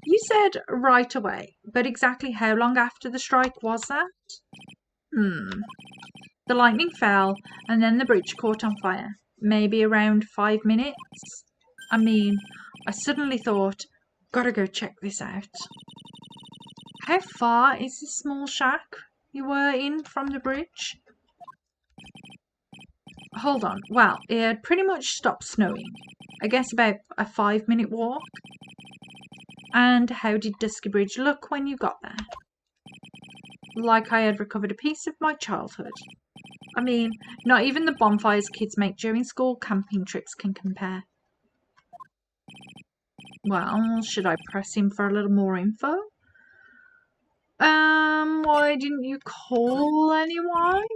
You said right away, but exactly how long after the strike was that? The lightning fell, and then the bridge caught on fire. Maybe around 5 minutes? I mean, I suddenly thought, gotta go check this out. How far is this small shack you were in from the bridge? Hold on. Well, it had pretty much stopped snowing. I guess about a 5-minute walk. And how did Dusky Bridge look when you got there? Like I had recovered a piece of my childhood. I mean, not even the bonfires kids make during school camping trips can compare. Well, should I press him for a little more info? Why didn't you call anyone?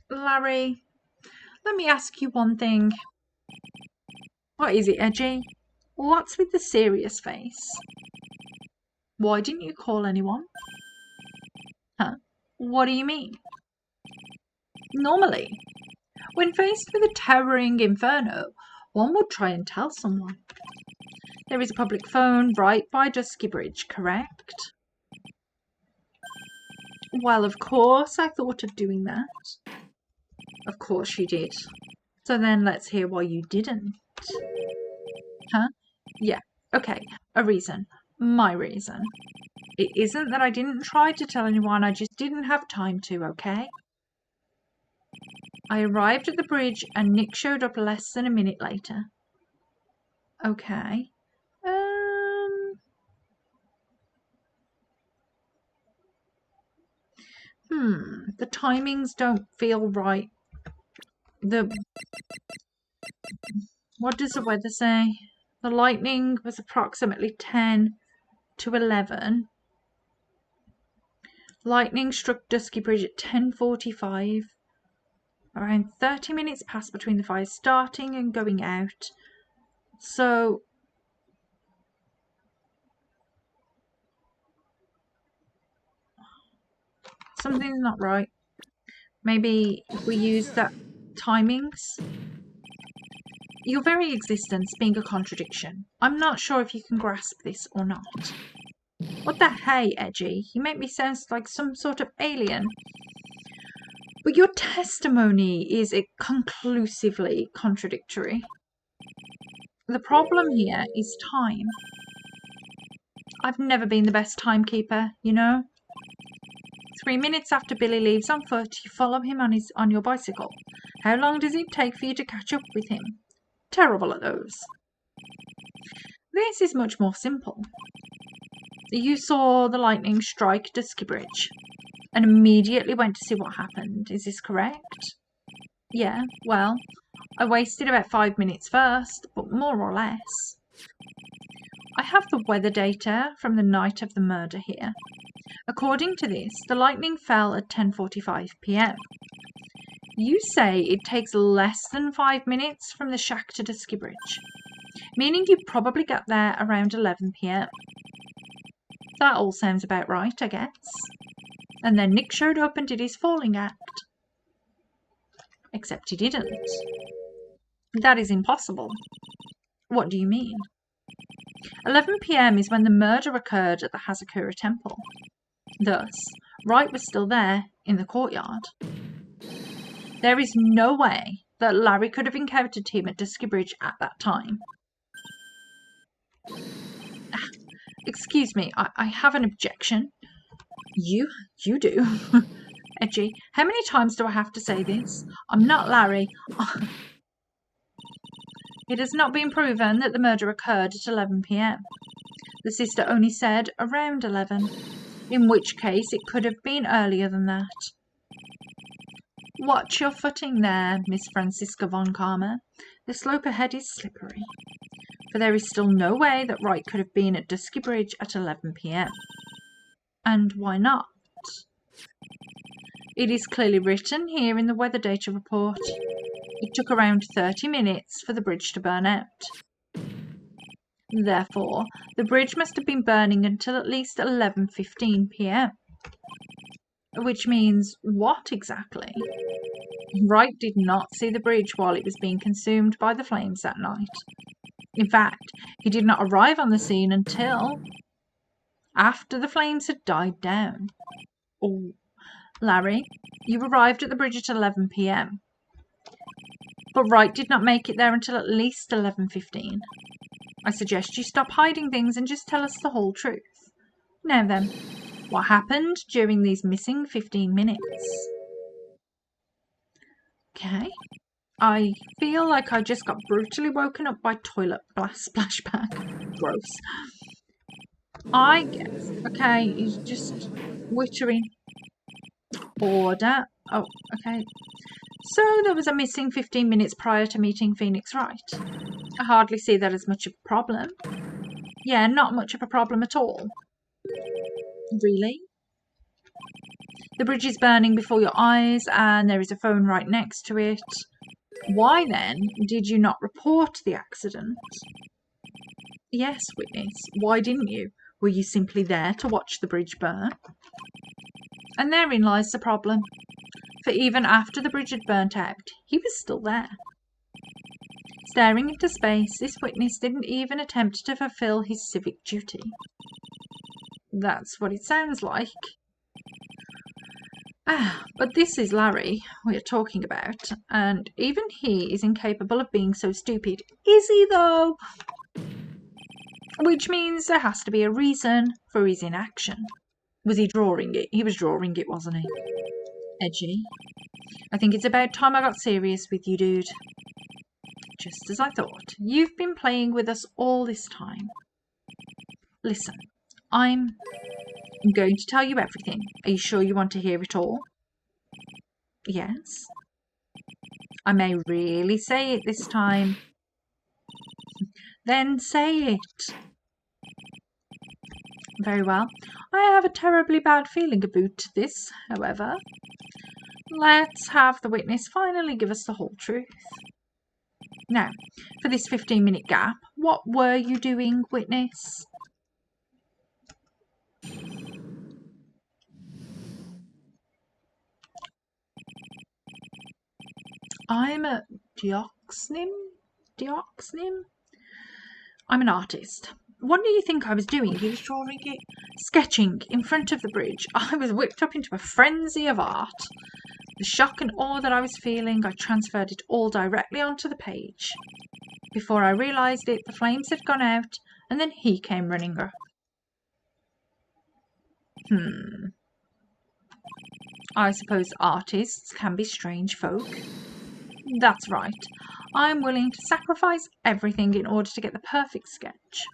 Larry, let me ask you one thing. What is it, Edgy? What's with the serious face? Why didn't you call anyone? Huh? What do you mean? Normally, when faced with a towering inferno, one would try and tell someone. There is a public phone right by Dusky Bridge, correct? Well, of course I thought of doing that. Of course you did. So then let's hear why you didn't. Huh? Yeah, okay, a reason. My reason. It isn't that I didn't try to tell anyone, I just didn't have time to, okay? I arrived at the bridge and Nick showed up less than a minute later. Okay. The timings don't feel right. What does the weather say? The lightning was approximately 10 to 11. Lightning struck Dusky Bridge at 10:45. Around 30 minutes passed between the fires starting and going out. So something's not right. Maybe if we use that timings. Your very existence being a contradiction. I'm not sure if you can grasp this or not. What the hey, Edgy? You make me sound like some sort of alien. But your testimony is conclusively contradictory. The problem here is time. I've never been the best timekeeper, you know. 3 minutes after Billy leaves on foot, you follow him on your bicycle. How long does it take for you to catch up with him? Terrible at those. This is much more simple. You saw the lightning strike Dusky Bridge and immediately went to see what happened. Is this correct? Yeah, well, I wasted about 5 minutes first, but more or less. I have the weather data from the night of the murder here. According to this, the lightning fell at 10:45 p.m. You say it takes less than 5 minutes from the shack to Dusky Bridge, meaning you probably got there around 11 p.m. That all sounds about right, I guess. And then Nick showed up and did his falling act. Except he didn't. That is impossible. What do you mean? 11 p.m. is when the murder occurred at the Hazakura temple. Thus, Wright was still there in the courtyard. There is no way that Larry could have encountered him at Dusky Bridge at that time. Excuse me, I have an objection. You do. Edgy, how many times do I have to say this? I'm not Larry. It has not been proven that the murder occurred at 11 p.m. The sister only said around 11, in which case it could have been earlier than that. Watch your footing there, Miss Francisca von Karma. The slope ahead is slippery, for there is still no way that Wright could have been at Dusky Bridge at 11 p.m. And why not? It is clearly written here in the weather data report. It took around 30 minutes for the bridge to burn out. Therefore, the bridge must have been burning until at least 11:15 p.m. Which means what exactly? Wright did not see the bridge while it was being consumed by the flames that night. In fact, he did not arrive on the scene until after the flames had died down. Oh, Larry, you arrived at the bridge at 11 p.m. But Wright did not make it there until at least 11:15. I suggest you stop hiding things and just tell us the whole truth. Now then, what happened during these missing 15 minutes? Okay. I feel like I just got brutally woken up by toilet splashback. Gross. I guess. Okay, he's just wittering. Order. Oh, okay. So there was a missing 15 minutes prior to meeting Phoenix Wright. I hardly see that as much of a problem. Yeah, not much of a problem at all. Really? The bridge is burning before your eyes and there is a phone right next to it. Why then did you not report the accident? Yes, witness. Why didn't you? Were you simply there to watch the bridge burn? And therein lies the problem. For even after the bridge had burnt out, he was still there. Staring into space, this witness didn't even attempt to fulfill his civic duty. That's what it sounds like. But this is Larry we're talking about, and even he is incapable of being so stupid. Is he, though? Which means there has to be a reason for his inaction. Was he drawing it? He was drawing it, wasn't he? Edgy. I think it's about time I got serious with you, dude. Just as I thought. You've been playing with us all this time. Listen, I'm going to tell you everything. Are you sure you want to hear it all? Yes. I may really say it this time. Then say it. Very well. I have a terribly bad feeling about this, however. Let's have the witness finally give us the whole truth. Now, for this 15-minute gap, what were you doing, witness? I'm a dioxnym? I'm an artist. What do you think I was doing? He was drawing it. Sketching in front of the bridge. I was whipped up into a frenzy of art. The shock and awe that I was feeling, I transferred it all directly onto the page. Before I realised it, the flames had gone out, and then he came running up. I suppose artists can be strange folk. That's right. I'm willing to sacrifice everything in order to get the perfect sketch.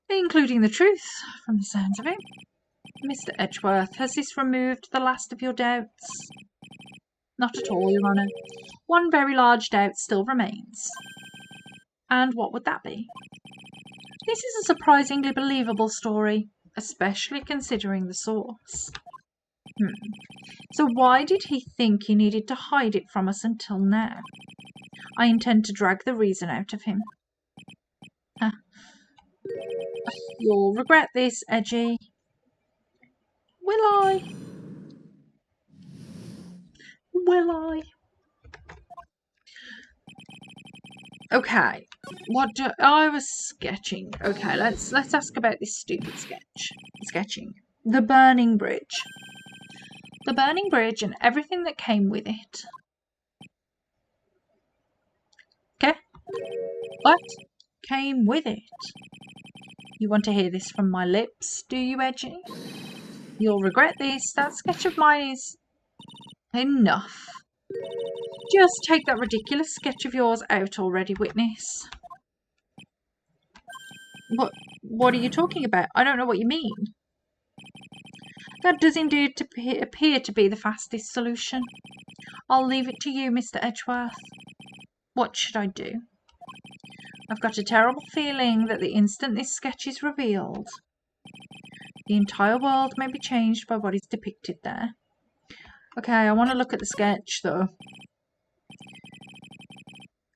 Including the truth, from the sounds of it. Mr. Edgeworth, has this removed the last of your doubts? Not at all, Your Honour. One very large doubt still remains. And what would that be? This is a surprisingly believable story, especially considering the source. So why did he think he needed to hide it from us until now? I intend to drag the reason out of him. You'll regret this, Edgy. Will I? Will I? Okay. I was sketching. Okay, let's ask about this stupid sketching. The burning bridge. The burning bridge and everything that came with it. Okay? What came with it? You want to hear this from my lips, do you, Edgy? You'll regret this. That sketch of mine is enough. Just take that ridiculous sketch of yours out already, witness. What are you talking about? I don't know what you mean. That does indeed appear to be the fastest solution. I'll leave it to you, Mr. Edgeworth. What should I do? I've got a terrible feeling that the instant this sketch is revealed, the entire world may be changed by what is depicted there. Okay, I want to look at the sketch, though.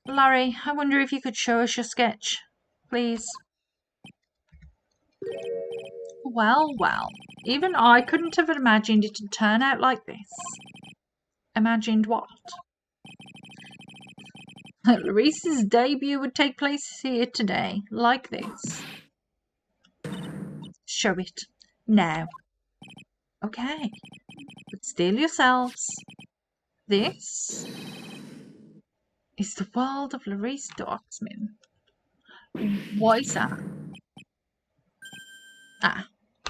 Larry, I wonder if you could show us your sketch, please. Well, even I couldn't have imagined it to turn out like this. Imagined what? Larice's debut would take place here today, like this. Show it. Now. Okay. But steel yourselves. This is the world of Larice Doxman. What is that?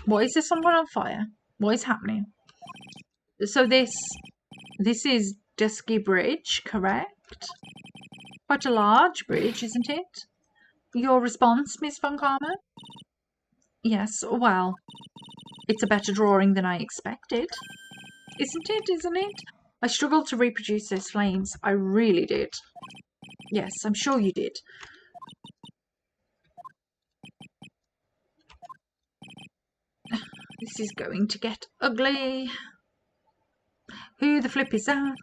What is this? Someone on fire? What is happening? So this is Dusky Bridge, correct? Quite a large bridge, isn't it? Your response, Miss Von Karma? Yes, well, it's a better drawing than I expected. Isn't it? I struggled to reproduce those flames. I really did. Yes, I'm sure you did. This is going to get ugly. Who the flip is that?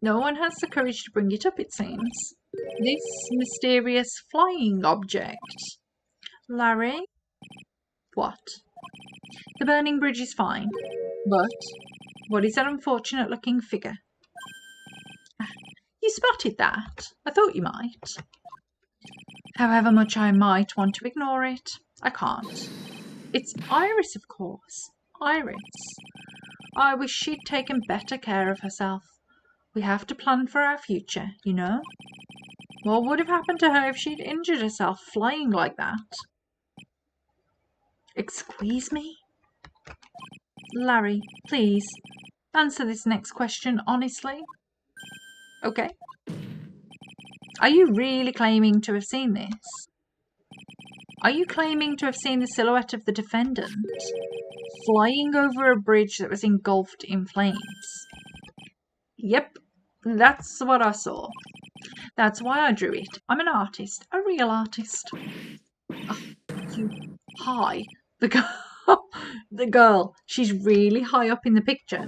No one has the courage to bring it up, it seems. This mysterious flying object. Larry? What? The burning bridge is fine. But what is that unfortunate looking figure? You spotted that. I thought you might. However much I might want to ignore it, I can't. It's Iris, of course. Iris. I wish she'd taken better care of herself. We have to plan for our future, you know. What would have happened to her if she'd injured herself flying like that? Excuse me? Larry, please, answer this next question honestly. Okay. Are you really claiming to have seen this? Are you claiming to have seen the silhouette of the defendant flying over a bridge that was engulfed in flames? Yep, that's what I saw. That's why I drew it. I'm an artist, a real artist. Oh, you high. The girl, the girl, she's really high up in the picture.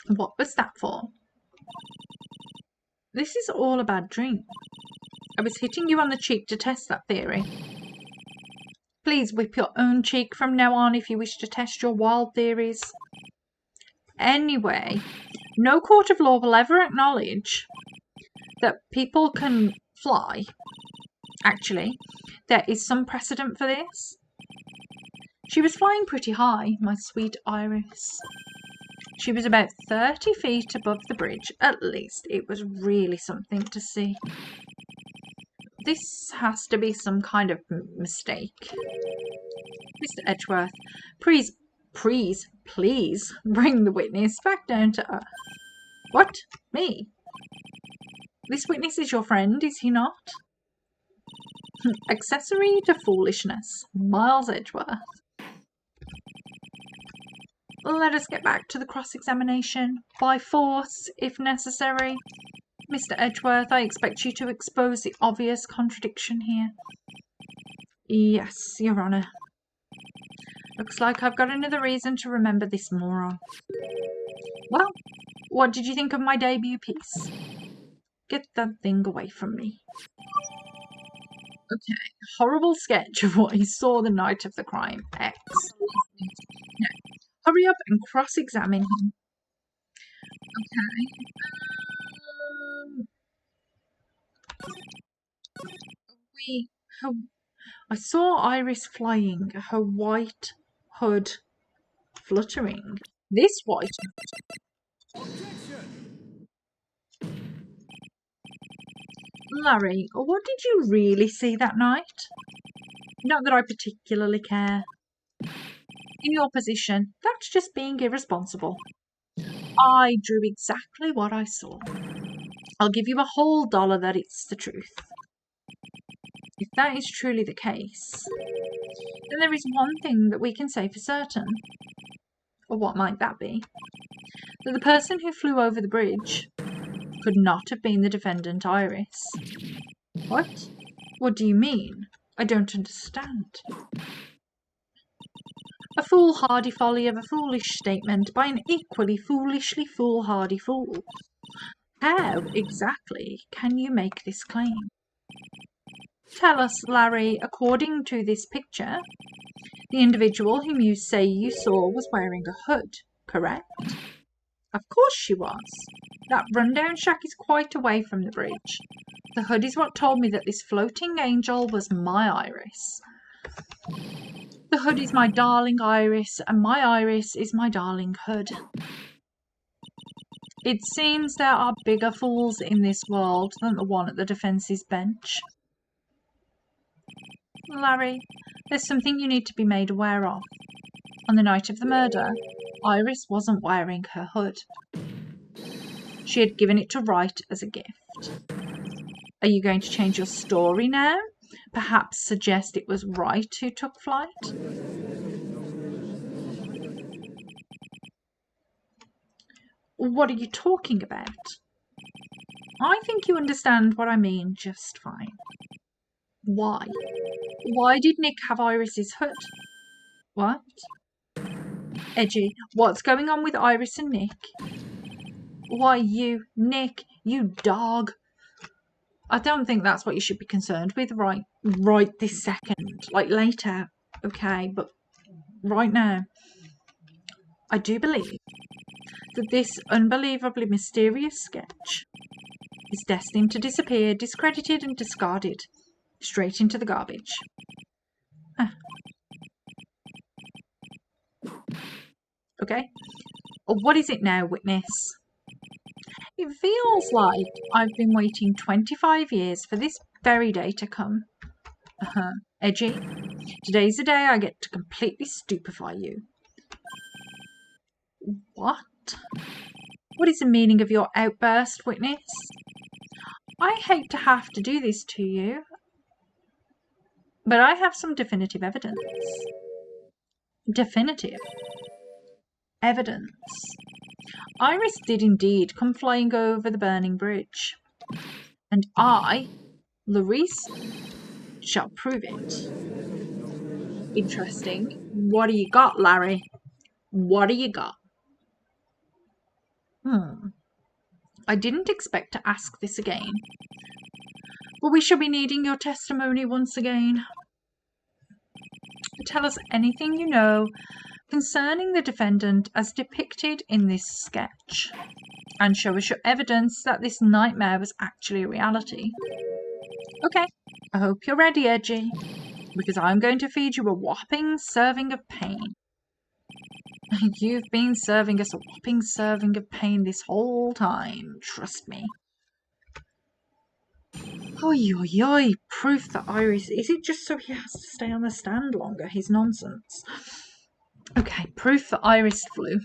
What was that for? This is all a bad dream. I was hitting you on the cheek to test that theory. Please whip your own cheek from now on if you wish to test your wild theories. Anyway, no court of law will ever acknowledge that people can fly. Actually, there is some precedent for this. She was flying pretty high, my sweet Iris. She was about 30 feet above the bridge. At least it was really something to see. This has to be some kind of mistake. Mr. Edgeworth, please bring the witness back down to earth. What? Me? This witness is your friend, is he not? Accessory to foolishness. Miles Edgeworth. Let us get back to the cross-examination, by force, if necessary. Mr. Edgeworth, I expect you to expose the obvious contradiction here. Yes, Your Honour. Looks like I've got another reason to remember this moron. Well, what did you think of my debut piece? Get that thing away from me. Okay, horrible sketch of what he saw the night of the crime. Excellent. Now, hurry up and cross-examine him. Okay. I saw Iris flying, her white hood fluttering. This white hood. Larry, what did you really see that night? Not that I particularly care. In your position, that's just being irresponsible. I drew exactly what I saw. I'll give you a whole $1 that it's the truth. If that is truly the case, then there is one thing that we can say for certain. Or what might that be? That the person who flew over the bridge could not have been the defendant, Iris. What? What do you mean? I don't understand. A foolhardy folly of a foolish statement by an equally foolishly foolhardy fool. How exactly can you make this claim? Tell us, Larry, according to this picture, the individual whom you say you saw was wearing a hood, correct? Of course she was. That rundown shack is quite away from the bridge. The hood is what told me that this floating angel was my Iris. The hood is my darling Iris, and my Iris is my darling hood. It seems there are bigger fools in this world than the one at the defence's bench. Larry, there's something you need to be made aware of. On the night of the murder, Iris wasn't wearing her hood. She had given it to Wright as a gift. Are you going to change your story now? Perhaps suggest it was Wright who took flight? What are you talking about? I think you understand what I mean just fine. Why? Why did Nick have Iris's hood? What? Edgy, what's going on with Iris and Nick? Why, Nick, you dog. I don't think that's what you should be concerned with right this second. Like later, okay, but right now. I do believe that this unbelievably mysterious sketch is destined to disappear, discredited and discarded straight into the garbage. Okay, what is it now, witness? It feels like I've been waiting 25 years for this very day to come. Edgy. Today's the day I get to completely stupefy you. What? What is the meaning of your outburst, witness? I hate to have to do this to you, but I have some definitive evidence. Definitive evidence. Iris did indeed come flying over the burning bridge, and I, Larice, shall prove it. Interesting. What do you got, Larry? What do you got? I didn't expect to ask this again, but we shall be needing your testimony once again. Tell us anything you know concerning the defendant as depicted in this sketch, and show us your evidence that this nightmare was actually a reality. Okay, I hope you're ready, Edgy, because I'm going to feed you a whopping serving of pain. You've been serving us a whopping serving of pain this whole time, trust me. Oi, oi, oi, proof that Iris... Is it just so he has to stay on the stand longer? His nonsense. Okay, proof that Iris flew.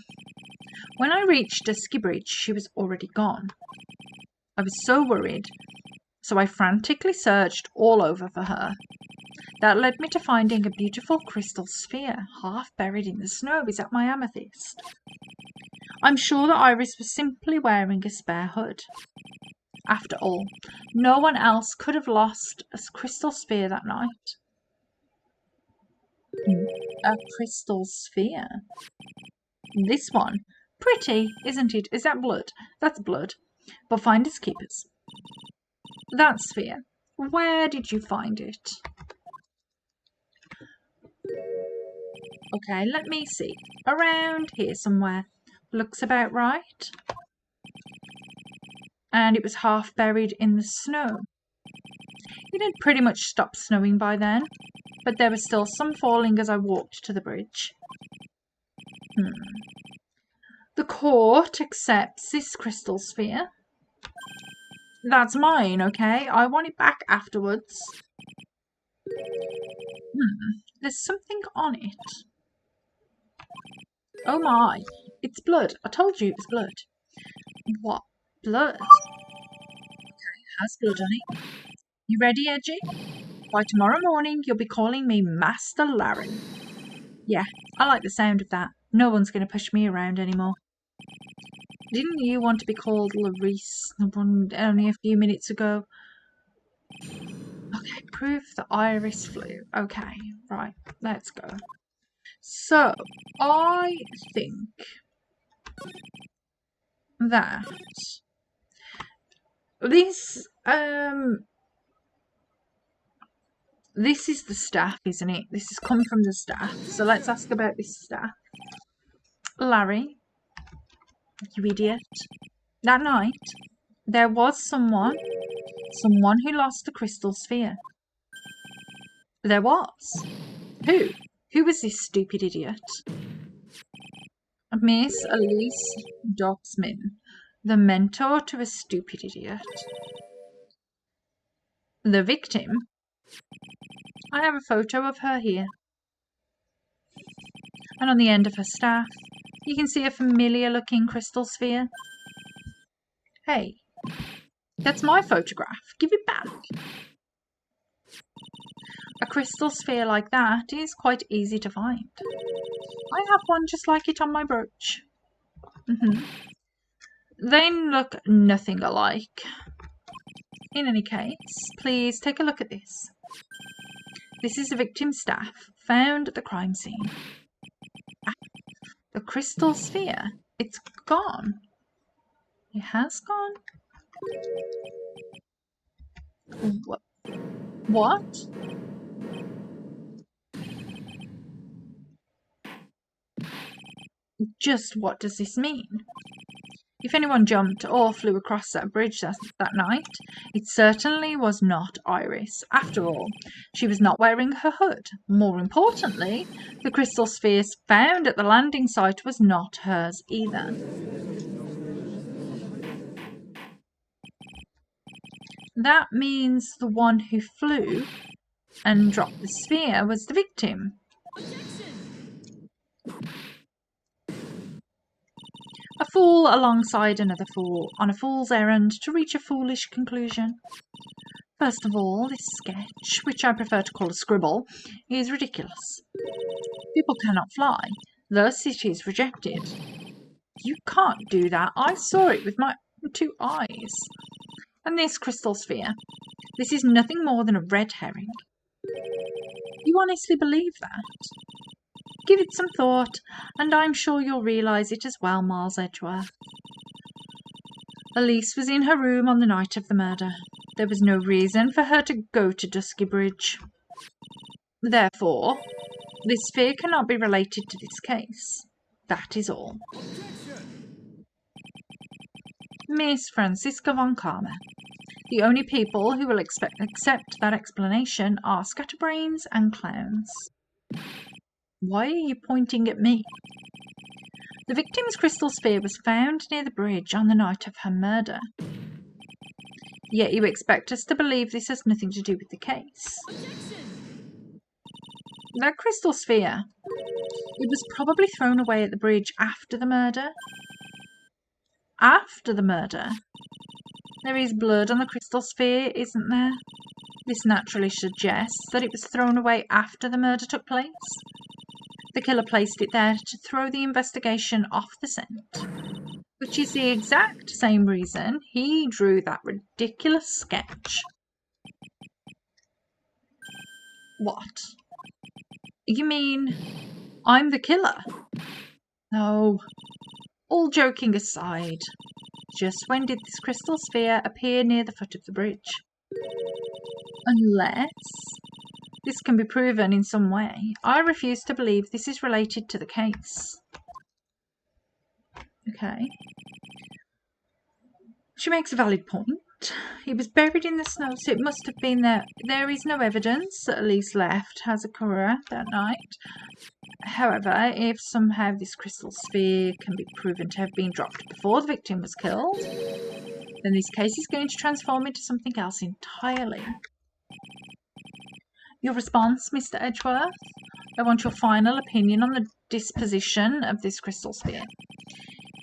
When I reached Dusky Bridge, she was already gone. I was so worried, so I frantically searched all over for her. That led me to finding a beautiful crystal sphere, half buried in the snow beside my amethyst. I'm sure that Iris was simply wearing a spare hood. After all, no one else could have lost a crystal sphere that night. A crystal sphere? This one. Pretty, isn't it? Is that blood? That's blood. But finders keepers. That sphere. Where did you find it? Okay, let me see. Around here somewhere. Looks about right. And it was half buried in the snow. It had pretty much stopped snowing by then, but there was still some falling as I walked to the bridge. The court accepts this crystal sphere. That's mine, okay? I want it back afterwards. There's something on it. Oh my, it's blood. I told you it was blood. What? Blood? Okay, has blood on it. You ready, Edgy? By tomorrow morning, you'll be calling me Master Larry. Yeah, I like the sound of that. No one's going to push me around anymore. Didn't you want to be called Larice only a few minutes ago? Okay, proof the Iris flew. Okay, right, let's go. So, I think that this is the staff, isn't it? This has come from the staff. So let's ask about this staff. Larry, you idiot. That night, there was someone who lost the crystal sphere. There was. Who? Who was this stupid idiot? Miss Elise Doxman, the mentor to a stupid idiot. The victim? I have a photo of her here. And on the end of her staff, you can see a familiar-looking crystal sphere. Hey, that's my photograph. Give it back. A crystal sphere like that is quite easy to find. I have one just like it on my brooch. They look nothing alike. In any case, please take a look at this. This is the victim's staff, found at the crime scene. The crystal sphere. It's gone. It has gone? What? Just what does this mean? If anyone jumped or flew across that bridge that night, it certainly was not Iris. After all, she was not wearing her hood. More importantly, the crystal sphere found at the landing site was not hers either. That means the one who flew and dropped the sphere was the victim. fool alongside another fool on a fool's errand to reach a foolish conclusion. First of all, this sketch, which I prefer to call a scribble, is ridiculous. People cannot fly, thus it is rejected. You can't do that. I saw it with my 2 eyes. And this crystal sphere, this is nothing more than a red herring. You honestly believe that? Give it some thought, and I'm sure you'll realise it as well, Miles Edgeworth. Elise was in her room on the night of the murder. There was no reason for her to go to Dusky Bridge. Therefore, this sphere cannot be related to this case. That is all. Miss Francisca von Karma. The only people who will accept that explanation are scatterbrains and clowns. Why are you pointing at me? The victim's crystal sphere was found near the bridge on the night of her murder. Yet you expect us to believe this has nothing to do with the case. That crystal sphere, it was probably thrown away at the bridge after the murder. After the murder? There is blood on the crystal sphere, isn't there? This naturally suggests that it was thrown away after the murder took place. The killer placed it there to throw the investigation off the scent, which is the exact same reason he drew that ridiculous sketch. What? You mean I'm the killer? No. All joking aside, just when did this crystal sphere appear near the foot of the bridge? Unless this can be proven in some way, I refuse to believe this is related to the case. Okay. She makes a valid point. It was buried in the snow, so it must have been there. There is no evidence that Elise left as a courier that night. However, if somehow this crystal sphere can be proven to have been dropped before the victim was killed, then this case is going to transform into something else entirely. Your response, Mr. Edgeworth? I want your final opinion on the disposition of this crystal sphere.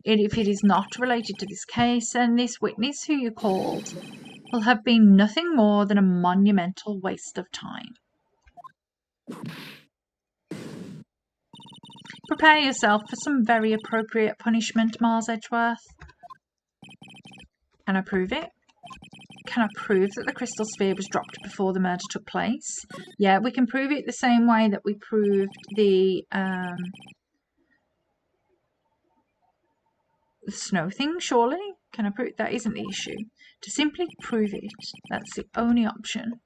If it is not related to this case, then this witness who you called will have been nothing more than a monumental waste of time. Prepare yourself for some very appropriate punishment, Miles Edgeworth. Can I prove it? Can I prove that the crystal sphere was dropped before the murder took place? Yeah, we can prove it the same way that we proved the snow thing, surely? Can I prove that isn't the issue? To simply prove it, that's the only option.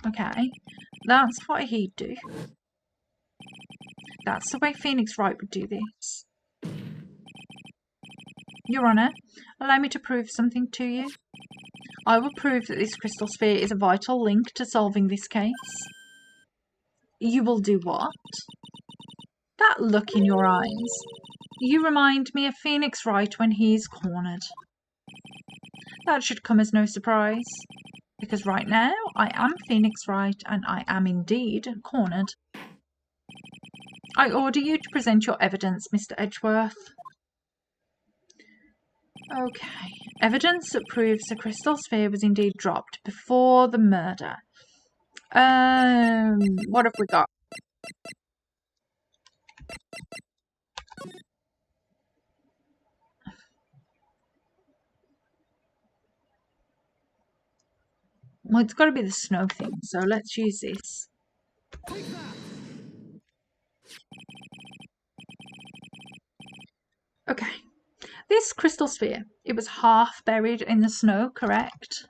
Okay, that's what he'd do. That's the way Phoenix Wright would do this. Your Honour, allow me to prove something to you. I will prove that this crystal sphere is a vital link to solving this case. You will do what? That look in your eyes. You remind me of Phoenix Wright when he's cornered. That should come as no surprise, because right now I am Phoenix Wright and I am indeed cornered. I order you to present your evidence, Mr. Edgeworth. Okay, evidence that proves the crystal sphere was indeed dropped before the murder. What have we got? Well, it's got to be the snow thing, so let's use this. Okay, this crystal sphere, it was half buried in the snow, correct?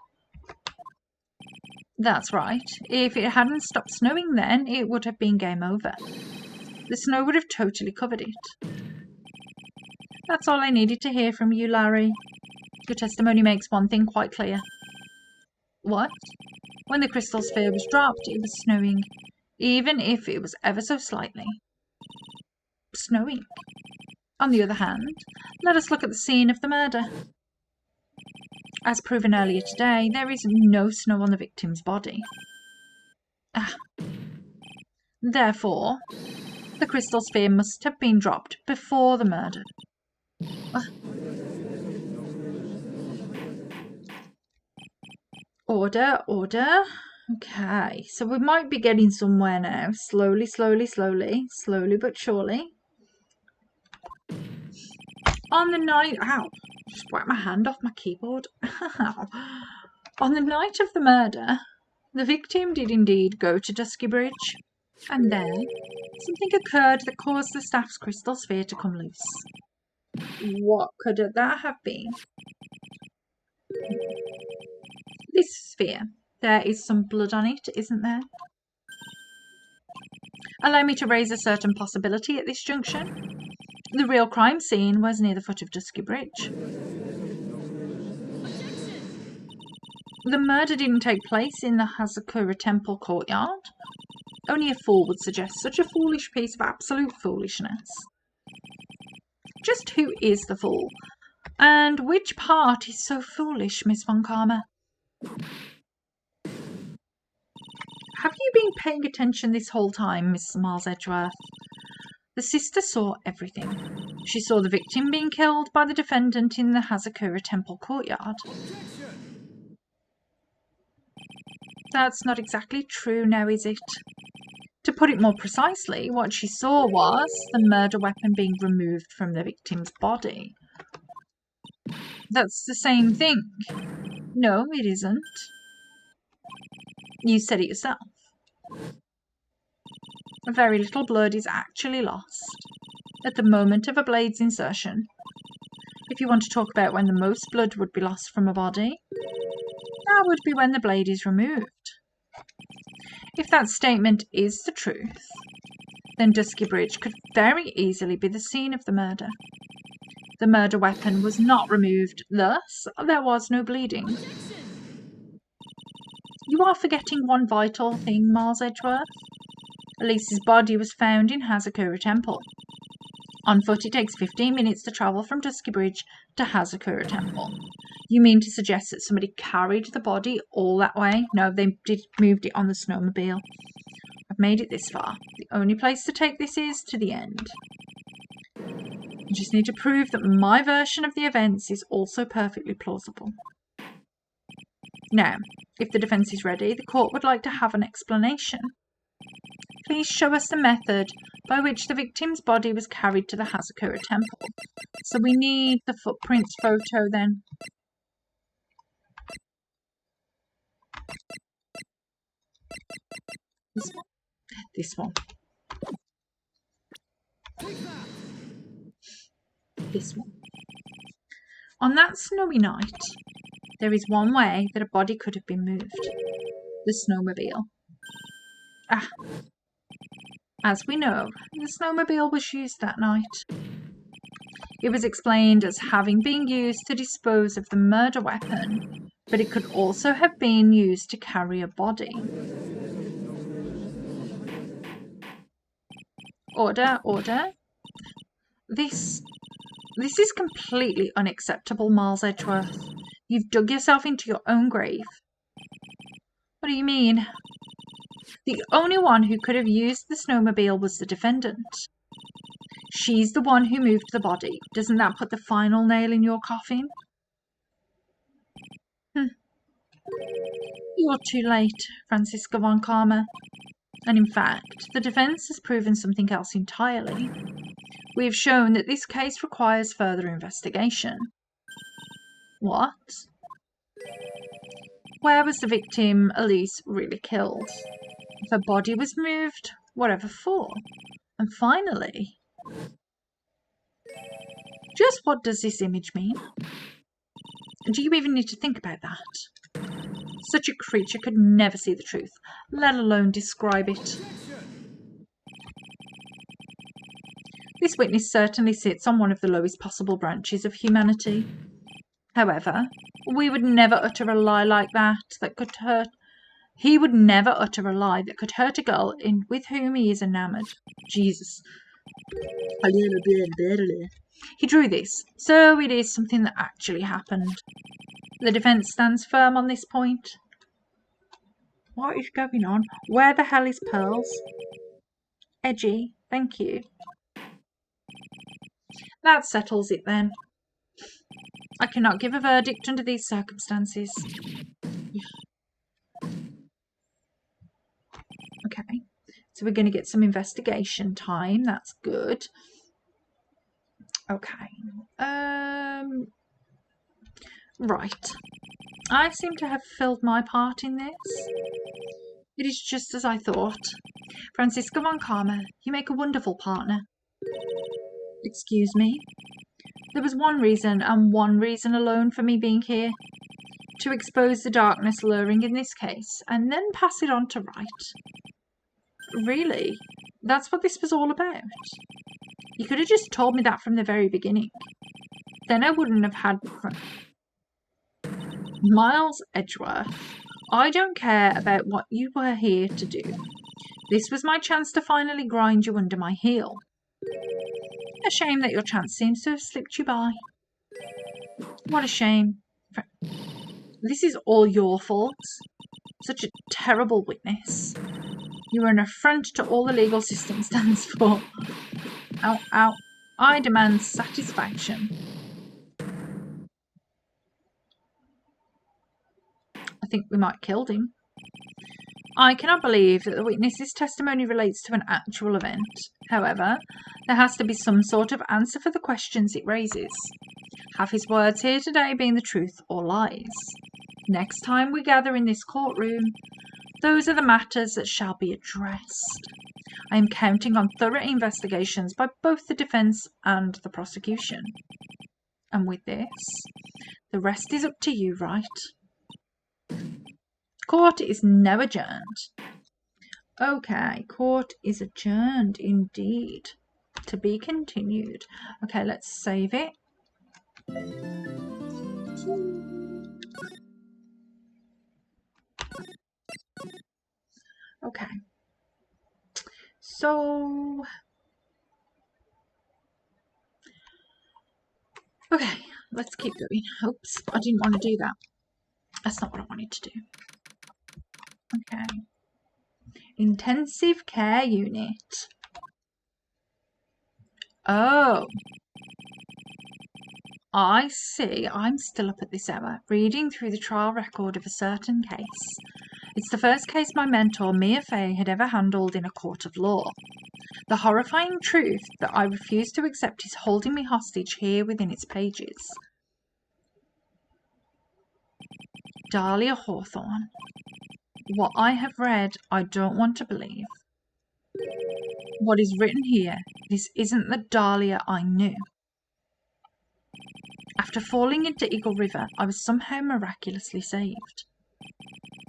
That's right. If it hadn't stopped snowing then, it would have been game over. The snow would have totally covered it. That's all I needed to hear from you, Larry. Your testimony makes one thing quite clear. What? When the crystal sphere was dropped, it was snowing, even if it was ever so slightly. Snowing. On the other hand, let us look at the scene of the murder. As proven earlier today, there is no snow on the victim's body. Therefore, the crystal sphere must have been dropped before the murder. Order, order. Okay, so we might be getting somewhere now. Slowly, slowly, slowly. Slowly but surely. On the night... Ow. Just whacked my hand off my keyboard. On the night of the murder, the victim did indeed go to Dusky Bridge. And there, something occurred that caused the staff's crystal sphere to come loose. What could that have been? This sphere. There is some blood on it, isn't there? Allow me to raise a certain possibility at this junction. The real crime scene was near the foot of Dusky Bridge. The murder didn't take place in the Hazakura Temple courtyard. Only a fool would suggest such a foolish piece of absolute foolishness. Just who is the fool? And which part is so foolish, Miss Von Karma? Have you been paying attention this whole time, Miss Miles Edgeworth? The sister saw everything. She saw the victim being killed by the defendant in the Hazakura Temple courtyard. That's not exactly true now, is it? To put it more precisely, what she saw was the murder weapon being removed from the victim's body. That's the same thing. No, it isn't. You said it yourself. Very little blood is actually lost at the moment of a blade's insertion. If you want to talk about when the most blood would be lost from a body, that would be when the blade is removed. If that statement is the truth, then Dusky Bridge could very easily be the scene of the murder. The murder weapon was not removed, thus there was no bleeding. You are forgetting one vital thing, Miles Edgeworth. Elise's body was found in Hazakura Temple. On foot, it takes 15 minutes to travel from Dusky Bridge to Hazakura Temple. You mean to suggest that somebody carried the body all that way? No, they moved it on the snowmobile. I've made it this far. The only place to take this is to the end. You just need to prove that my version of the events is also perfectly plausible. Now, if the defence is ready, the court would like to have an explanation. Please show us the method by which the victim's body was carried to the Hazakura Temple. So we need the footprints photo then. This one. This one. On that snowy night, there is one way that a body could have been moved. The snowmobile. As we know, the snowmobile was used that night. It was explained as having been used to dispose of the murder weapon, but it could also have been used to carry a body. Order, order. This is completely unacceptable, Miles Edgeworth. You've dug yourself into your own grave. What do you mean? The only one who could have used the snowmobile was the defendant. She's the one who moved the body. Doesn't that put the final nail in your coffin? You're too late, Francisca Von Karma. And in fact, the defence has proven something else entirely. We have shown that this case requires further investigation. What? Where was the victim, Elise, really killed? If her body was moved, whatever for? And finally, just what does this image mean? Do you even need to think about that? Such a creature could never see the truth, let alone describe it. This witness certainly sits on one of the lowest possible branches of humanity. However, we would never utter a lie like that could hurt. He would never utter a lie that could hurt a girl with whom he is enamoured. Jesus. He drew this, so it is something that actually happened. The defence stands firm on this point. What is going on? Where the hell is Pearls? Edgy, thank you. That settles it then. I cannot give a verdict under these circumstances. Okay, so we're going to get some investigation time. That's good. Okay. Right. I seem to have filled my part in this. It is just as I thought. Francisco von Karma, you make a wonderful partner. Excuse me. There was one reason, and one reason alone, for me being here. To expose the darkness lurking in this case, and then pass it on to Wright. Really? That's what this was all about? You could have just told me that from the very beginning. Then I wouldn't have had... Miles Edgeworth, I don't care about what you were here to do. This was my chance to finally grind you under my heel. A shame that your chance seems to have slipped you by. What a shame. This is all your fault. Such a terrible witness. You are an affront to all the legal system stands for. Ow, ow. I demand satisfaction. I think we might have killed him. I cannot believe that the witness's testimony relates to an actual event. However, there has to be some sort of answer for the questions it raises. Have his words here today been the truth or lies? Next time we gather in this courtroom, those are the matters that shall be addressed. I am counting on thorough investigations by both the defence and the prosecution. And with this, the rest is up to you, Wright. Court is now adjourned. Okay, court is adjourned indeed. To be continued. Okay, let's save it. Okay. So... Okay, let's keep going. Oops, I didn't want to do that. That's not what I wanted to do. Okay. Intensive care unit. Oh. I see. I'm still up at this hour, reading through the trial record of a certain case. It's the first case my mentor, Mia Fey, had ever handled in a court of law. The horrifying truth that I refuse to accept is holding me hostage here within its pages. Dahlia Hawthorne. What I have read, I don't want to believe. What is written here, this isn't the Dahlia I knew. After falling into Eagle River, I was somehow miraculously saved.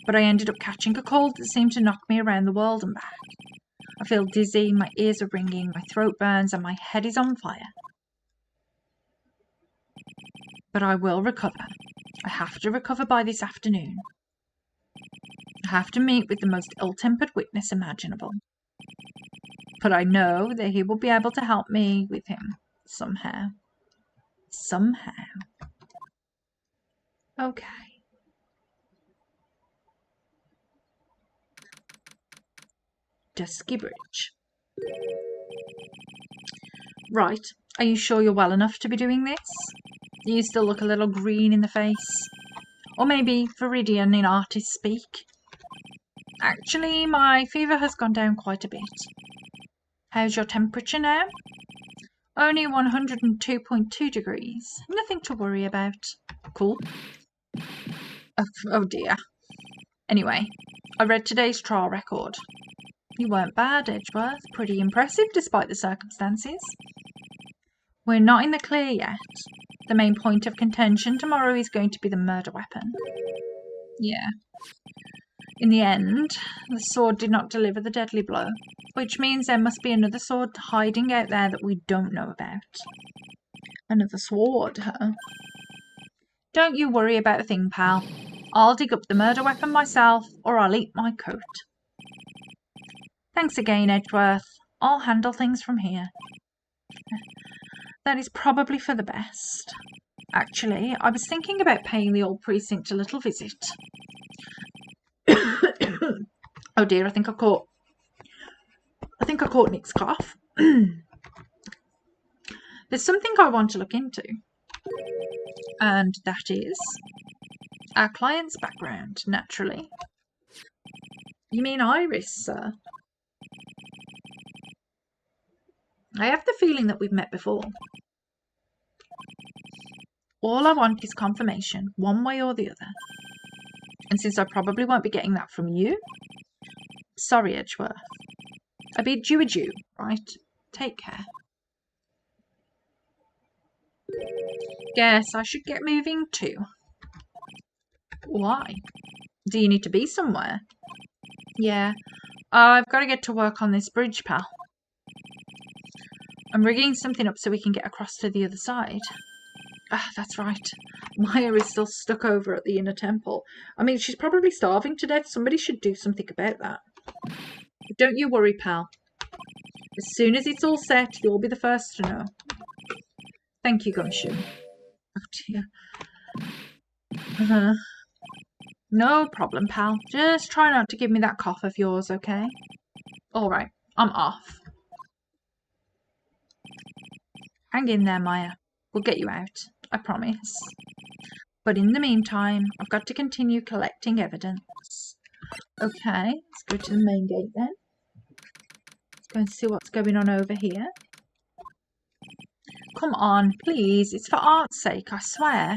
But I ended up catching a cold that seemed to knock me around the world and back. I feel dizzy, my ears are ringing, my throat burns, and my head is on fire. But I will recover. I have to recover by this afternoon. I have to meet with the most ill-tempered witness imaginable. But I know that he will be able to help me with him somehow. Somehow. Okay. Dusky Bridge. Right. Are you sure you're well enough to be doing this? You still look a little green in the face. Or maybe Viridian in artist speak. Actually, my fever has gone down quite a bit. How's your temperature now? Only 102.2 degrees. Nothing to worry about. Cool. Oh dear. Anyway, I read today's trial record. You weren't bad, Edgeworth. Pretty impressive despite the circumstances. We're not in the clear yet. The main point of contention tomorrow is going to be the murder weapon. Yeah. In the end, the sword did not deliver the deadly blow, which means there must be another sword hiding out there that we don't know about. Another sword, huh? Don't you worry about a thing, pal. I'll dig up the murder weapon myself, or I'll eat my coat. Thanks again, Edgeworth. I'll handle things from here. That is probably for the best. Actually, I was thinking about paying the old precinct a little visit. Oh dear, I think I caught Nick's cough. There's something I want to look into, and that is our client's background, naturally. You mean Iris, sir? I have the feeling that we've met before. All I want is confirmation, one way or the other. And since I probably won't be getting that from you, sorry, Edgeworth. I bid you adieu, right? Take care. Guess I should get moving too. Why? Do you need to be somewhere? Yeah, I've got to get to work on this bridge, pal. I'm rigging something up so we can get across to the other side. Ah, that's right. Maya is still stuck over at the inner temple. I mean, she's probably starving to death. Somebody should do something about that. But don't you worry, pal. As soon as it's all set, you'll be the first to know. Thank you, Gumshoe. Oh, dear. No problem, pal. Just try not to give me that cough of yours, okay? All right, I'm off. Hang in there, Maya. We'll get you out. I promise. But in the meantime, I've got to continue collecting evidence. Okay, let's go to the main gate then. Let's go and see what's going on over here. Come on, please. It's for art's sake, I swear.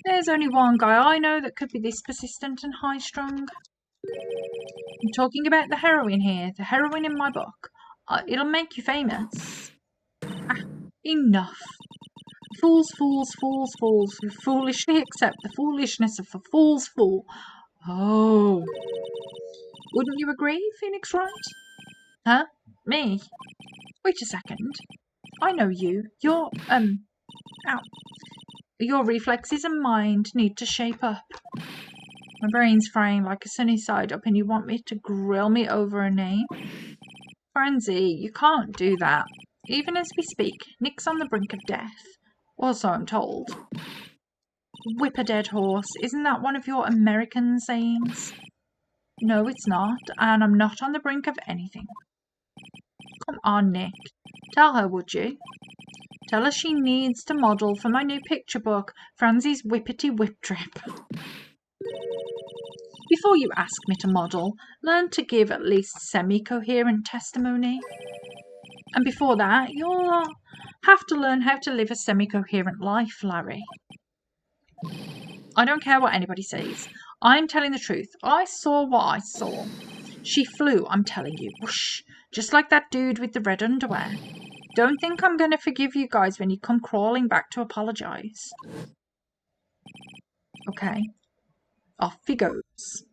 There's only one guy I know that could be this persistent and high-strung. I'm talking about the heroine here, the heroine in my book. It'll make you famous. Ah, enough. Fools, fools, fools, fools, who foolishly accept the foolishness of a fool's fool. Oh. Wouldn't you agree, Phoenix Wright? Huh? Me? Wait a second. I know you. Ow. Your reflexes and mind need to shape up. My brain's frying like a sunny side up and you want me to grill me over a name? Francie, you can't do that. Even as we speak, Nick's on the brink of death. Or so I'm told. Whip a dead horse. Isn't that one of your American sayings? No, it's not, and I'm not on the brink of anything. Come on, Nick. Tell her, would you? Tell her she needs to model for my new picture book, Fransie's Whippity Whip Trip. Before you ask me to model, learn to give at least semi-coherent testimony. And before that, you'll have to learn how to live a semi-coherent life, Larry. I don't care what anybody says. I'm telling the truth. I saw what I saw. She flew, I'm telling you. Whoosh. Just like that dude with the red underwear. Don't think I'm going to forgive you guys when you come crawling back to apologise. Okay. Off he goes.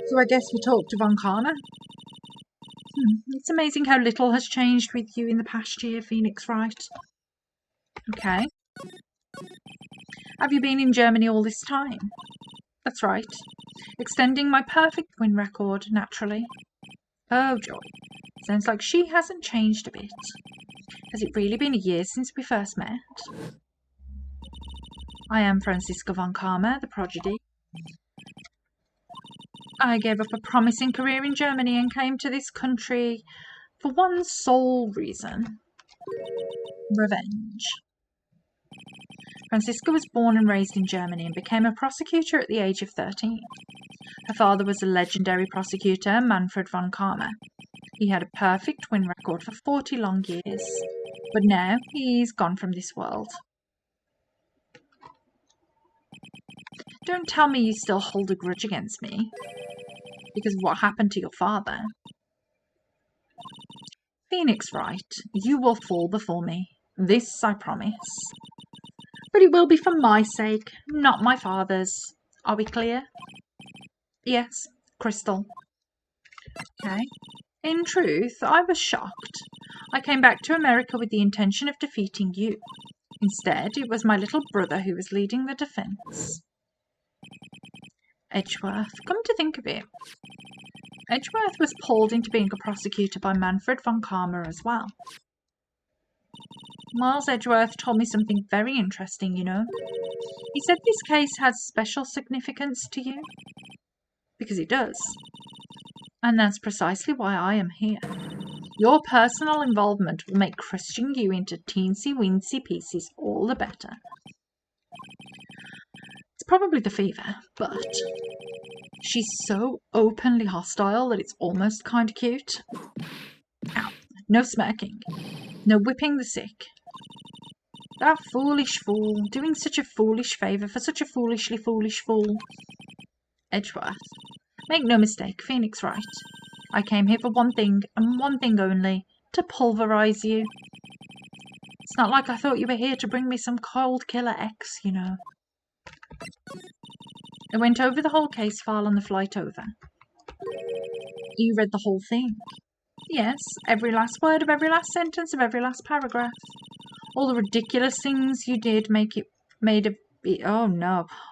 So I guess we talked to Von Karma. It's amazing how little has changed with you in the past year, Phoenix Wright. Okay. Have you been in Germany all this time? That's right. Extending my perfect win record, naturally. Oh, joy. Sounds like she hasn't changed a bit. Has it really been a year since we first met? I am Franziska von Karma, the prodigy. I gave up a promising career in Germany and came to this country for one sole reason. Revenge. Franziska was born and raised in Germany and became a prosecutor at the age of 13. Her father was a legendary prosecutor, Manfred von Karma. He had a perfect win record for 40 long years, but now he's gone from this world. Don't tell me you still hold a grudge against me, because of what happened to your father. Phoenix Wright, you will fall before me. This I promise. But it will be for my sake, not my father's. Are we clear? Yes, crystal. Okay. In truth, I was shocked. I came back to America with the intention of defeating you. Instead, it was my little brother who was leading the defense. Edgeworth, come to think of it. Edgeworth was pulled into being a prosecutor by Manfred von Karma as well. Miles Edgeworth told me something very interesting, you know. He said this case has special significance to you. Because it does. And that's precisely why I am here. Your personal involvement will make crushing you into teensy-weensy pieces all the better. It's probably the fever, but She's so openly hostile that it's almost kind of cute. Ow. No smirking. No whipping the sick. That foolish fool, doing such a foolish favour for such a foolishly foolish fool. Edgeworth. Make no mistake, Phoenix Wright. I came here for one thing, and one thing only, to pulverise you. It's not like I thought you were here to bring me some cold killer X, you know. I went over the whole case file on the flight over. You read the whole thing? Yes, every last word of every last sentence of every last paragraph. All the ridiculous things you did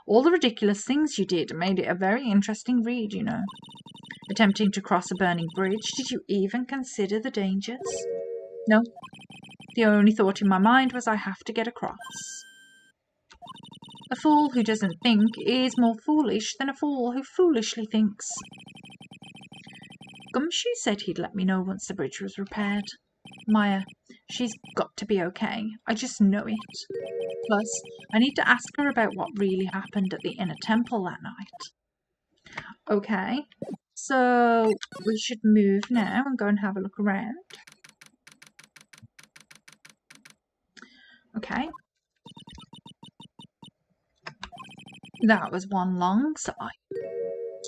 all the ridiculous things you did made it a very interesting read, you know. Attempting to cross a burning bridge, did you even consider the dangers? No. The only thought in my mind was I have to get across. A fool who doesn't think is more foolish than a fool who foolishly thinks. Gumshoe said he'd let me know once the bridge was repaired. Maya, she's got to be okay. I just know it. Plus, I need to ask her about what really happened at the inner temple that night. Okay, so we should move now and go and have a look around. Okay. That was one long sigh.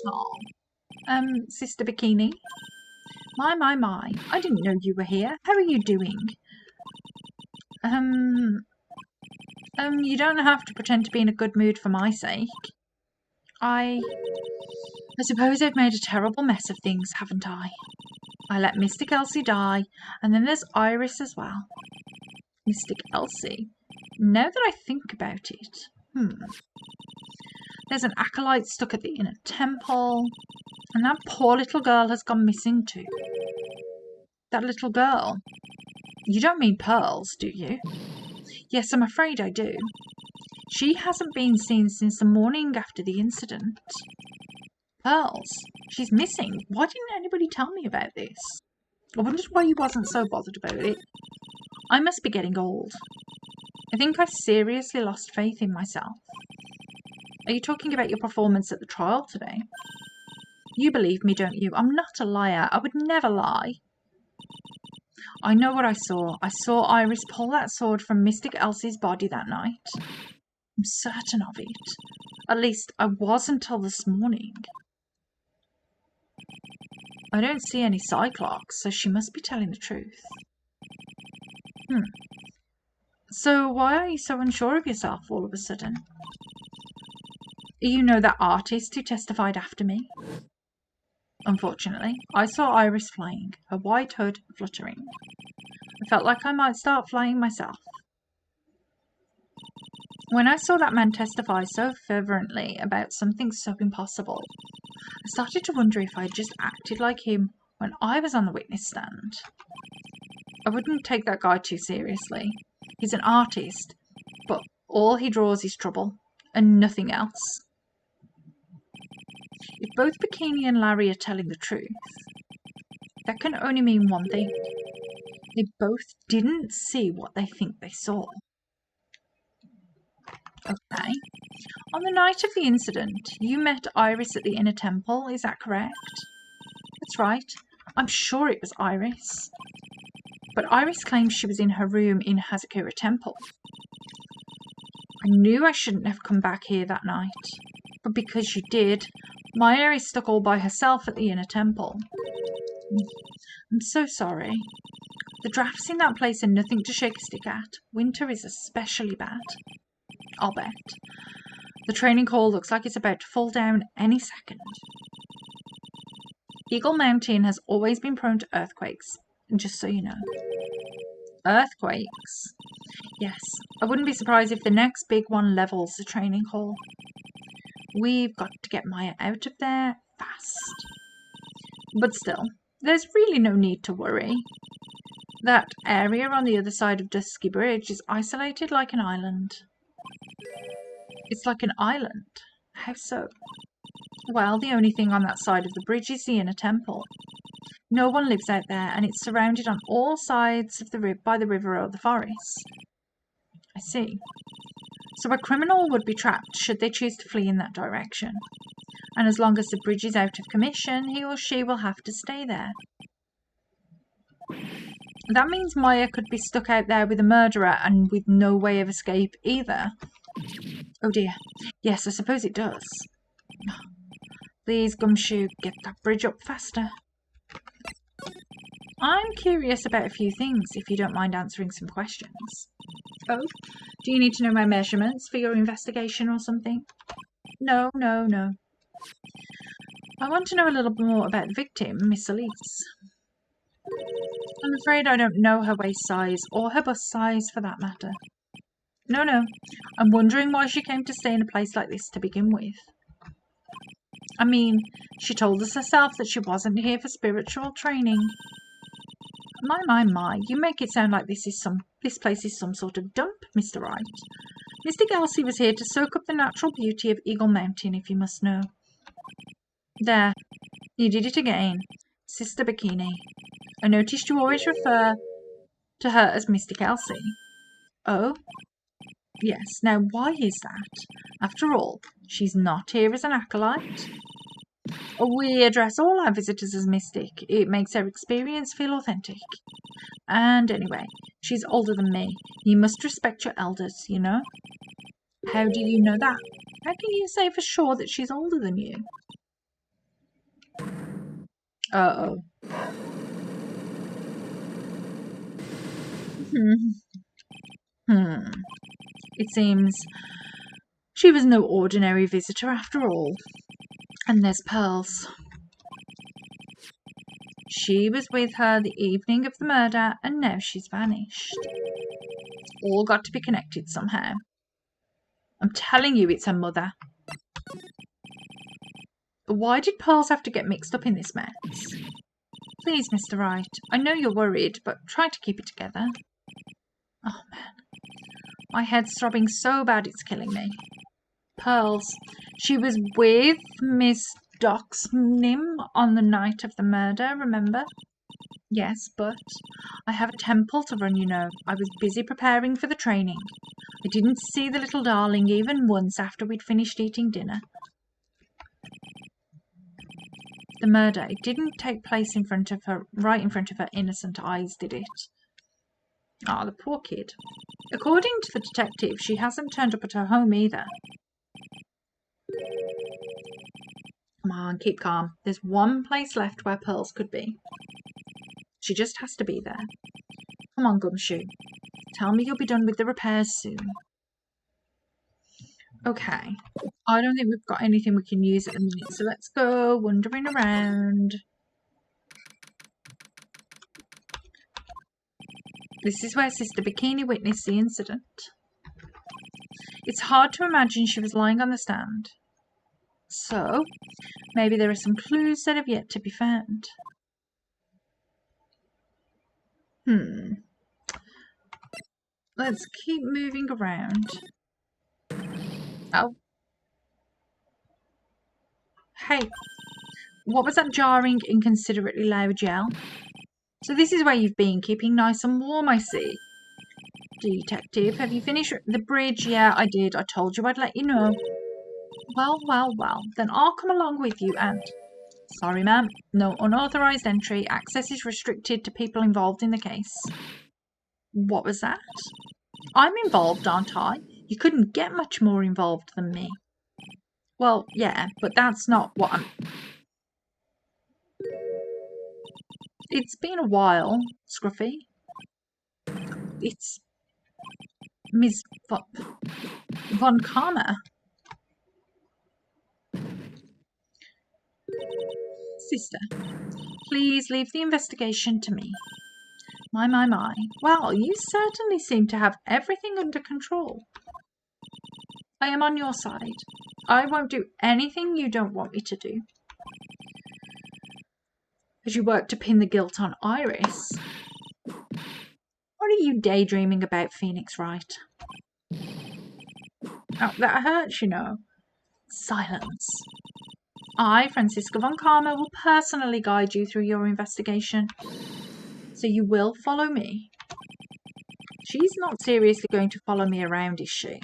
Oh. Sister Bikini? My. I didn't know you were here. How are you doing? You don't have to pretend to be in a good mood for my sake. I suppose I've made a terrible mess of things, haven't I? I let Mystic Elsie die, and then there's Iris as well. Mystic Elsie? Now that I think about it, there's an acolyte stuck at the inner temple, and that poor little girl has gone missing too. That little girl? You don't mean Pearls, do you? Yes, I'm afraid I do. She hasn't been seen since the morning after the incident. Pearls? She's missing. Why didn't anybody tell me about this? I wondered why you wasn't so bothered about it. I must be getting old. I think I seriously lost faith in myself. Are you talking about your performance at the trial today? You believe me, don't you? I'm not a liar. I would never lie. I know what I saw. I saw Iris pull that sword from Mystic Elsie's body that night. I'm certain of it. At least I was until this morning. I don't see any Cyclops, so she must be telling the truth. So why are you so unsure of yourself all of a sudden? You know that artist who testified after me? Unfortunately, I saw Iris flying, her white hood fluttering. I felt like I might start flying myself. When I saw that man testify so fervently about something so impossible, I started to wonder if I had just acted like him when I was on the witness stand. I wouldn't take that guy too seriously. He's an artist, but all he draws is trouble, and nothing else. If both Bikini and Larry are telling the truth, that can only mean one thing. They both didn't see what they think they saw. Okay. On the night of the incident, you met Iris at the inner temple, is that correct? That's right. I'm sure it was Iris. But Iris claims she was in her room in Hazakura Temple. I knew I shouldn't have come back here that night. But because you did, Maya is stuck all by herself at the inner temple. I'm so sorry. The drafts in that place are nothing to shake a stick at. Winter is especially bad. I'll bet. The training hall looks like it's about to fall down any second. Eagle Mountain has always been prone to earthquakes, just so you know. Earthquakes? Yes, I wouldn't be surprised if the next big one levels the training hall. We've got to get Maya out of there fast. But still, there's really no need to worry. That area on the other side of Dusky Bridge is isolated like an island. It's like an island? How so? Well, the only thing on that side of the bridge is the inner temple. No one lives out there, and it's surrounded on all sides of by the river or the forest. I see. So a criminal would be trapped should they choose to flee in that direction. And as long as the bridge is out of commission, he or she will have to stay there. That means Maya could be stuck out there with a murderer and with no way of escape either. Oh dear. Yes, I suppose it does. Please, Gumshoe, get that bridge up faster. I'm curious about a few things, if you don't mind answering some questions. Oh? Do you need to know my measurements for your investigation or something? No. I want to know a little more about the victim, Miss Elise. I'm afraid I don't know her waist size, or her bust size for that matter. No. I'm wondering why she came to stay in a place like this to begin with. I mean, she told us herself that she wasn't here for spiritual training. My, you make it sound like this place is some sort of dump, Mr. Wright. Mr. Gelsey was here to soak up the natural beauty of Eagle Mountain, if you must know. There, you did it again. Sister Bikini. I noticed you always refer to her as Mr. Gelsey. Oh? Yes, now why is that? After all, she's not here as an acolyte. We address all our visitors as Mystic. It makes our experience feel authentic. And anyway, she's older than me. You must respect your elders, you know? How do you know that? How can you say for sure that she's older than you? Uh-oh. It seems she was no ordinary visitor after all. And there's Pearls. She was with her the evening of the murder, and now she's vanished. All got to be connected somehow. I'm telling you, it's her mother. Why did Pearls have to get mixed up in this mess? Please, Mr. Wright, I know you're worried, but try to keep it together. Oh, man. My head's throbbing so bad it's killing me. Pearls. She was with Miss Doxnim on the night of the murder, remember? Yes, but I have a temple to run, you know. I was busy preparing for the training. I didn't see the little darling even once after we'd finished eating dinner. The murder, it didn't take place right in front of her innocent eyes, did it? Ah, the poor kid. According to the detective, she hasn't turned up at her home either. Come on, keep calm. There's one place left where Pearls could be. She just has to be there. Come on, Gumshoe. Tell me you'll be done with the repairs soon. Okay. I don't think we've got anything we can use at the minute, so let's go wandering around. This is where Sister Bikini witnessed the incident. It's hard to imagine she was lying on the stand. So, maybe there are some clues that have yet to be found. Let's keep moving around. Oh. Hey, what was that jarring, inconsiderately loud yell? So this is where you've been, keeping nice and warm, I see. Detective, have you finished the bridge? Yeah, I did. I told you I'd let you know. Well, then I'll come along with you and... Sorry, ma'am. No unauthorised entry. Access is restricted to people involved in the case. What was that? I'm involved, aren't I? You couldn't get much more involved than me. Well, yeah, but that's not what I'm... It's been a while, Scruffy. It's... Miss Von Karma. Sister, please leave the investigation to me. My. Well, you certainly seem to have everything under control. I am on your side. I won't do anything you don't want me to do. As you work to pin the guilt on Iris. What are you daydreaming about, Phoenix Wright? Oh, that hurts, you know. Silence. I, Francisca Von Karma, will personally guide you through your investigation. So you will follow me. She's not seriously going to follow me around, is she?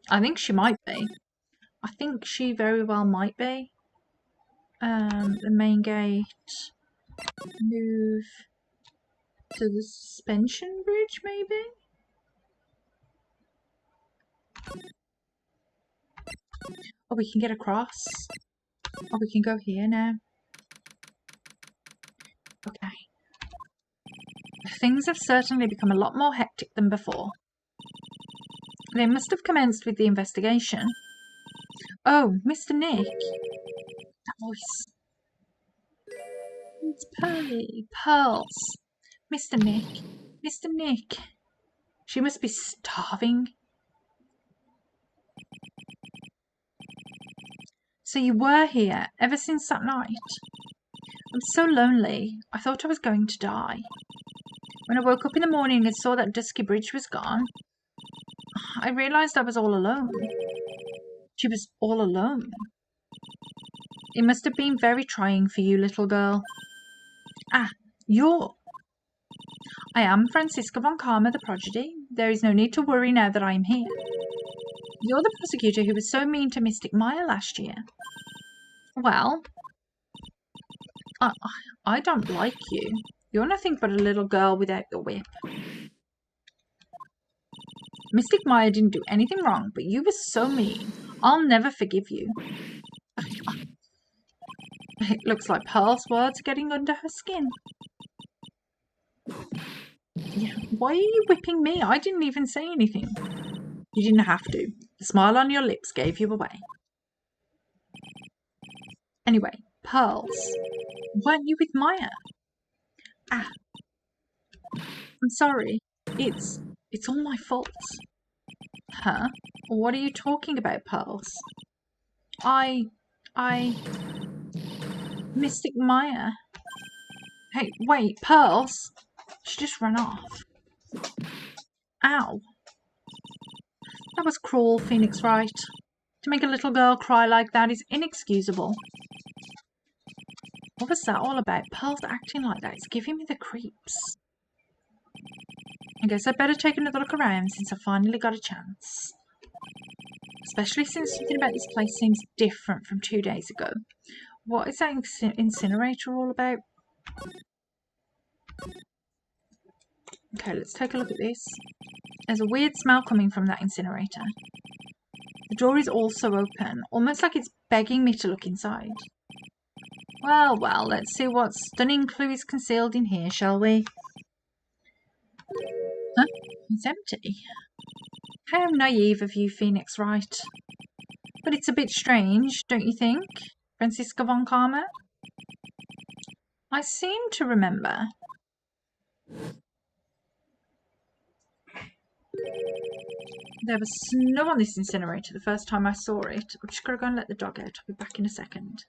I think she might be. I think she very well might be. The main gate. Move to the suspension bridge, maybe? Oh, we can get across. Oh, we can go here now. Okay. Things have certainly become a lot more hectic than before. They must have commenced with the investigation. Oh, Mr. Nick. That voice. It's Pearly. Pearls. Mr. Nick. Mr. Nick. She must be starving. So you were here ever since that night? I'm so lonely. I thought I was going to die. When I woke up in the morning and saw that dusky bridge was gone, I realized I was all alone. She was all alone. It must have been very trying for you, little girl. Ah, you're... I am Francisca von Karma, the prodigy. There is no need to worry now that I am here. You're the prosecutor who was so mean to Mystic Maya last year. Well, I don't like you. You're nothing but a little girl without the whip. Mystic Maya didn't do anything wrong, but you were so mean. I'll never forgive you. It looks like Pearl's words are getting under her skin. Yeah, why are you whipping me? I didn't even say anything. You didn't have to. The smile on your lips gave you away. Anyway, Pearls. Weren't you with Maya? Ah, I'm sorry. It's all my fault. Huh? What are you talking about, Pearls? I... Mystic Maya. Hey, wait, Pearls? She just ran off. Ow. That was cruel, Phoenix Wright. To make a little girl cry like that is inexcusable. What was that all about? Pearls acting like that. It's giving me the creeps. I guess I'd better take another look around since I finally got a chance. Especially since something about this place seems different from 2 days ago. What is that incinerator all about? Okay, let's take a look at this. There's a weird smell coming from that incinerator. The door is also open, almost like it's begging me to look inside. Well, let's see what stunning clue is concealed in here, shall we? Huh? It's empty. How naive of you, Phoenix Wright. But it's a bit strange, don't you think, Francisca von Karma? I seem to remember. There was snow on this incinerator the first time I saw it. I'm just going to go and let the dog out. I'll be back in a second.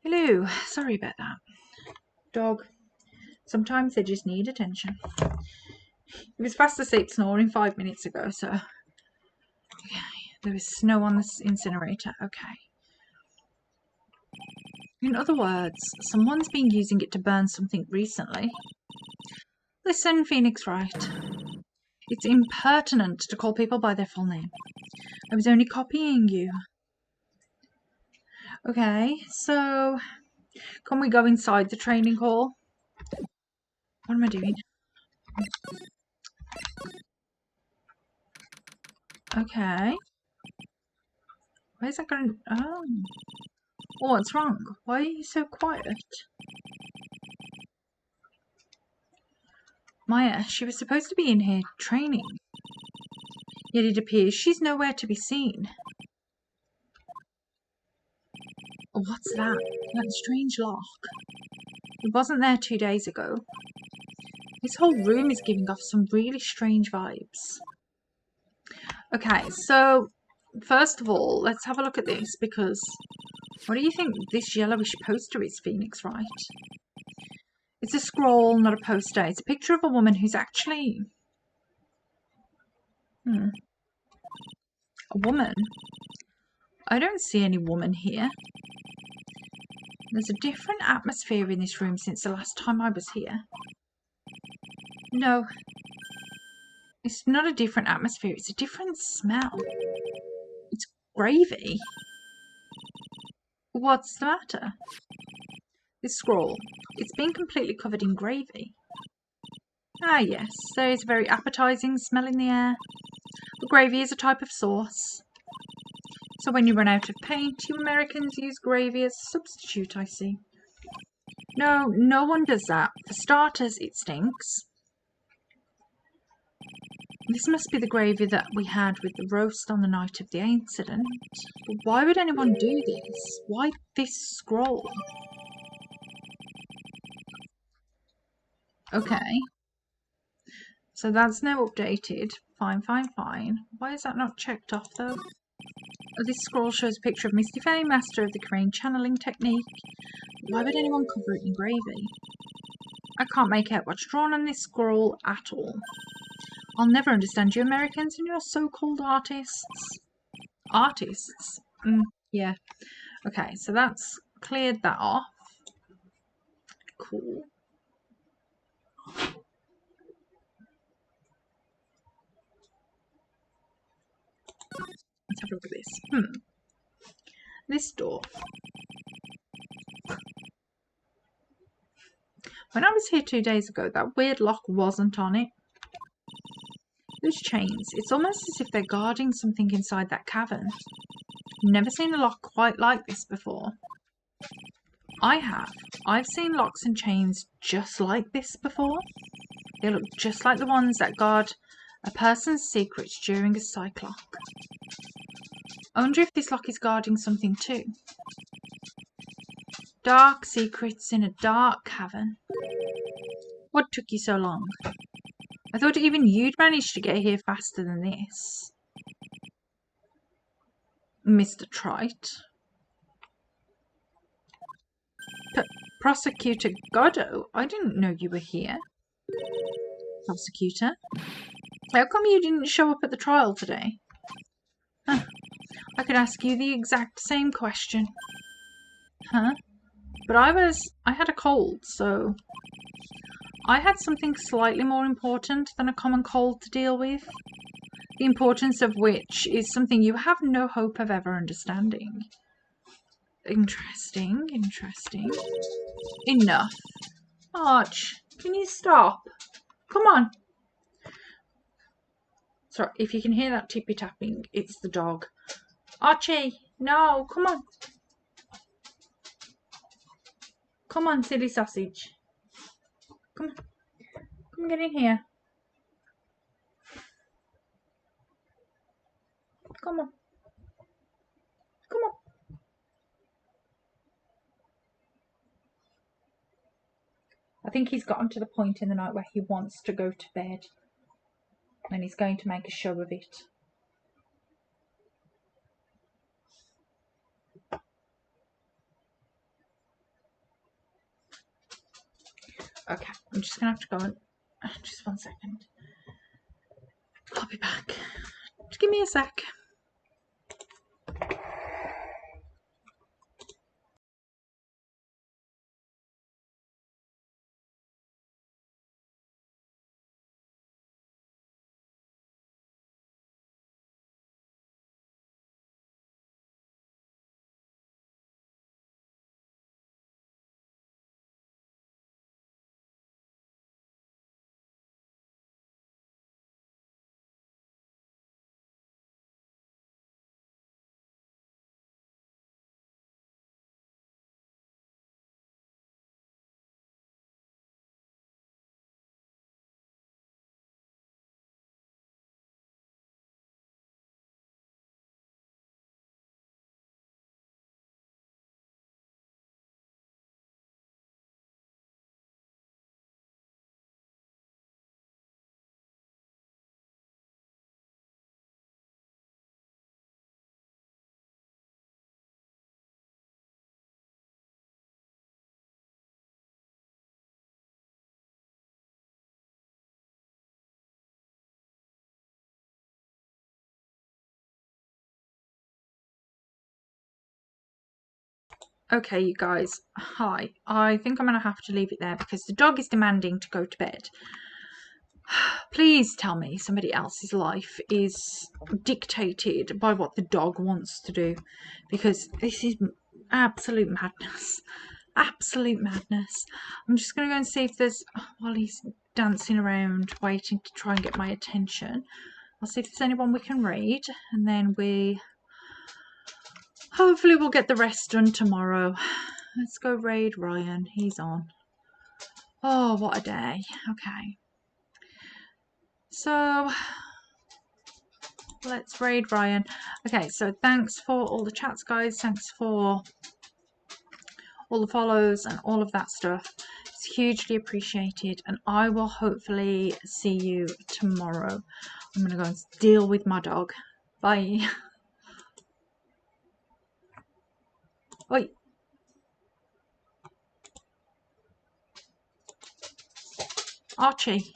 Hello, sorry about that. Dog. Sometimes they just need attention. He was fast asleep snoring 5 minutes ago, so... Okay, there was snow on this incinerator. Okay. In other words, someone's been using it to burn something recently. Listen, Phoenix Wright. It's impertinent to call people by their full name. I was only copying you. Okay, so... Can we go inside the training hall? What am I doing? Okay. Where's that going? Oh. Oh, what's wrong? Why are you so quiet? Maya, she was supposed to be in here training. Yet it appears she's nowhere to be seen. Oh, what's that? That strange lock. It wasn't there 2 days ago. This whole room is giving off some really strange vibes. Okay, so first of all, let's have a look at this because what do you think this yellowish poster is, Phoenix Wright? It's a scroll, not a poster. It's a picture of a woman who's actually... A woman? I don't see any woman here. There's a different atmosphere in this room since the last time I was here. No. It's not a different atmosphere. It's a different smell. It's gravy. What's the matter? This scroll. It's been completely covered in gravy. Ah, yes. There is a very appetizing smell in the air. But gravy is a type of sauce. So when you run out of paint, you Americans use gravy as a substitute, I see. No, no one does that. For starters, it stinks. This must be the gravy that we had with the roast on the night of the incident. But why would anyone do this? Why this scroll? Okay. So that's now updated. Fine, fine, fine. Why is that not checked off, though? Oh, this scroll shows a picture of Misty Faye, master of the crane channeling technique. Why would anyone cover it in gravy? I can't make out what's drawn on this scroll at all. I'll never understand you Americans and your so-called artists. Artists? Yeah. Okay, so that's cleared that off. Cool. Let's have a look at this. This door. When I was here 2 days ago, that weird lock wasn't on it. Those chains, it's almost as if they're guarding something inside that cavern. Never seen a lock quite like this before. I have. I've seen locks and chains just like this before. They look just like the ones that guard a person's secrets during a cyclock. I wonder if this lock is guarding something too. Dark secrets in a dark cavern. What took you so long? I thought even you'd managed to get here faster than this. Mr. Trite. Prosecutor Godot, I didn't know you were here. Prosecutor? How come you didn't show up at the trial today? Huh. I could ask you the exact same question. Huh? But I had a cold, so... I had something slightly more important than a common cold to deal with. The importance of which is something you have no hope of ever understanding. Interesting, interesting. Enough. Arch, can you stop? Come on. Sorry, if you can hear that tippy tapping, it's the dog. Archie, no, come on. Come on, silly sausage. Come on. Come get in here. Come on. Come on. I think he's gotten to the point in the night where he wants to go to bed. And he's going to make a show of it. Okay, I'm just gonna have to go and just 1 second. I'll be back. Just give me a sec. Okay, you guys, hi. I think I'm going to have to leave it there because the dog is demanding to go to bed. Please tell me somebody else's life is dictated by what the dog wants to do, because this is absolute madness. Absolute madness. I'm just going to go and see if there's, while he's dancing around waiting to try and get my attention, I'll see if there's anyone we can read, and then hopefully we'll get the rest done tomorrow. Let's go raid Ryan. He's on. Oh, what a day. Okay. So, let's raid Ryan. Okay, so thanks for all the chats, guys. Thanks for all the follows and all of that stuff. It's hugely appreciated. And I will hopefully see you tomorrow. I'm going to go and deal with my dog. Bye. Oi. Archie.